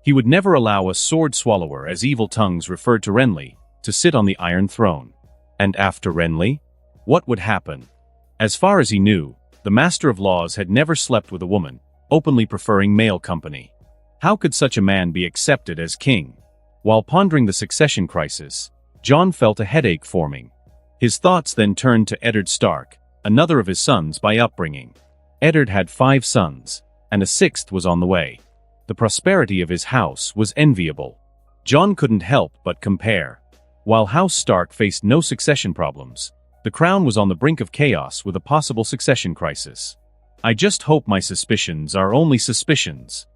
He would never allow a sword swallower, as evil tongues referred to Renly, to sit on the Iron Throne. And after Renly? What would happen? As far as he knew, the Master of Laws had never slept with a woman, openly preferring male company. How could such a man be accepted as king? While pondering the succession crisis, Jon felt a headache forming. His thoughts then turned to Eddard Stark, another of his sons by upbringing. Eddard had 5 sons, and a 6th was on the way. The prosperity of his house was enviable. Jon couldn't help but compare. While House Stark faced no succession problems, the crown was on the brink of chaos with a possible succession crisis. I just hope my suspicions are only suspicions,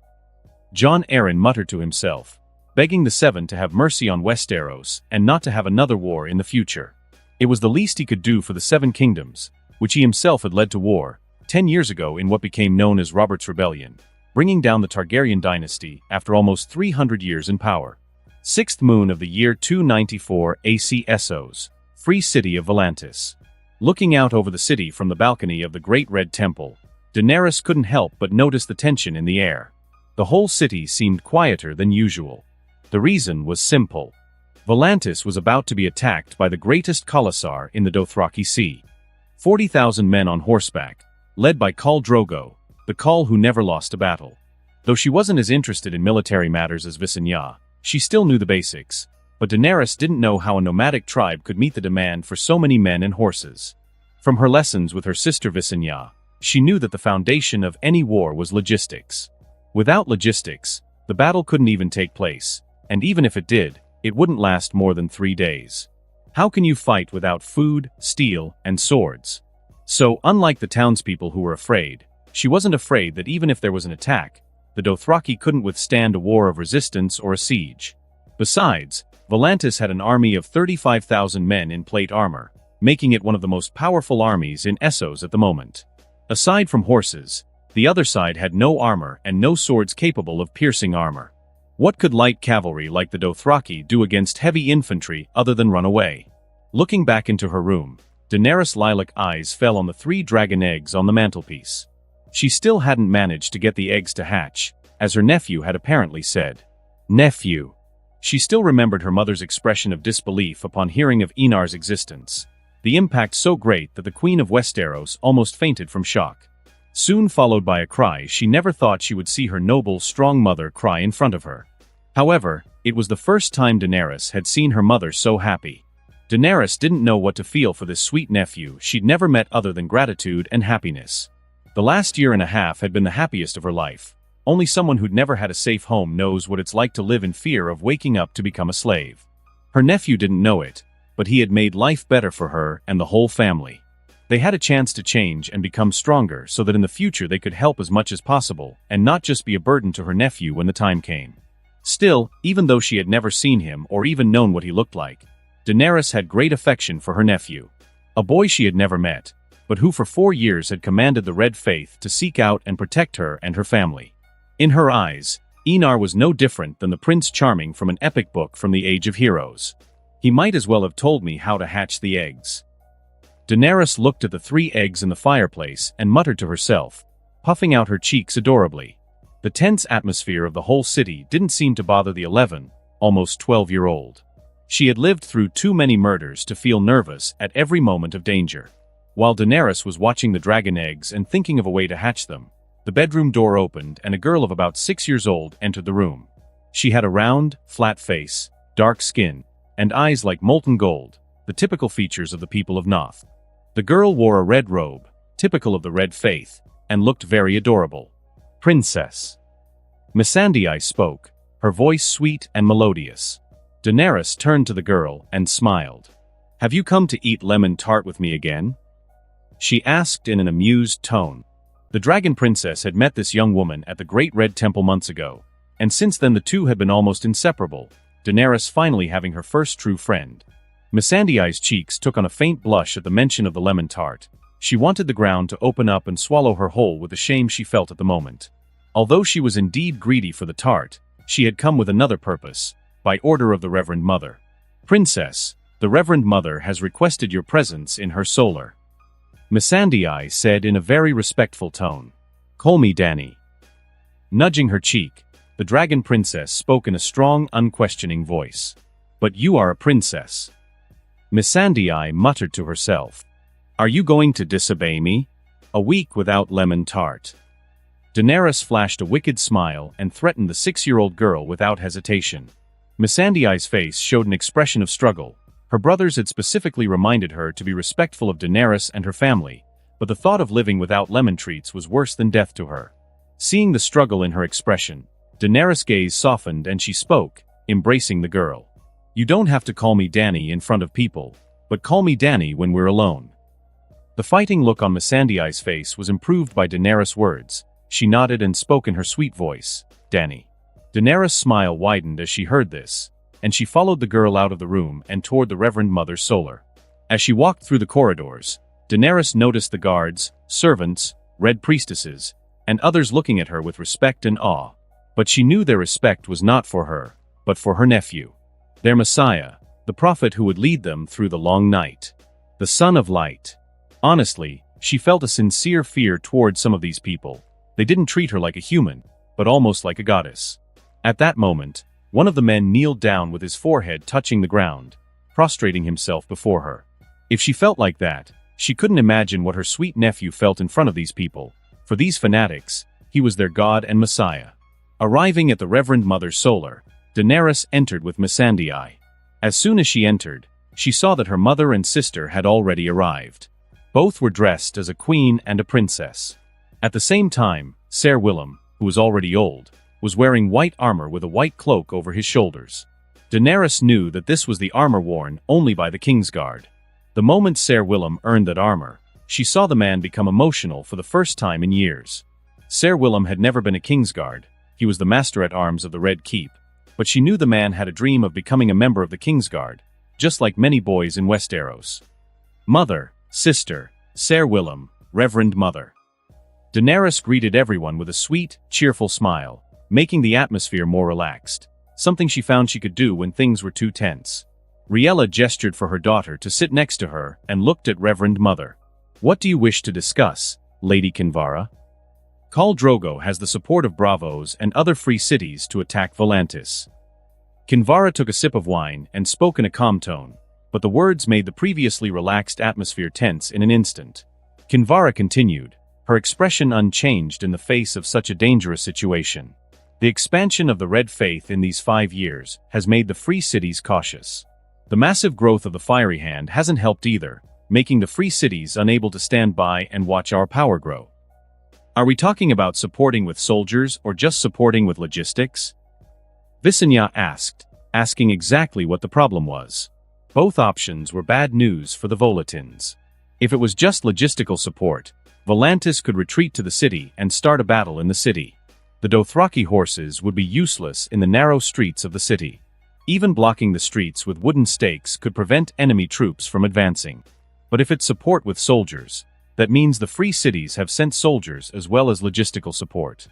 Jon Arryn muttered to himself, begging the Seven to have mercy on Westeros and not to have another war in the future. It was the least he could do for the Seven Kingdoms, which he himself had led to war 10 years ago in what became known as Robert's Rebellion, bringing down the Targaryen dynasty after almost 300 years in power. 6th moon of the year 294 AC Essos, free city of Volantis. Looking out over the city from the balcony of the Great Red Temple, Daenerys couldn't help but notice the tension in the air. The whole city seemed quieter than usual. The reason was simple. Volantis was about to be attacked by the greatest Khalasar in the Dothraki Sea. 40,000 men on horseback, led by Khal Drogo, the Khal who never lost a battle. Though she wasn't as interested in military matters as Visenya, she still knew the basics. But Daenerys didn't know how a nomadic tribe could meet the demand for so many men and horses. From her lessons with her sister Visenya, She knew that the foundation of any war was logistics. Without logistics, the battle couldn't even take place, and even if it did, it wouldn't last more than 3 days. How can you fight without food, steel, and swords? So, unlike the townspeople who were afraid, she wasn't afraid that even if there was an attack, the Dothraki couldn't withstand a war of resistance or a siege. Besides, Volantis had an army of 35,000 men in plate armor, making it one of the most powerful armies in Essos at the moment. Aside from horses, the other side had no armor and no swords capable of piercing armor. What could light cavalry like the Dothraki do against heavy infantry other than run away? Looking back into her room, Daenerys' lilac eyes fell on the 3 dragon eggs on the mantelpiece. She still hadn't managed to get the eggs to hatch, as her nephew had apparently said. Nephew. She still remembered her mother's expression of disbelief upon hearing of Enar's existence, the impact so great that the Queen of Westeros almost fainted from shock. Soon followed by a cry she never thought she would see her noble, strong mother cry in front of her. However, it was the first time Daenerys had seen her mother so happy. Daenerys didn't know what to feel for this sweet nephew she'd never met other than gratitude and happiness. The last year and a half had been the happiest of her life. Only someone who'd never had a safe home knows what it's like to live in fear of waking up to become a slave. Her nephew didn't know it, but he had made life better for her and the whole family. They had a chance to change and become stronger so that in the future they could help as much as possible and not just be a burden to her nephew when the time came. Still, even though she had never seen him or even known what he looked like, Daenerys had great affection for her nephew. A boy she had never met, but who for 4 years had commanded the Red Faith to seek out and protect her and her family. In her eyes, Enar was no different than the Prince Charming from an epic book from the Age of Heroes. He might as well have told me how to hatch the eggs. Daenerys looked at the 3 eggs in the fireplace and muttered to herself, puffing out her cheeks adorably. The tense atmosphere of the whole city didn't seem to bother the 11, almost 12-year-old. She had lived through too many murders to feel nervous at every moment of danger. While Daenerys was watching the dragon eggs and thinking of a way to hatch them, the bedroom door opened and a girl of about 6 years old entered the room. She had a round, flat face, dark skin, and eyes like molten gold, the typical features of the people of Noth. The girl wore a red robe, typical of the Red Faith, and looked very adorable. Princess. Missandei spoke, her voice sweet and melodious. Daenerys turned to the girl and smiled. Have you come to eat lemon tart with me again? She asked in an amused tone. The Dragon Princess had met this young woman at the Great Red Temple months ago, and since then the two had been almost inseparable, Daenerys finally having her first true friend. Missandei's cheeks took on a faint blush at the mention of the lemon tart. She wanted the ground to open up and swallow her whole with the shame she felt at the moment. Although she was indeed greedy for the tart, she had come with another purpose, by order of the Reverend Mother. Princess, the Reverend Mother has requested your presence in her solar. Missandei said in a very respectful tone. Call me Dany. Nudging her cheek, the Dragon Princess spoke in a strong, unquestioning voice. But you are a princess. Missandei muttered to herself. Are you going to disobey me? A week without lemon tart. Daenerys flashed a wicked smile and threatened the 6-year-old girl without hesitation. Missandei's face showed an expression of struggle. Her brothers had specifically reminded her to be respectful of Daenerys and her family, but the thought of living without lemon treats was worse than death to her. Seeing the struggle in her expression, Daenerys' gaze softened and she spoke, embracing the girl. You don't have to call me Dany in front of people, but call me Dany when we're alone. The fighting look on Missandei's face was improved by Daenerys' words. She nodded and spoke in her sweet voice, Dany. Daenerys' smile widened as she heard this, and she followed the girl out of the room and toward the Reverend Mother's solar. As she walked through the corridors, Daenerys noticed the guards, servants, red priestesses, and others looking at her with respect and awe. But she knew their respect was not for her, but for her nephew. Their Messiah, the prophet who would lead them through the long night. The Son of Light. Honestly, she felt a sincere fear towards some of these people. They didn't treat her like a human, but almost like a goddess. At that moment, one of the men kneeled down with his forehead touching the ground, prostrating himself before her. If she felt like that, she couldn't imagine what her sweet nephew felt in front of these people. For these fanatics, he was their god and Messiah. Arriving at the Reverend Mother's solar, Daenerys entered with Missandei. As soon as she entered, she saw that her mother and sister had already arrived. Both were dressed as a queen and a princess. At the same time, Ser Willem, who was already old, was wearing white armor with a white cloak over his shoulders. Daenerys knew that this was the armor worn only by the Kingsguard. The moment Ser Willem earned that armor, she saw the man become emotional for the first time in years. Ser Willem had never been a Kingsguard. He was the master-at-arms of the Red Keep, but she knew the man had a dream of becoming a member of the Kingsguard, just like many boys in Westeros. Mother, sister, Ser Willem, Reverend Mother. Daenerys greeted everyone with a sweet, cheerful smile, making the atmosphere more relaxed, something she found she could do when things were too tense. Riella gestured for her daughter to sit next to her and looked at Reverend Mother. "What do you wish to discuss, Lady Kinvara?" Khal Drogo has the support of Bravos and other free cities to attack Volantis. Kinvara took a sip of wine and spoke in a calm tone, but the words made the previously relaxed atmosphere tense in an instant. Kinvara continued, her expression unchanged in the face of such a dangerous situation. The expansion of the Red Faith in these 5 years has made the free cities cautious. The massive growth of the Fiery Hand hasn't helped either, making the free cities unable to stand by and watch our power grow. Are we talking about supporting with soldiers or just supporting with logistics? Visenya asked, asking exactly what the problem was. Both options were bad news for the Volatins. If it was just logistical support, Volantis could retreat to the city and start a battle in the city. The Dothraki horses would be useless in the narrow streets of the city. Even blocking the streets with wooden stakes could prevent enemy troops from advancing. But if it's support with soldiers, that means the free cities have sent soldiers as well as logistical support.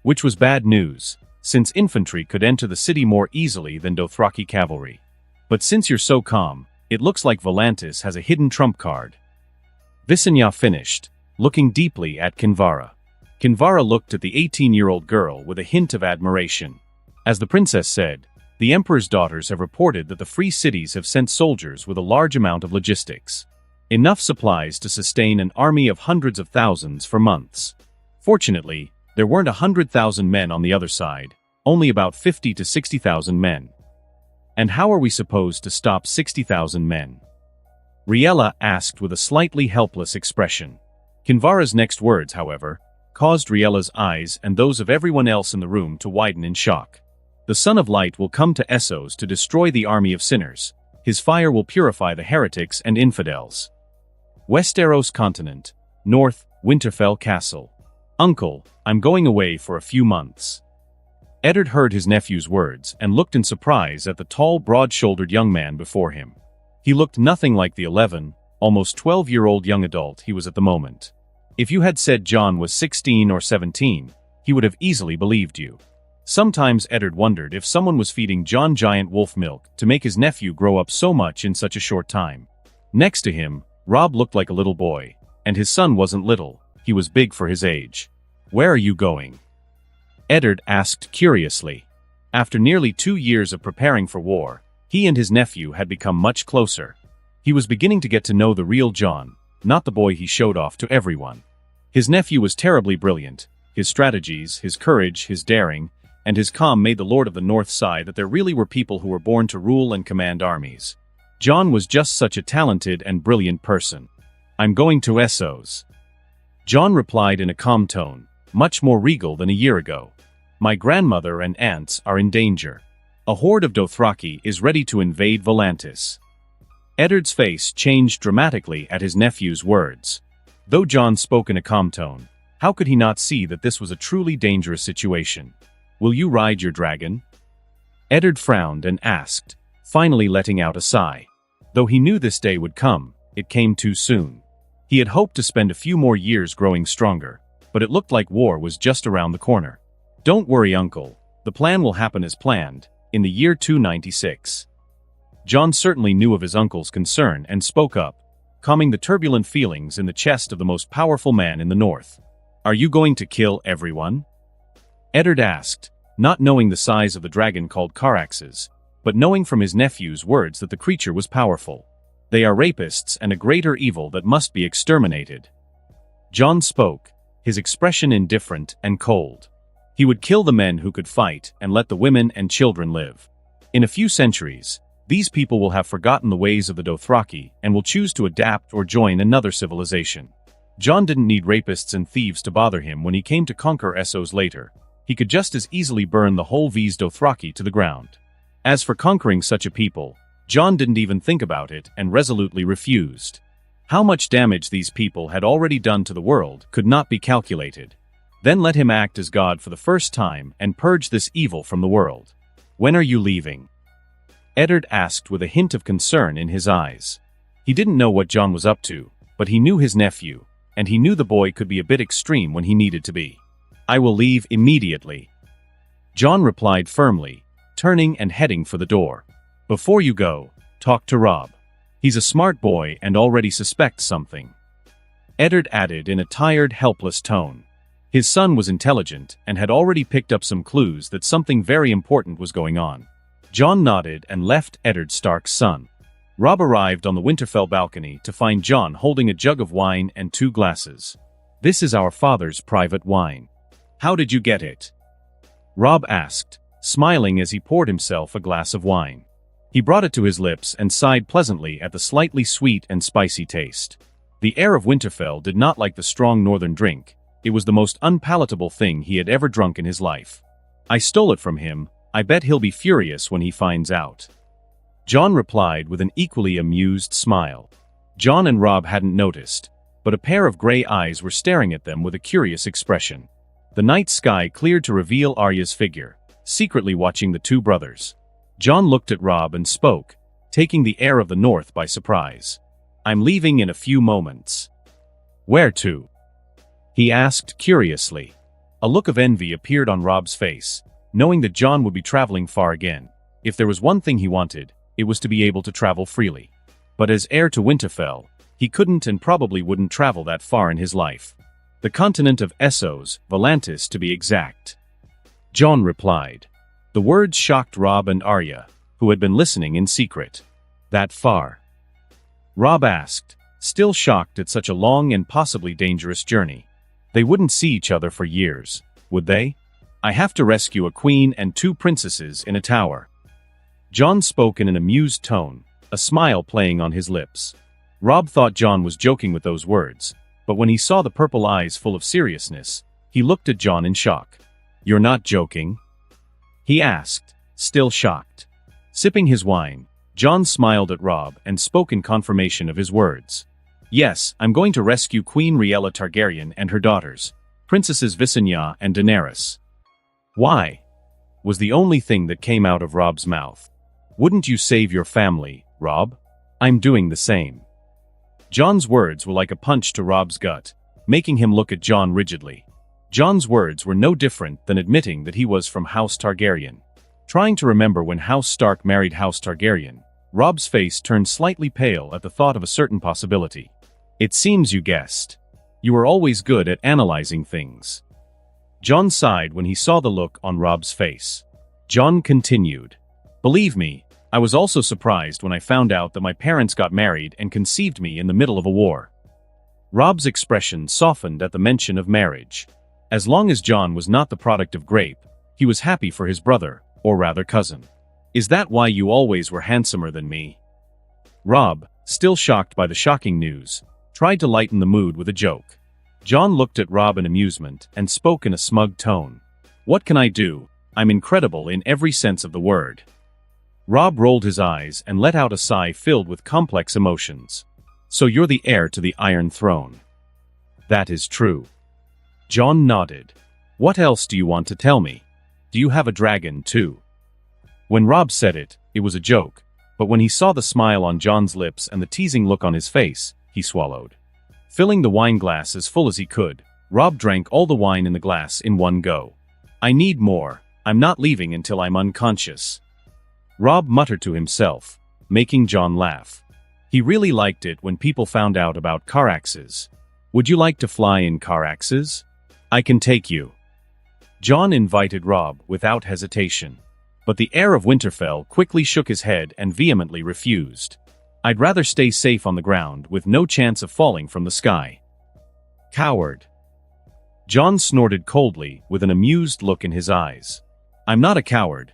Which was bad news, since infantry could enter the city more easily than Dothraki cavalry. But since you're so calm, it looks like Volantis has a hidden trump card. Visenya finished, looking deeply at Kinvara. Kinvara looked at the 18-year-old girl with a hint of admiration. As the princess said, the Emperor's daughters have reported that the free cities have sent soldiers with a large amount of logistics. Enough supplies to sustain an army of hundreds of thousands for months. Fortunately, there weren't 100,000 men on the other side, only about 50 to 60,000 men. And how are we supposed to stop 60,000 men? Riella asked with a slightly helpless expression. Kinvara's next words, however, caused Riella's eyes and those of everyone else in the room to widen in shock. The Son of Light will come to Essos to destroy the army of sinners. His fire will purify the heretics and infidels. Westeros continent, North, Winterfell Castle. Uncle, I'm going away for a few months. Eddard heard his nephew's words and looked in surprise at the tall, broad-shouldered young man before him. He looked nothing like the 11, almost 12-year-old young adult he was at the moment. If you had said Jon was 16 or 17, he would have easily believed you. Sometimes Eddard wondered if someone was feeding Jon giant wolf milk to make his nephew grow up so much in such a short time. Next to him, Robb looked like a little boy, and his son wasn't little, he was big for his age. Where are you going? Eddard asked curiously. After nearly 2 years of preparing for war, he and his nephew had become much closer. He was beginning to get to know the real Jon, not the boy he showed off to everyone. His nephew was terribly brilliant. His strategies, his courage, his daring, and his calm made the Lord of the North sigh that there really were people who were born to rule and command armies. Jon was just such a talented and brilliant person. I'm going to Essos. Jon replied in a calm tone, much more regal than a year ago. My grandmother and aunts are in danger. A horde of Dothraki is ready to invade Volantis. Eddard's face changed dramatically at his nephew's words. Though Jon spoke in a calm tone, how could he not see that this was a truly dangerous situation? Will you ride your dragon? Eddard frowned and asked, finally letting out a sigh. Though he knew this day would come, it came too soon. He had hoped to spend a few more years growing stronger, but it looked like war was just around the corner. Don't worry, uncle. The plan will happen as planned, in the year 296. Jon certainly knew of his uncle's concern and spoke up, calming the turbulent feelings in the chest of the most powerful man in the north. Are you going to kill everyone? Eddard asked, not knowing the size of the dragon called Caraxes, but knowing from his nephew's words that the creature was powerful. They are rapists and a greater evil that must be exterminated. Jon spoke, his expression indifferent and cold. He would kill the men who could fight and let the women and children live. In a few centuries, These people will have forgotten the ways of the Dothraki and will choose to adapt or join another civilization. Jon didn't need rapists and thieves to bother him when he came to conquer Essos later. He could just as easily burn the whole V's Dothraki to the ground. As for conquering such a people, Jon didn't even think about it and resolutely refused. How much damage these people had already done to the world could not be calculated. Then let him act as God for the first time and purge this evil from the world. When are you leaving? Eddard asked with a hint of concern in his eyes. He didn't know what Jon was up to, but he knew his nephew, and he knew the boy could be a bit extreme when he needed to be. I will leave immediately. Jon replied firmly, turning and heading for the door. Before you go, talk to Robb. He's a smart boy and already suspects something. Eddard added in a tired, helpless tone. His son was intelligent and had already picked up some clues that something very important was going on. Jon nodded and left Eddard Stark's son. Robb arrived on the Winterfell balcony to find Jon holding a jug of wine and 2 glasses. This is our father's private wine. How did you get it? Robb asked, smiling as he poured himself a glass of wine. He brought it to his lips and sighed pleasantly at the slightly sweet and spicy taste. The heir of Winterfell did not like the strong northern drink. It was the most unpalatable thing he had ever drunk in his life. I stole it from him. I bet he'll be furious when he finds out. Jon replied with an equally amused smile. Jon and Robb hadn't noticed, but a pair of gray eyes were staring at them with a curious expression. The night sky cleared to reveal Arya's figure, secretly watching the 2 brothers. Jon looked at Robb and spoke, taking the heir of the North by surprise. I'm leaving in a few moments. Where to? He asked curiously. A look of envy appeared on Robb's face, knowing that Jon would be traveling far again. If there was one thing he wanted, it was to be able to travel freely. But as heir to Winterfell, he couldn't and probably wouldn't travel that far in his life. The continent of Essos, Volantis to be exact. Jon replied. The words shocked Robb and Arya, who had been listening in secret. That far? Robb asked, still shocked at such a long and possibly dangerous journey. They wouldn't see each other for years, would they? I have to rescue a queen and 2 princesses in a tower. Jon spoke in an amused tone, a smile playing on his lips. Robb thought Jon was joking with those words, but when he saw the purple eyes full of seriousness, he looked at Jon in shock. You're not joking? He asked, still shocked. Sipping his wine, Jon smiled at Robb and spoke in confirmation of his words. Yes, I'm going to rescue Queen Rhaella Targaryen and her daughters, Princesses Visenya and Daenerys. Why? Was the only thing that came out of Robb's mouth. Wouldn't you save your family, Robb? I'm doing the same. Jon's words were like a punch to Robb's gut, making him look at Jon rigidly. Jon's words were no different than admitting that he was from House Targaryen. Trying to remember when House Stark married House Targaryen, Robb's face turned slightly pale at the thought of a certain possibility. It seems you guessed. You were always good at analyzing things. Jon sighed when he saw the look on Robb's face. Jon continued. Believe me, I was also surprised when I found out that my parents got married and conceived me in the middle of a war. Robb's expression softened at the mention of marriage. As long as Jon was not the product of grape, he was happy for his brother, or rather cousin. Is that why you always were handsomer than me? Robb, still shocked by the shocking news, tried to lighten the mood with a joke. Jon looked at Robb in amusement and spoke in a smug tone. What can I do? I'm incredible in every sense of the word. Robb rolled his eyes and let out a sigh filled with complex emotions. So you're the heir to the Iron Throne. That is true. Jon nodded. What else do you want to tell me? Do you have a dragon too? When Robb said it, it was a joke, but when he saw the smile on Jon's lips and the teasing look on his face, he swallowed. Filling the wine glass as full as he could, Robb drank all the wine in the glass in one go. I need more. I'm not leaving until I'm unconscious. Robb muttered to himself, making Jon laugh. He really liked it when people found out about Caraxes. Would you like to fly in Caraxes? I can take you. Jon invited Robb without hesitation. But the heir of Winterfell quickly shook his head and vehemently refused. I'd rather stay safe on the ground with no chance of falling from the sky. Coward. Jon snorted coldly with an amused look in his eyes. I'm not a coward.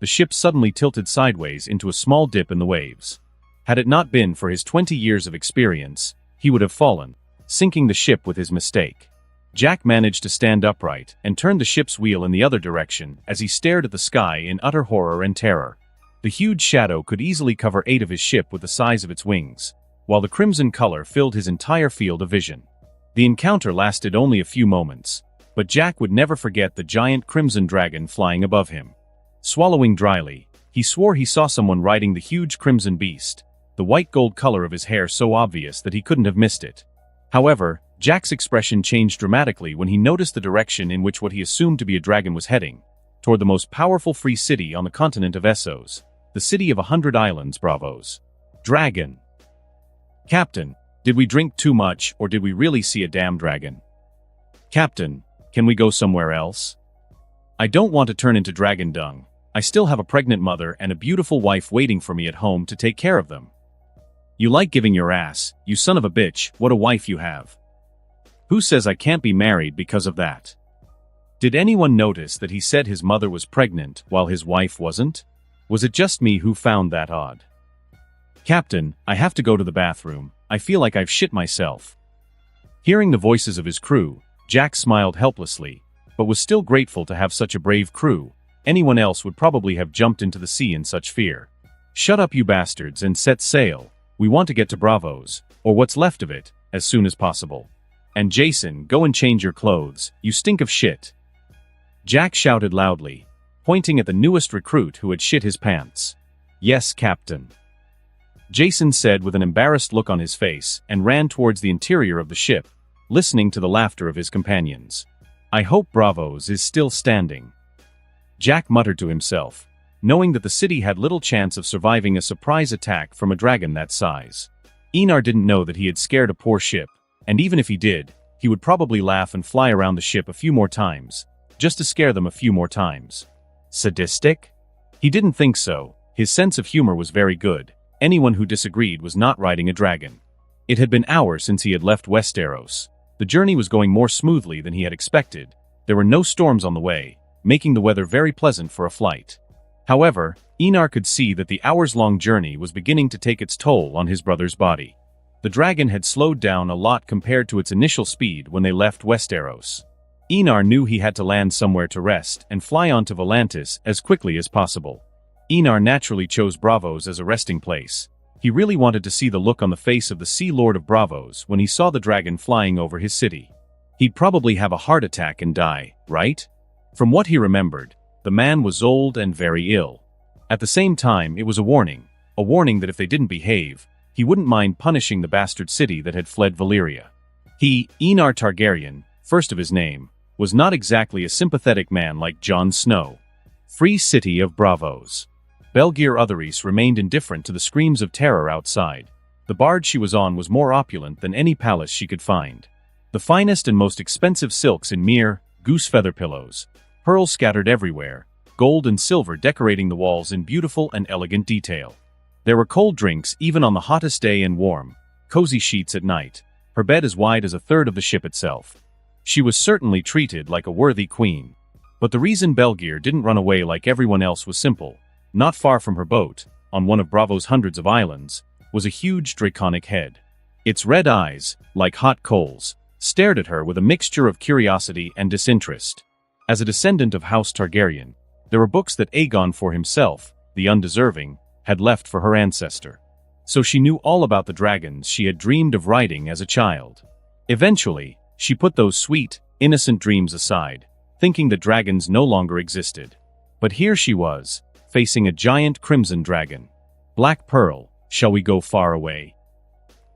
the ship suddenly tilted sideways into a small dip in the waves. Had it not been for his 20 years of experience, he would have fallen, sinking the ship with his mistake. Jack managed to stand upright and turned the ship's wheel in the other direction as he stared at the sky in utter horror and terror. The huge shadow could easily cover 8 of his ship with the size of its wings, while the crimson color filled his entire field of vision. The encounter lasted only a few moments, but Jack would never forget the giant crimson dragon flying above him. Swallowing dryly, he swore he saw someone riding the huge crimson beast, the white-gold color of his hair so obvious that he couldn't have missed it. However, Jack's expression changed dramatically when he noticed the direction in which what he assumed to be a dragon was heading, toward the most powerful free city on the continent of Essos, the city of 100 islands, Bravos. Dragon. Captain, did we drink too much or did we really see a damn dragon? Captain, can we go somewhere else? I don't want to turn into dragon dung. I still have a pregnant mother and a beautiful wife waiting for me at home to take care of them. You like giving your ass, you son of a bitch, what a wife you have. Who says I can't be married because of that? Did anyone notice that he said his mother was pregnant while his wife wasn't? Was it just me who found that odd? Captain, I have to go to the bathroom. I feel like I've shit myself. Hearing the voices of his crew, Jack smiled helplessly, but was still grateful to have such a brave crew. Anyone else would probably have jumped into the sea in such fear. Shut up, you bastards, and set sail. We want to get to Bravos, or what's left of it, as soon as possible. And Jason, go and change your clothes, you stink of shit. Jack shouted loudly, pointing at the newest recruit who had shit his pants. Yes, Captain. Jason said with an embarrassed look on his face and ran towards the interior of the ship, listening to the laughter of his companions. I hope Bravos is still standing. Jack muttered to himself, knowing that the city had little chance of surviving a surprise attack from a dragon that size. Einar didn't know that he had scared a poor ship, and even if he did, he would probably laugh and fly around the ship a few more times, just to scare them a few more times. Sadistic? He didn't think so. His sense of humor was very good. Anyone who disagreed was not riding a dragon. It had been hours since he had left Westeros. The journey was going more smoothly than he had expected. There were no storms on the way, making the weather very pleasant for a flight. However, Einar could see that the hours-long journey was beginning to take its toll on his brother's body. The dragon had slowed down a lot compared to its initial speed when they left Westeros. Einar knew he had to land somewhere to rest and fly on to Volantis as quickly as possible. Einar naturally chose Bravos as a resting place. He really wanted to see the look on the face of the Sea Lord of Bravos when he saw the dragon flying over his city. He'd probably have a heart attack and die, right? From what he remembered, the man was old and very ill. At the same time, it was a warning that if they didn't behave, he wouldn't mind punishing the bastard city that had fled Valyria. He, Einar Targaryen, first of his name, was not exactly a sympathetic man like Jon Snow. Free city of Bravos. Belgir Otherys remained indifferent to the screams of terror outside. The barge she was on was more opulent than any palace she could find. The finest and most expensive silks in Myr, goose feather pillows, pearls scattered everywhere, gold and silver decorating the walls in beautiful and elegant detail. There were cold drinks even on the hottest day and warm, cozy sheets at night, her bed as wide as a third of the ship itself. She was certainly treated like a worthy queen. But the reason Belgir didn't run away like everyone else was simple. Not far from her boat, on one of Bravos' hundreds of islands, was a huge draconic head. Its red eyes, like hot coals, stared at her with a mixture of curiosity and disinterest. As a descendant of House Targaryen, there were books that Aegon for himself, the undeserving, had left for her ancestor. So she knew all about the dragons she had dreamed of riding as a child. Eventually, she put those sweet, innocent dreams aside, thinking that dragons no longer existed. But here she was, facing a giant crimson dragon. Black Pearl, shall we go far away?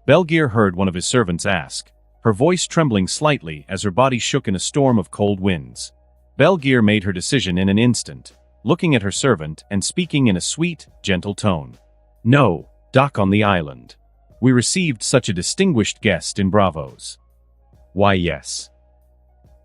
Belgir heard one of his servants ask, her voice trembling slightly as her body shook in a storm of cold winds. Belgir made her decision in an instant, looking at her servant and speaking in a sweet, gentle tone. No, dock on the island. We received such a distinguished guest in Bravos. Why, yes.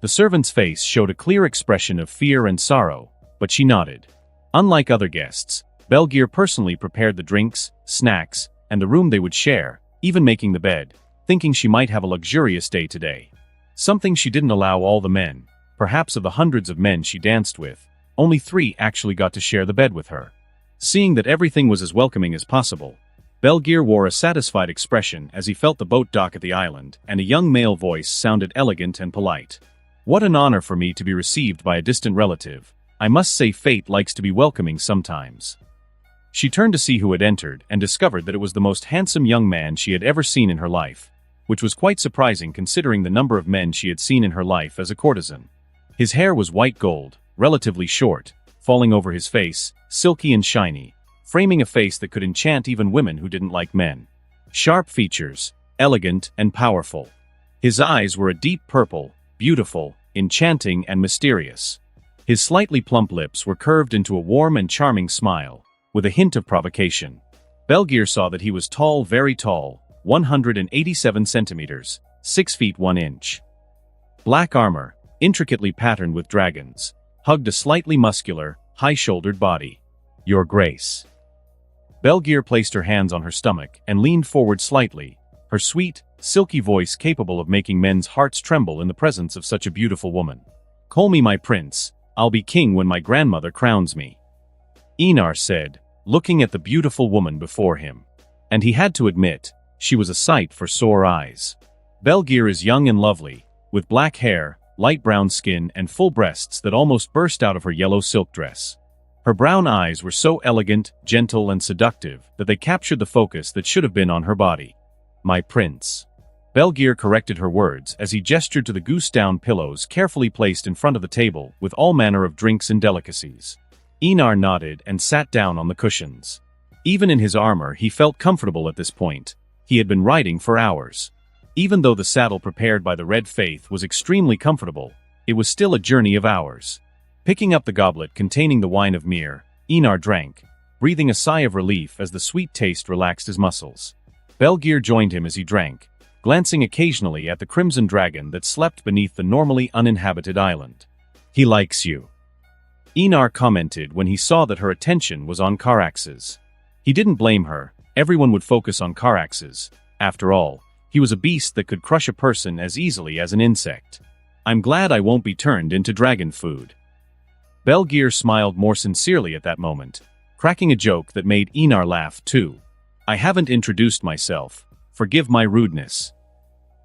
The servant's face showed a clear expression of fear and sorrow, but she nodded. Unlike other guests, Belgir personally prepared the drinks, snacks, and the room they would share, even making the bed, thinking she might have a luxurious day today. Something she didn't allow all the men, perhaps of the hundreds of men she danced with, only 3 actually got to share the bed with her. Seeing that everything was as welcoming as possible, Belgear wore a satisfied expression as he felt the boat dock at the island, and a young male voice sounded elegant and polite. What an honor for me to be received by a distant relative. I must say fate likes to be welcoming sometimes. She turned to see who had entered and discovered that it was the most handsome young man she had ever seen in her life, which was quite surprising considering the number of men she had seen in her life as a courtesan. His hair was white gold, relatively short, falling over his face, silky and shiny, framing a face that could enchant even women who didn't like men. Sharp features, elegant and powerful. His eyes were a deep purple, beautiful, enchanting and mysterious. His slightly plump lips were curved into a warm and charming smile, with a hint of provocation. Belgear saw that he was tall, very tall, 187 centimeters, 6 feet 1 inch. Black armor, intricately patterned with dragons, hugged a slightly muscular, high-shouldered body. Your Grace. Belgear placed her hands on her stomach and leaned forward slightly, her sweet, silky voice capable of making men's hearts tremble in the presence of such a beautiful woman. Call me my prince, I'll be king when my grandmother crowns me. Einar said, looking at the beautiful woman before him. And he had to admit, she was a sight for sore eyes. Belgear is young and lovely, with black hair, light brown skin and full breasts that almost burst out of her yellow silk dress. Her brown eyes were so elegant, gentle and seductive that they captured the focus that should have been on her body. My prince. Belgear corrected her words as he gestured to the goose-down pillows carefully placed in front of the table with all manner of drinks and delicacies. Einar nodded and sat down on the cushions. Even in his armor he felt comfortable at this point. He had been riding for hours. Even though the saddle prepared by the Red Faith was extremely comfortable, it was still a journey of hours. Picking up the goblet containing the wine of Myr, Einar drank, breathing a sigh of relief as the sweet taste relaxed his muscles. Belgear joined him as he drank, glancing occasionally at the crimson dragon that slept beneath the normally uninhabited island. He likes you. Einar commented when he saw that her attention was on Caraxes. He didn't blame her, everyone would focus on Caraxes. After all, he was a beast that could crush a person as easily as an insect. I'm glad I won't be turned into dragon food. Belgear smiled more sincerely at that moment, cracking a joke that made Einar laugh too. I haven't introduced myself. Forgive my rudeness.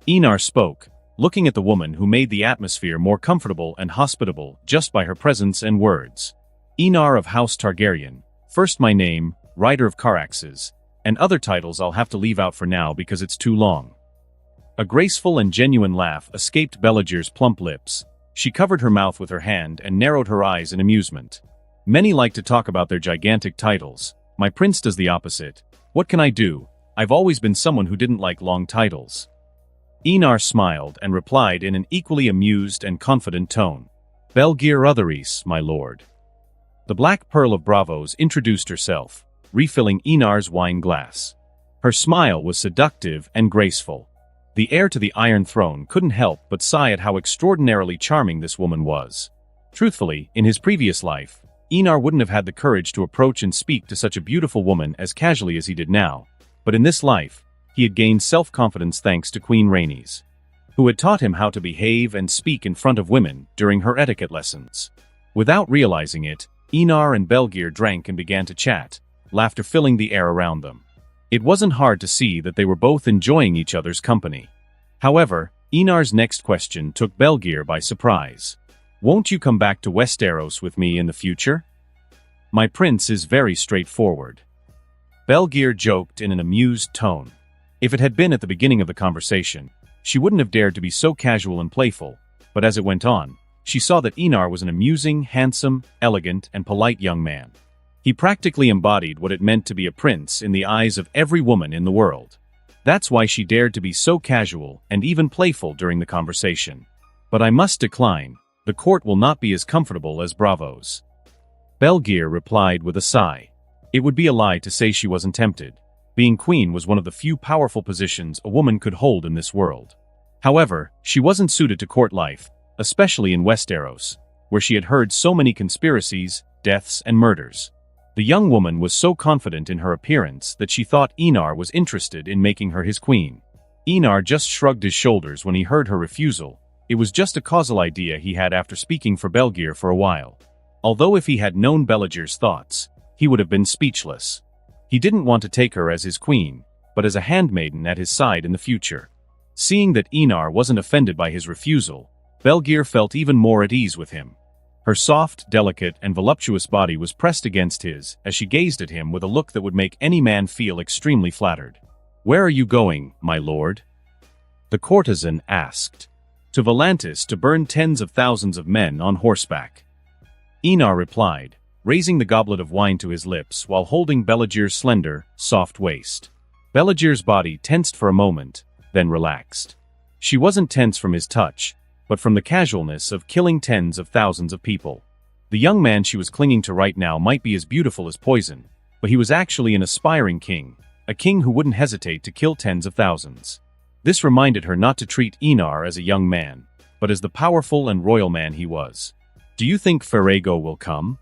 Einar spoke, looking at the woman who made the atmosphere more comfortable and hospitable just by her presence and words. Einar of House Targaryen, first my name, Rider of Caraxes, and other titles I'll have to leave out for now because it's too long. A graceful and genuine laugh escaped Belgear's plump lips. She covered her mouth with her hand and narrowed her eyes in amusement. Many like to talk about their gigantic titles. My prince does the opposite. What can I do? I've always been someone who didn't like long titles. Einar smiled and replied in an equally amused and confident tone. Belgear Otheris, my lord. The Black Pearl of Bravos introduced herself, refilling Einar's wine glass. Her smile was seductive and graceful. The heir to the Iron Throne couldn't help but sigh at how extraordinarily charming this woman was. Truthfully, in his previous life, Einar wouldn't have had the courage to approach and speak to such a beautiful woman as casually as he did now, but in this life, he had gained self-confidence thanks to Queen Rhaenys, who had taught him how to behave and speak in front of women during her etiquette lessons. Without realizing it, Einar and Belgear drank and began to chat, laughter filling the air around them. It wasn't hard to see that they were both enjoying each other's company. However, Einar's next question took Belgear by surprise. Won't you come back to Westeros with me in the future? My prince is very straightforward. Belgear joked in an amused tone. If it had been at the beginning of the conversation, she wouldn't have dared to be so casual and playful, but as it went on, she saw that Einar was an amusing, handsome, elegant, and polite young man. He practically embodied what it meant to be a prince in the eyes of every woman in the world. That's why she dared to be so casual and even playful during the conversation. But I must decline, the court will not be as comfortable as Bravos. Belgear replied with a sigh. It would be a lie to say she wasn't tempted. Being queen was one of the few powerful positions a woman could hold in this world. However, she wasn't suited to court life, especially in Westeros, where she had heard so many conspiracies, deaths, and murders. The young woman was so confident in her appearance that she thought Einar was interested in making her his queen. Einar just shrugged his shoulders when he heard her refusal. It was just a causal idea he had after speaking for Belgear for a while. Although if he had known Belliger's thoughts, he would have been speechless. He didn't want to take her as his queen, but as a handmaiden at his side in the future. Seeing that Einar wasn't offended by his refusal, Belgier felt even more at ease with him. Her soft, delicate, and voluptuous body was pressed against his as she gazed at him with a look that would make any man feel extremely flattered. "Where are you going, my lord?" the courtesan asked. "To Volantis to burn tens of thousands of men on horseback," Einar replied, raising the goblet of wine to his lips while holding Belliger's slender, soft waist. Belliger's body tensed for a moment, then relaxed. She wasn't tense from his touch, but from the casualness of killing tens of thousands of people. The young man she was clinging to right now might be as beautiful as poison, but he was actually an aspiring king, a king who wouldn't hesitate to kill tens of thousands. This reminded her not to treat Einar as a young man, but as the powerful and royal man he was. "Do you think Ferrago will come?"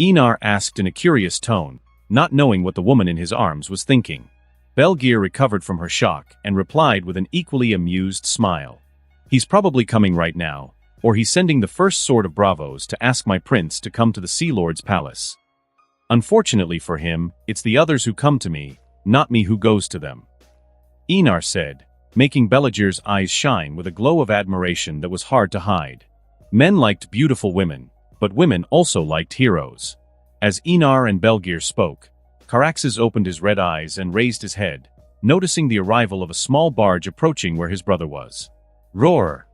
Einar asked in a curious tone, not knowing what the woman in his arms was thinking. Belgier recovered from her shock and replied with an equally amused smile. "He's probably coming right now, or he's sending the first sword of Bravos to ask my prince to come to the Sea Lord's palace. Unfortunately for him, it's the others who come to me, not me who goes to them," Einar said, making Belliger's eyes shine with a glow of admiration that was hard to hide. Men liked beautiful women, but women also liked heroes. As Einar and Belgier spoke, Caraxes opened his red eyes and raised his head, noticing the arrival of a small barge approaching where his brother was. Roar!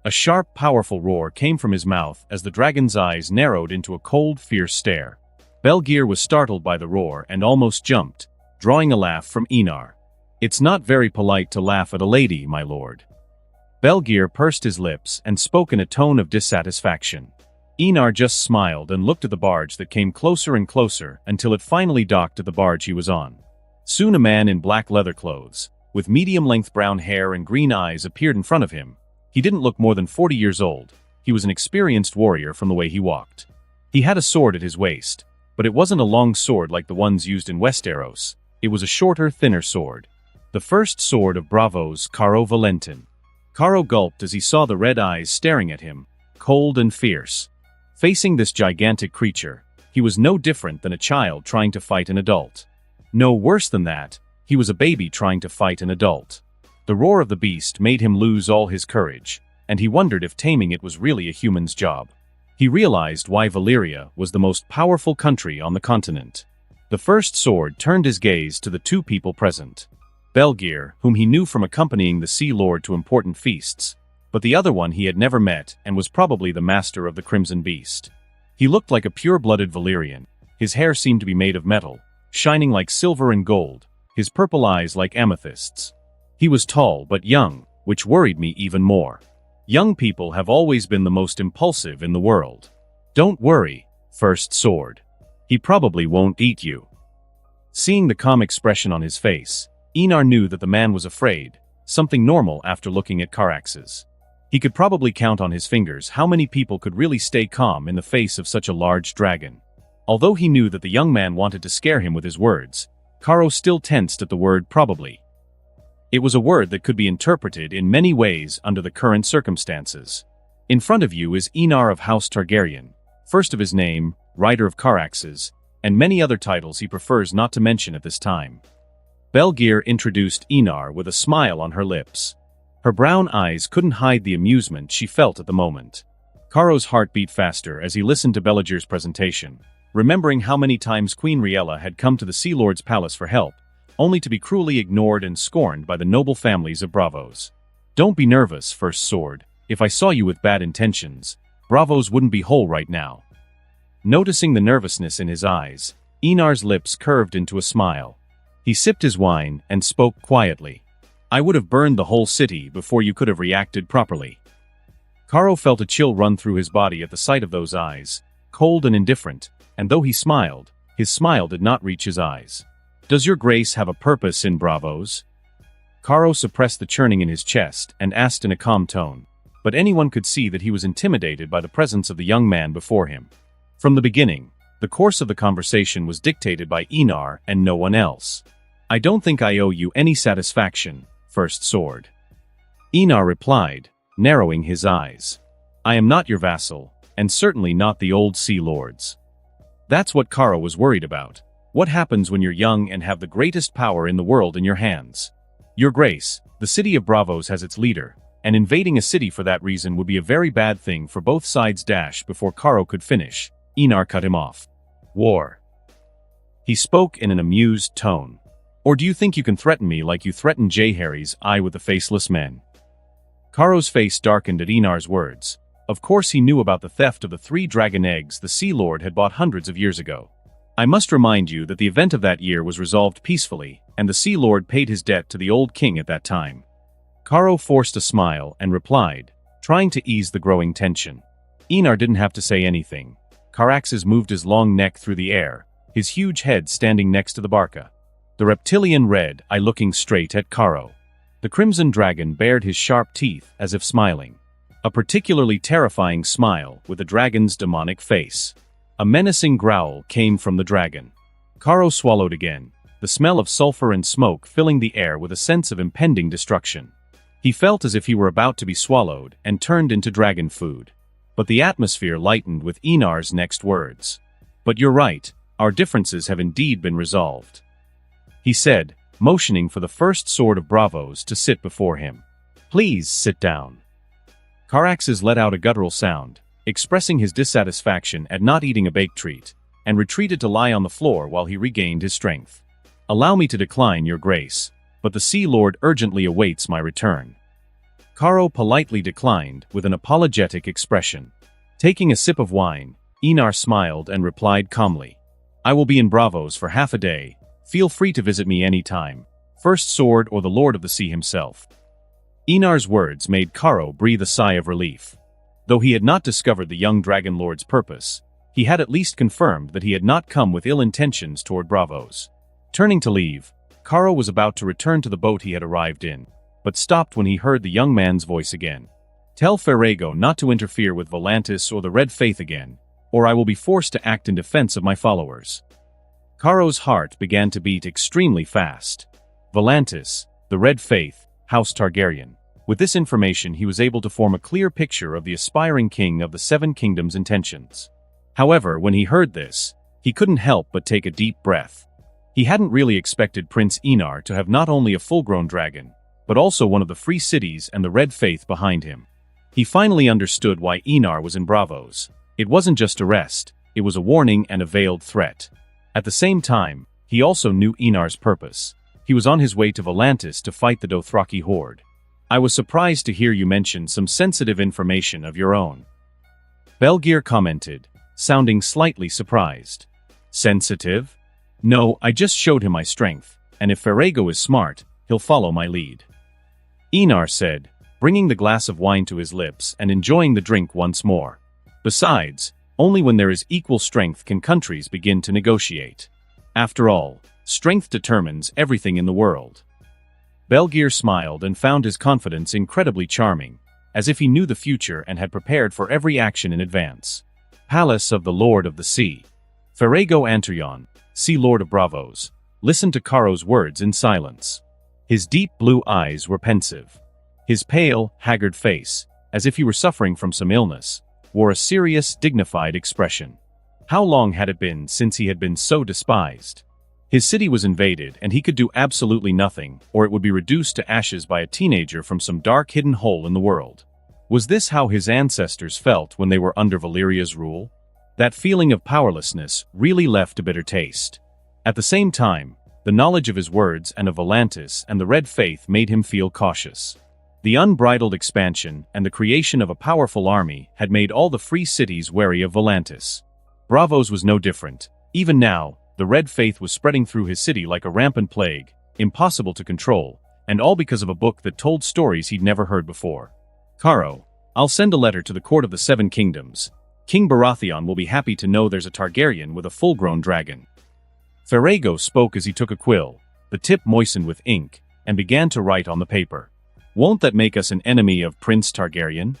A sharp, powerful roar came from his mouth as the dragon's eyes narrowed into a cold, fierce stare. Belgier was startled by the roar and almost jumped, drawing a laugh from Einar. "It's not very polite to laugh at a lady, my lord." Belgier pursed his lips and spoke in a tone of dissatisfaction. Einar just smiled and looked at the barge that came closer and closer until it finally docked at the barge he was on. Soon a man in black leather clothes, with medium-length brown hair and green eyes, appeared in front of him. He didn't look more than 40 years old. He was an experienced warrior from the way he walked. He had a sword at his waist, but it wasn't a long sword like the ones used in Westeros. It was a shorter, thinner sword. The first sword of Bravos, Caro Valentin. Caro gulped as he saw the red eyes staring at him, cold and fierce. Facing this gigantic creature, he was no different than a child trying to fight an adult. No, worse than that, he was a baby trying to fight an adult. The roar of the beast made him lose all his courage, and he wondered if taming it was really a human's job. He realized why Valyria was the most powerful country on the continent. The first sword turned his gaze to the two people present. Belgier, whom he knew from accompanying the Sea Lord to important feasts, but the other one he had never met and was probably the master of the Crimson Beast. He looked like a pure-blooded Valyrian. His hair seemed to be made of metal, shining like silver and gold, his purple eyes like amethysts. He was tall but young, which worried me even more. Young people have always been the most impulsive in the world. "Don't worry, First Sword. He probably won't eat you." Seeing the calm expression on his face, Einar knew that the man was afraid, something normal after looking at Caraxes. He could probably count on his fingers how many people could really stay calm in the face of such a large dragon. Although he knew that the young man wanted to scare him with his words, Caro still tensed at the word probably. It was a word that could be interpreted in many ways under the current circumstances. In front of you is Einar of House Targaryen, first of his name, Rider of Caraxes, and many other titles he prefers not to mention at this time. Belgier introduced Einar with a smile on her lips. Her brown eyes couldn't hide the amusement she felt at the moment. Caro's heart beat faster as he listened to Belliger's presentation, remembering how many times Queen Riella had come to the Sea Lord's palace for help, only to be cruelly ignored and scorned by the noble families of Bravos. "Don't be nervous, First Sword. If I saw you with bad intentions, Bravos wouldn't be whole right now." Noticing the nervousness in his eyes, Einar's lips curved into a smile. He sipped his wine and spoke quietly. "I would have burned the whole city before you could have reacted properly." Caro felt a chill run through his body at the sight of those eyes, cold and indifferent, and though he smiled, his smile did not reach his eyes. "Does your grace have a purpose in Bravos?" Caro suppressed the churning in his chest and asked in a calm tone, but anyone could see that he was intimidated by the presence of the young man before him. From the beginning, the course of the conversation was dictated by Einar and no one else. "I don't think I owe you any satisfaction, First Sword," Einar replied, narrowing his eyes. "I am not your vassal, and certainly not the old Sea Lords. That's what Karo was worried about. What happens when you're young and have the greatest power in the world in your hands? Your Grace, the city of Bravos has its leader, and invading a city for that reason would be a very bad thing for both sides. Before Karo could finish, Einar cut him off. War. He spoke in an amused tone. Or do you think you can threaten me like you threatened J. Harry's eye with the faceless men? Karo's face darkened at Einar's words. Of course he knew about the theft of the 3 dragon eggs the Sea Lord had bought hundreds of years ago. I must remind you that the event of that year was resolved peacefully, and the Sea Lord paid his debt to the old king at that time. Karo forced a smile and replied, trying to ease the growing tension. Einar didn't have to say anything. Caraxes moved his long neck through the air, his huge head standing next to the barca. The reptilian red eye looking straight at Karo. The crimson dragon bared his sharp teeth as if smiling. A particularly terrifying smile with the dragon's demonic face. A menacing growl came from the dragon. Karo swallowed again, the smell of sulfur and smoke filling the air with a sense of impending destruction. He felt as if he were about to be swallowed and turned into dragon food. But the atmosphere lightened with Einar's next words. But you're right, our differences have indeed been resolved. He said, motioning for the first sword of Bravos to sit before him. Please sit down. Caraxes let out a guttural sound, expressing his dissatisfaction at not eating a baked treat, and retreated to lie on the floor while he regained his strength. Allow me to decline, Your Grace, but the Sea Lord urgently awaits my return. Karo politely declined with an apologetic expression. Taking a sip of wine, Einar smiled and replied calmly. I will be in Bravos for half a day. Feel free to visit me any time. First Sword or the Lord of the Sea himself. Einar's words made Karo breathe a sigh of relief. Though he had not discovered the young Dragon Lord's purpose, he had at least confirmed that he had not come with ill intentions toward Bravos. Turning to leave, Karo was about to return to the boat he had arrived in, but stopped when he heard the young man's voice again. Tell Ferrago not to interfere with Volantis or the Red Faith again, or I will be forced to act in defense of my followers. Karo's heart began to beat extremely fast. Volantis, the Red Faith, House Targaryen. With this information he was able to form a clear picture of the aspiring king of the Seven Kingdoms' intentions. However, when he heard this, he couldn't help but take a deep breath. He hadn't really expected Prince Einar to have not only a full-grown dragon, but also one of the free cities and the Red Faith behind him. He finally understood why Einar was in Bravos. It wasn't just arrest, it was a warning and a veiled threat. At the same time, he also knew Einar's purpose. He was on his way to Volantis to fight the Dothraki horde. I was surprised to hear you mention some sensitive information of your own. Belgir commented, sounding slightly surprised. Sensitive? No, I just showed him my strength, and if Ferrago is smart, he'll follow my lead. Einar said, bringing the glass of wine to his lips and enjoying the drink once more. Besides, only when there is equal strength can countries begin to negotiate. After all, strength determines everything in the world. Belgir smiled and found his confidence incredibly charming, as if he knew the future and had prepared for every action in advance. Palace of the Lord of the Sea. Ferrago Antrion, Sea Lord of Bravos, listened to Karo's words in silence. His deep blue eyes were pensive. His pale, haggard face, as if he were suffering from some illness, wore a serious, dignified expression. How long had it been since he had been so despised? His city was invaded and he could do absolutely nothing, or it would be reduced to ashes by a teenager from some dark hidden hole in the world. Was this how his ancestors felt when they were under Valeria's rule? That feeling of powerlessness really left a bitter taste. At the same time, the knowledge of his words and of Volantis and the Red Faith made him feel cautious. The unbridled expansion and the creation of a powerful army had made all the free cities wary of Volantis. Bravos was no different. Even now, the Red Faith was spreading through his city like a rampant plague, impossible to control, and all because of a book that told stories he'd never heard before. Karo, I'll send a letter to the court of the Seven Kingdoms. King Baratheon will be happy to know there's a Targaryen with a full-grown dragon. Ferrago spoke as he took a quill, the tip moistened with ink, and began to write on the paper. Won't that make us an enemy of Prince Targaryen?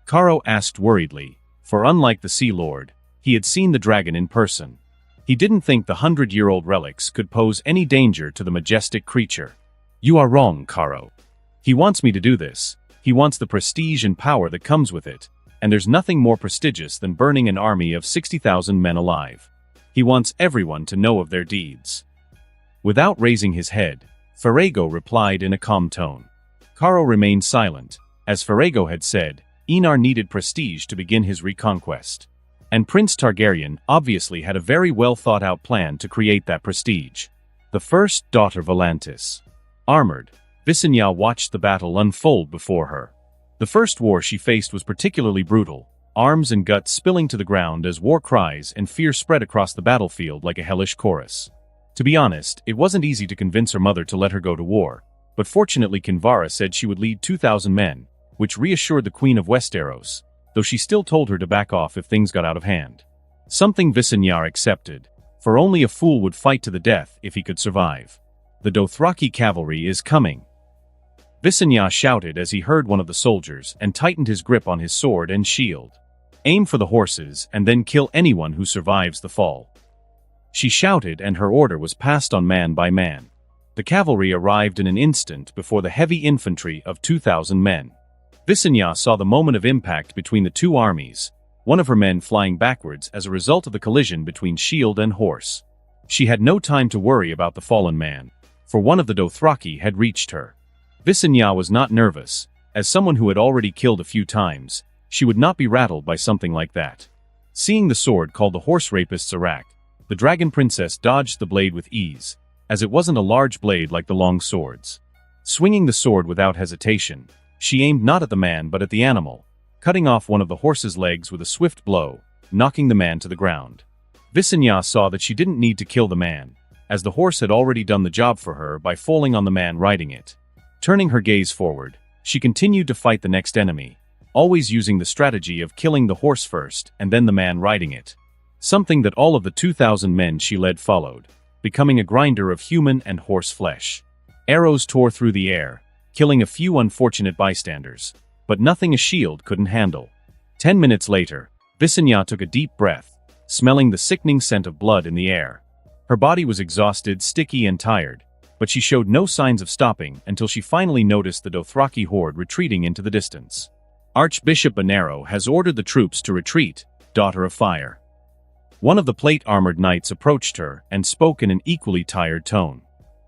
Karo asked worriedly, for unlike the Sea Lord, he had seen the dragon in person. He didn't think the 100-year-old relics could pose any danger to the majestic creature. You are wrong, Karo. He wants me to do this. He wants the prestige and power that comes with it. and there's nothing more prestigious than burning an army of 60,000 men alive. He wants everyone to know of their deeds. Without raising his head, Ferrago replied in a calm tone. Caro remained silent. As Ferrago had said, Enar needed prestige to begin his reconquest. And Prince Targaryen obviously had a very well thought out plan to create that prestige. The first daughter Volantis. Armored, Visenya watched the battle unfold before her. The first war she faced was particularly brutal, arms and guts spilling to the ground as war cries and fear spread across the battlefield like a hellish chorus. To be honest, it wasn't easy to convince her mother to let her go to war, but fortunately Kinvara said she would lead 2,000 men, which reassured the Queen of Westeros, though she still told her to back off if things got out of hand. Something Visenya accepted, for only a fool would fight to the death if he could survive. The Dothraki cavalry is coming. Visenya shouted as he heard one of the soldiers and tightened his grip on his sword and shield. Aim for the horses and then kill anyone who survives the fall. She shouted and her order was passed on man by man. The cavalry arrived in an instant before the heavy infantry of 2,000 men. Visenya saw the moment of impact between the two armies, one of her men flying backwards as a result of the collision between shield and horse. She had no time to worry about the fallen man, for one of the Dothraki had reached her. Visenya was not nervous. As someone who had already killed a few times, she would not be rattled by something like that. Seeing the sword called the horse rapist's arak, the dragon princess dodged the blade with ease, as it wasn't a large blade like the long swords. Swinging the sword without hesitation, she aimed not at the man but at the animal, cutting off one of the horse's legs with a swift blow, knocking the man to the ground. Visenya saw that she didn't need to kill the man, as the horse had already done the job for her by falling on the man riding it. Turning her gaze forward, she continued to fight the next enemy, always using the strategy of killing the horse first and then the man riding it. Something that all of the 2,000 men she led followed, becoming a grinder of human and horse flesh. Arrows tore through the air, killing a few unfortunate bystanders, but nothing a shield couldn't handle. 10 minutes later, Visenya took a deep breath, smelling the sickening scent of blood in the air. Her body was exhausted, sticky and tired, but she showed no signs of stopping until she finally noticed the Dothraki horde retreating into the distance. Archbishop Bonero has ordered the troops to retreat, Daughter of Fire. One of the plate-armored knights approached her and spoke in an equally tired tone.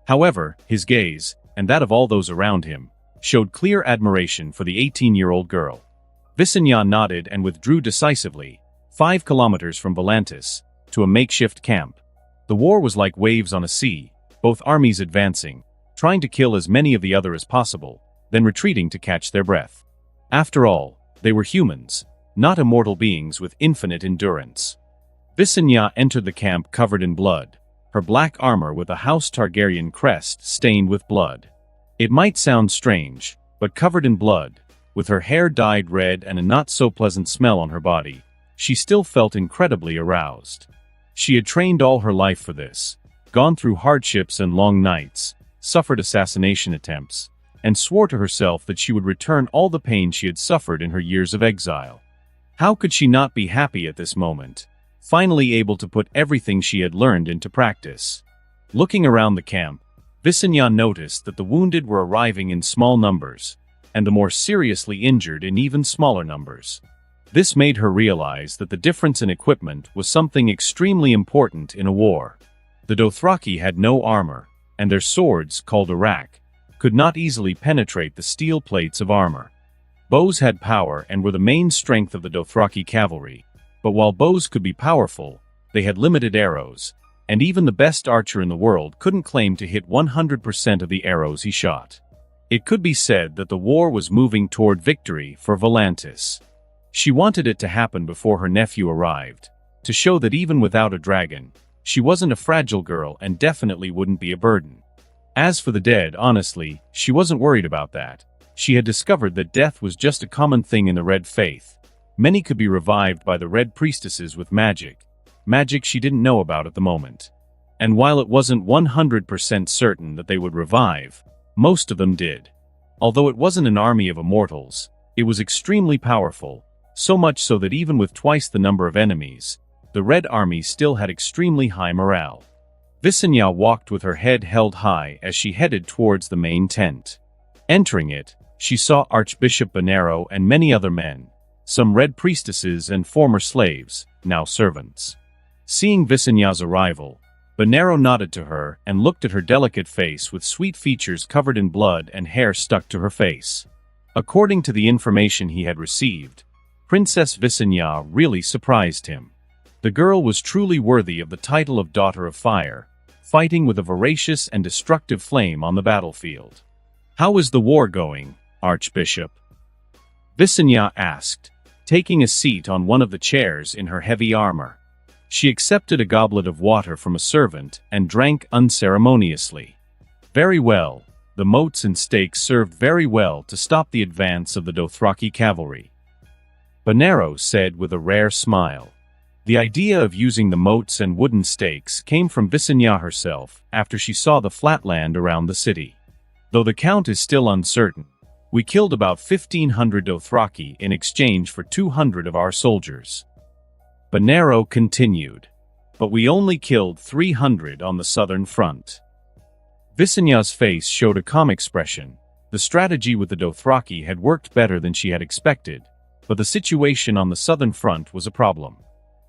However, his gaze, and that of all those around him, showed clear admiration for the 18-year-old girl. Visenya nodded and withdrew decisively, 5 kilometers from Volantis, to a makeshift camp. The war was like waves on a sea, both armies advancing, trying to kill as many of the other as possible, then retreating to catch their breath. After all, they were humans, not immortal beings with infinite endurance. Visenya entered the camp covered in blood, her black armor with a House Targaryen crest stained with blood. It might sound strange, but covered in blood, with her hair dyed red and a not-so-pleasant smell on her body, she still felt incredibly aroused. She had trained all her life for this, gone through hardships and long nights, suffered assassination attempts, and swore to herself that she would return all the pain she had suffered in her years of exile. How could she not be happy at this moment, finally able to put everything she had learned into practice? Looking around the camp, Visenya noticed that the wounded were arriving in small numbers, and the more seriously injured in even smaller numbers. This made her realize that the difference in equipment was something extremely important in a war. The Dothraki had no armor, and their swords, called arak, could not easily penetrate the steel plates of armor. Bows had power and were the main strength of the Dothraki cavalry, but while bows could be powerful, they had limited arrows, and even the best archer in the world couldn't claim to hit 100% of the arrows he shot. It could be said that the war was moving toward victory for Volantis. She wanted it to happen before her nephew arrived, to show that even without a dragon, she wasn't a fragile girl and definitely wouldn't be a burden. As for the dead, honestly, she wasn't worried about that. She had discovered that death was just a common thing in the Red Faith. Many could be revived by the Red Priestesses with magic she didn't know about at the moment. And while it wasn't 100% certain that they would revive, most of them did. Although it wasn't an army of immortals, it was extremely powerful, so much so that even with twice the number of enemies, the Red Army still had extremely high morale. Visenya walked with her head held high as she headed towards the main tent. Entering it, she saw Archbishop Bonero and many other men, some red priestesses and former slaves, now servants. Seeing Visenya's arrival, Bonero nodded to her and looked at her delicate face with sweet features covered in blood and hair stuck to her face. According to the information he had received, Princess Visenya really surprised him. The girl was truly worthy of the title of Daughter of Fire, fighting with a voracious and destructive flame on the battlefield. "How is the war going, Archbishop?" Visenya asked, taking a seat on one of the chairs in her heavy armor. She accepted a goblet of water from a servant and drank unceremoniously. "Very well, the moats and stakes served very well to stop the advance of the Dothraki cavalry," Bonero said with a rare smile. The idea of using the moats and wooden stakes came from Visenya herself after she saw the flat land around the city. "Though the count is still uncertain, we killed about 1,500 Dothraki in exchange for 200 of our soldiers," Bonero continued. "But we only killed 300 on the southern front." Visenya's face showed a calm expression. The strategy with the Dothraki had worked better than she had expected, but the situation on the southern front was a problem.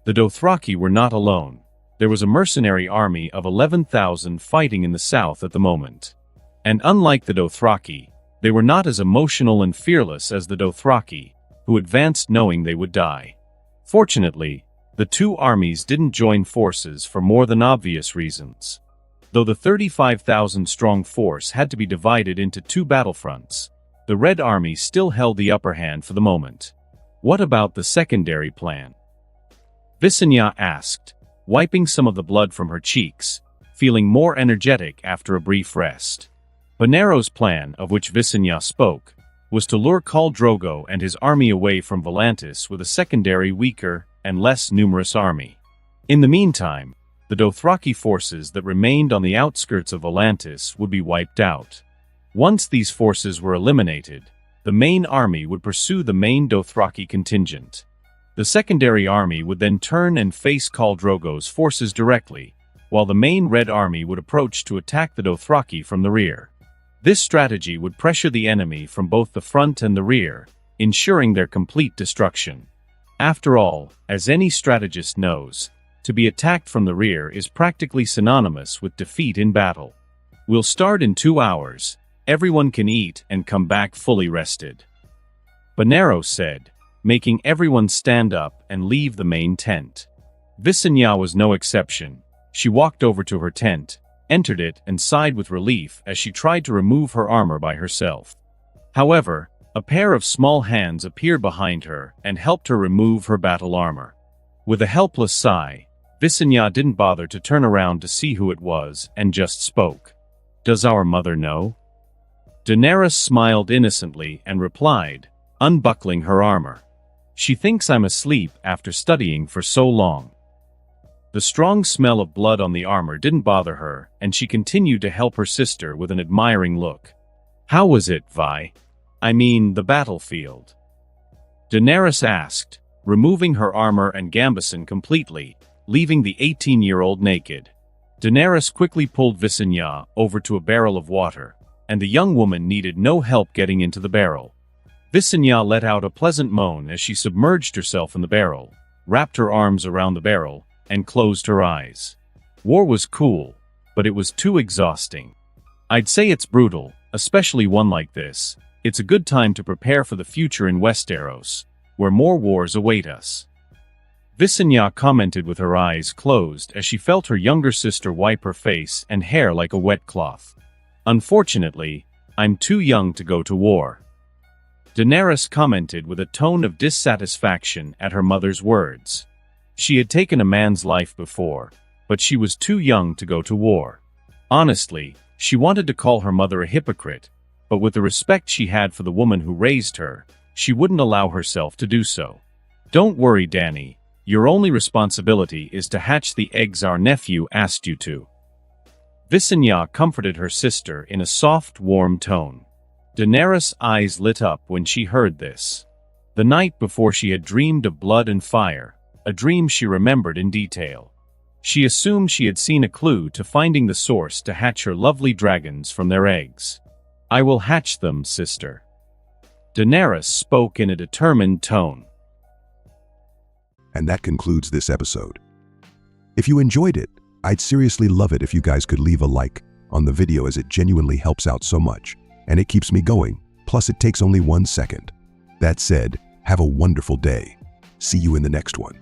The Dothraki were not alone. There was a mercenary army of 11,000 fighting in the south at the moment. And unlike the Dothraki, they were not as emotional and fearless as the Dothraki, who advanced knowing they would die. Fortunately, the two armies didn't join forces for more than obvious reasons. Though the 35,000-strong force had to be divided into two battlefronts, the Red Army still held the upper hand for the moment. "What about the secondary plan?" Visenya asked, wiping some of the blood from her cheeks, feeling more energetic after a brief rest. Bonero's plan, of which Visenya spoke, was to lure Khal Drogo and his army away from Volantis with a secondary, weaker, and less numerous army. In the meantime, the Dothraki forces that remained on the outskirts of Volantis would be wiped out. Once these forces were eliminated, the main army would pursue the main Dothraki contingent. The secondary army would then turn and face Khal Drogo's forces directly, while the main Red Army would approach to attack the Dothraki from the rear. This strategy would pressure the enemy from both the front and the rear, ensuring their complete destruction. After all, as any strategist knows, to be attacked from the rear is practically synonymous with defeat in battle. "We'll start in 2 hours. Everyone can eat and come back fully rested," Bonero said, making everyone stand up and leave the main tent. Visenya was no exception. She walked over to her tent, entered it, and sighed with relief as she tried to remove her armor by herself. However, a pair of small hands appeared behind her and helped her remove her battle armor. With a helpless sigh, Visenya didn't bother to turn around to see who it was and just spoke. "Does our mother know?" Daenerys smiled innocently and replied, unbuckling her armor. "She thinks I'm asleep after studying for so long." The strong smell of blood on the armor didn't bother her, and she continued to help her sister with an admiring look. "How was it, Vi? I mean, the battlefield?" Daenerys asked, removing her armor and gambeson completely, leaving the 18-year-old naked. Daenerys quickly pulled Visenya over to a barrel of water, and the young woman needed no help getting into the barrel. Visenya let out a pleasant moan as she submerged herself in the barrel, wrapped her arms around the barrel, and closed her eyes. War was cool, but it was too exhausting. "I'd say it's brutal, especially one like this. It's a good time to prepare for the future in Westeros, where more wars await us," Visenya commented with her eyes closed as she felt her younger sister wipe her face and hair like a wet cloth. "Unfortunately, I'm too young to go to war," Daenerys commented with a tone of dissatisfaction at her mother's words. She had taken a man's life before, but she was too young to go to war. Honestly, she wanted to call her mother a hypocrite, but with the respect she had for the woman who raised her, she wouldn't allow herself to do so. "Don't worry, Dany. Your only responsibility is to hatch the eggs our nephew asked you to." Visenya comforted her sister in a soft, warm tone. Daenerys' eyes lit up when she heard this. The night before she had dreamed of blood and fire, a dream she remembered in detail. She assumed she had seen a clue to finding the source to hatch her lovely dragons from their eggs. "I will hatch them, sister." Daenerys spoke in a determined tone. And that concludes this episode. If you enjoyed it, I'd seriously love it if you guys could leave a like on the video, as it genuinely helps out so much, and it keeps me going. Plus, it takes only 1 second. That said, have a wonderful day. See you in the next one.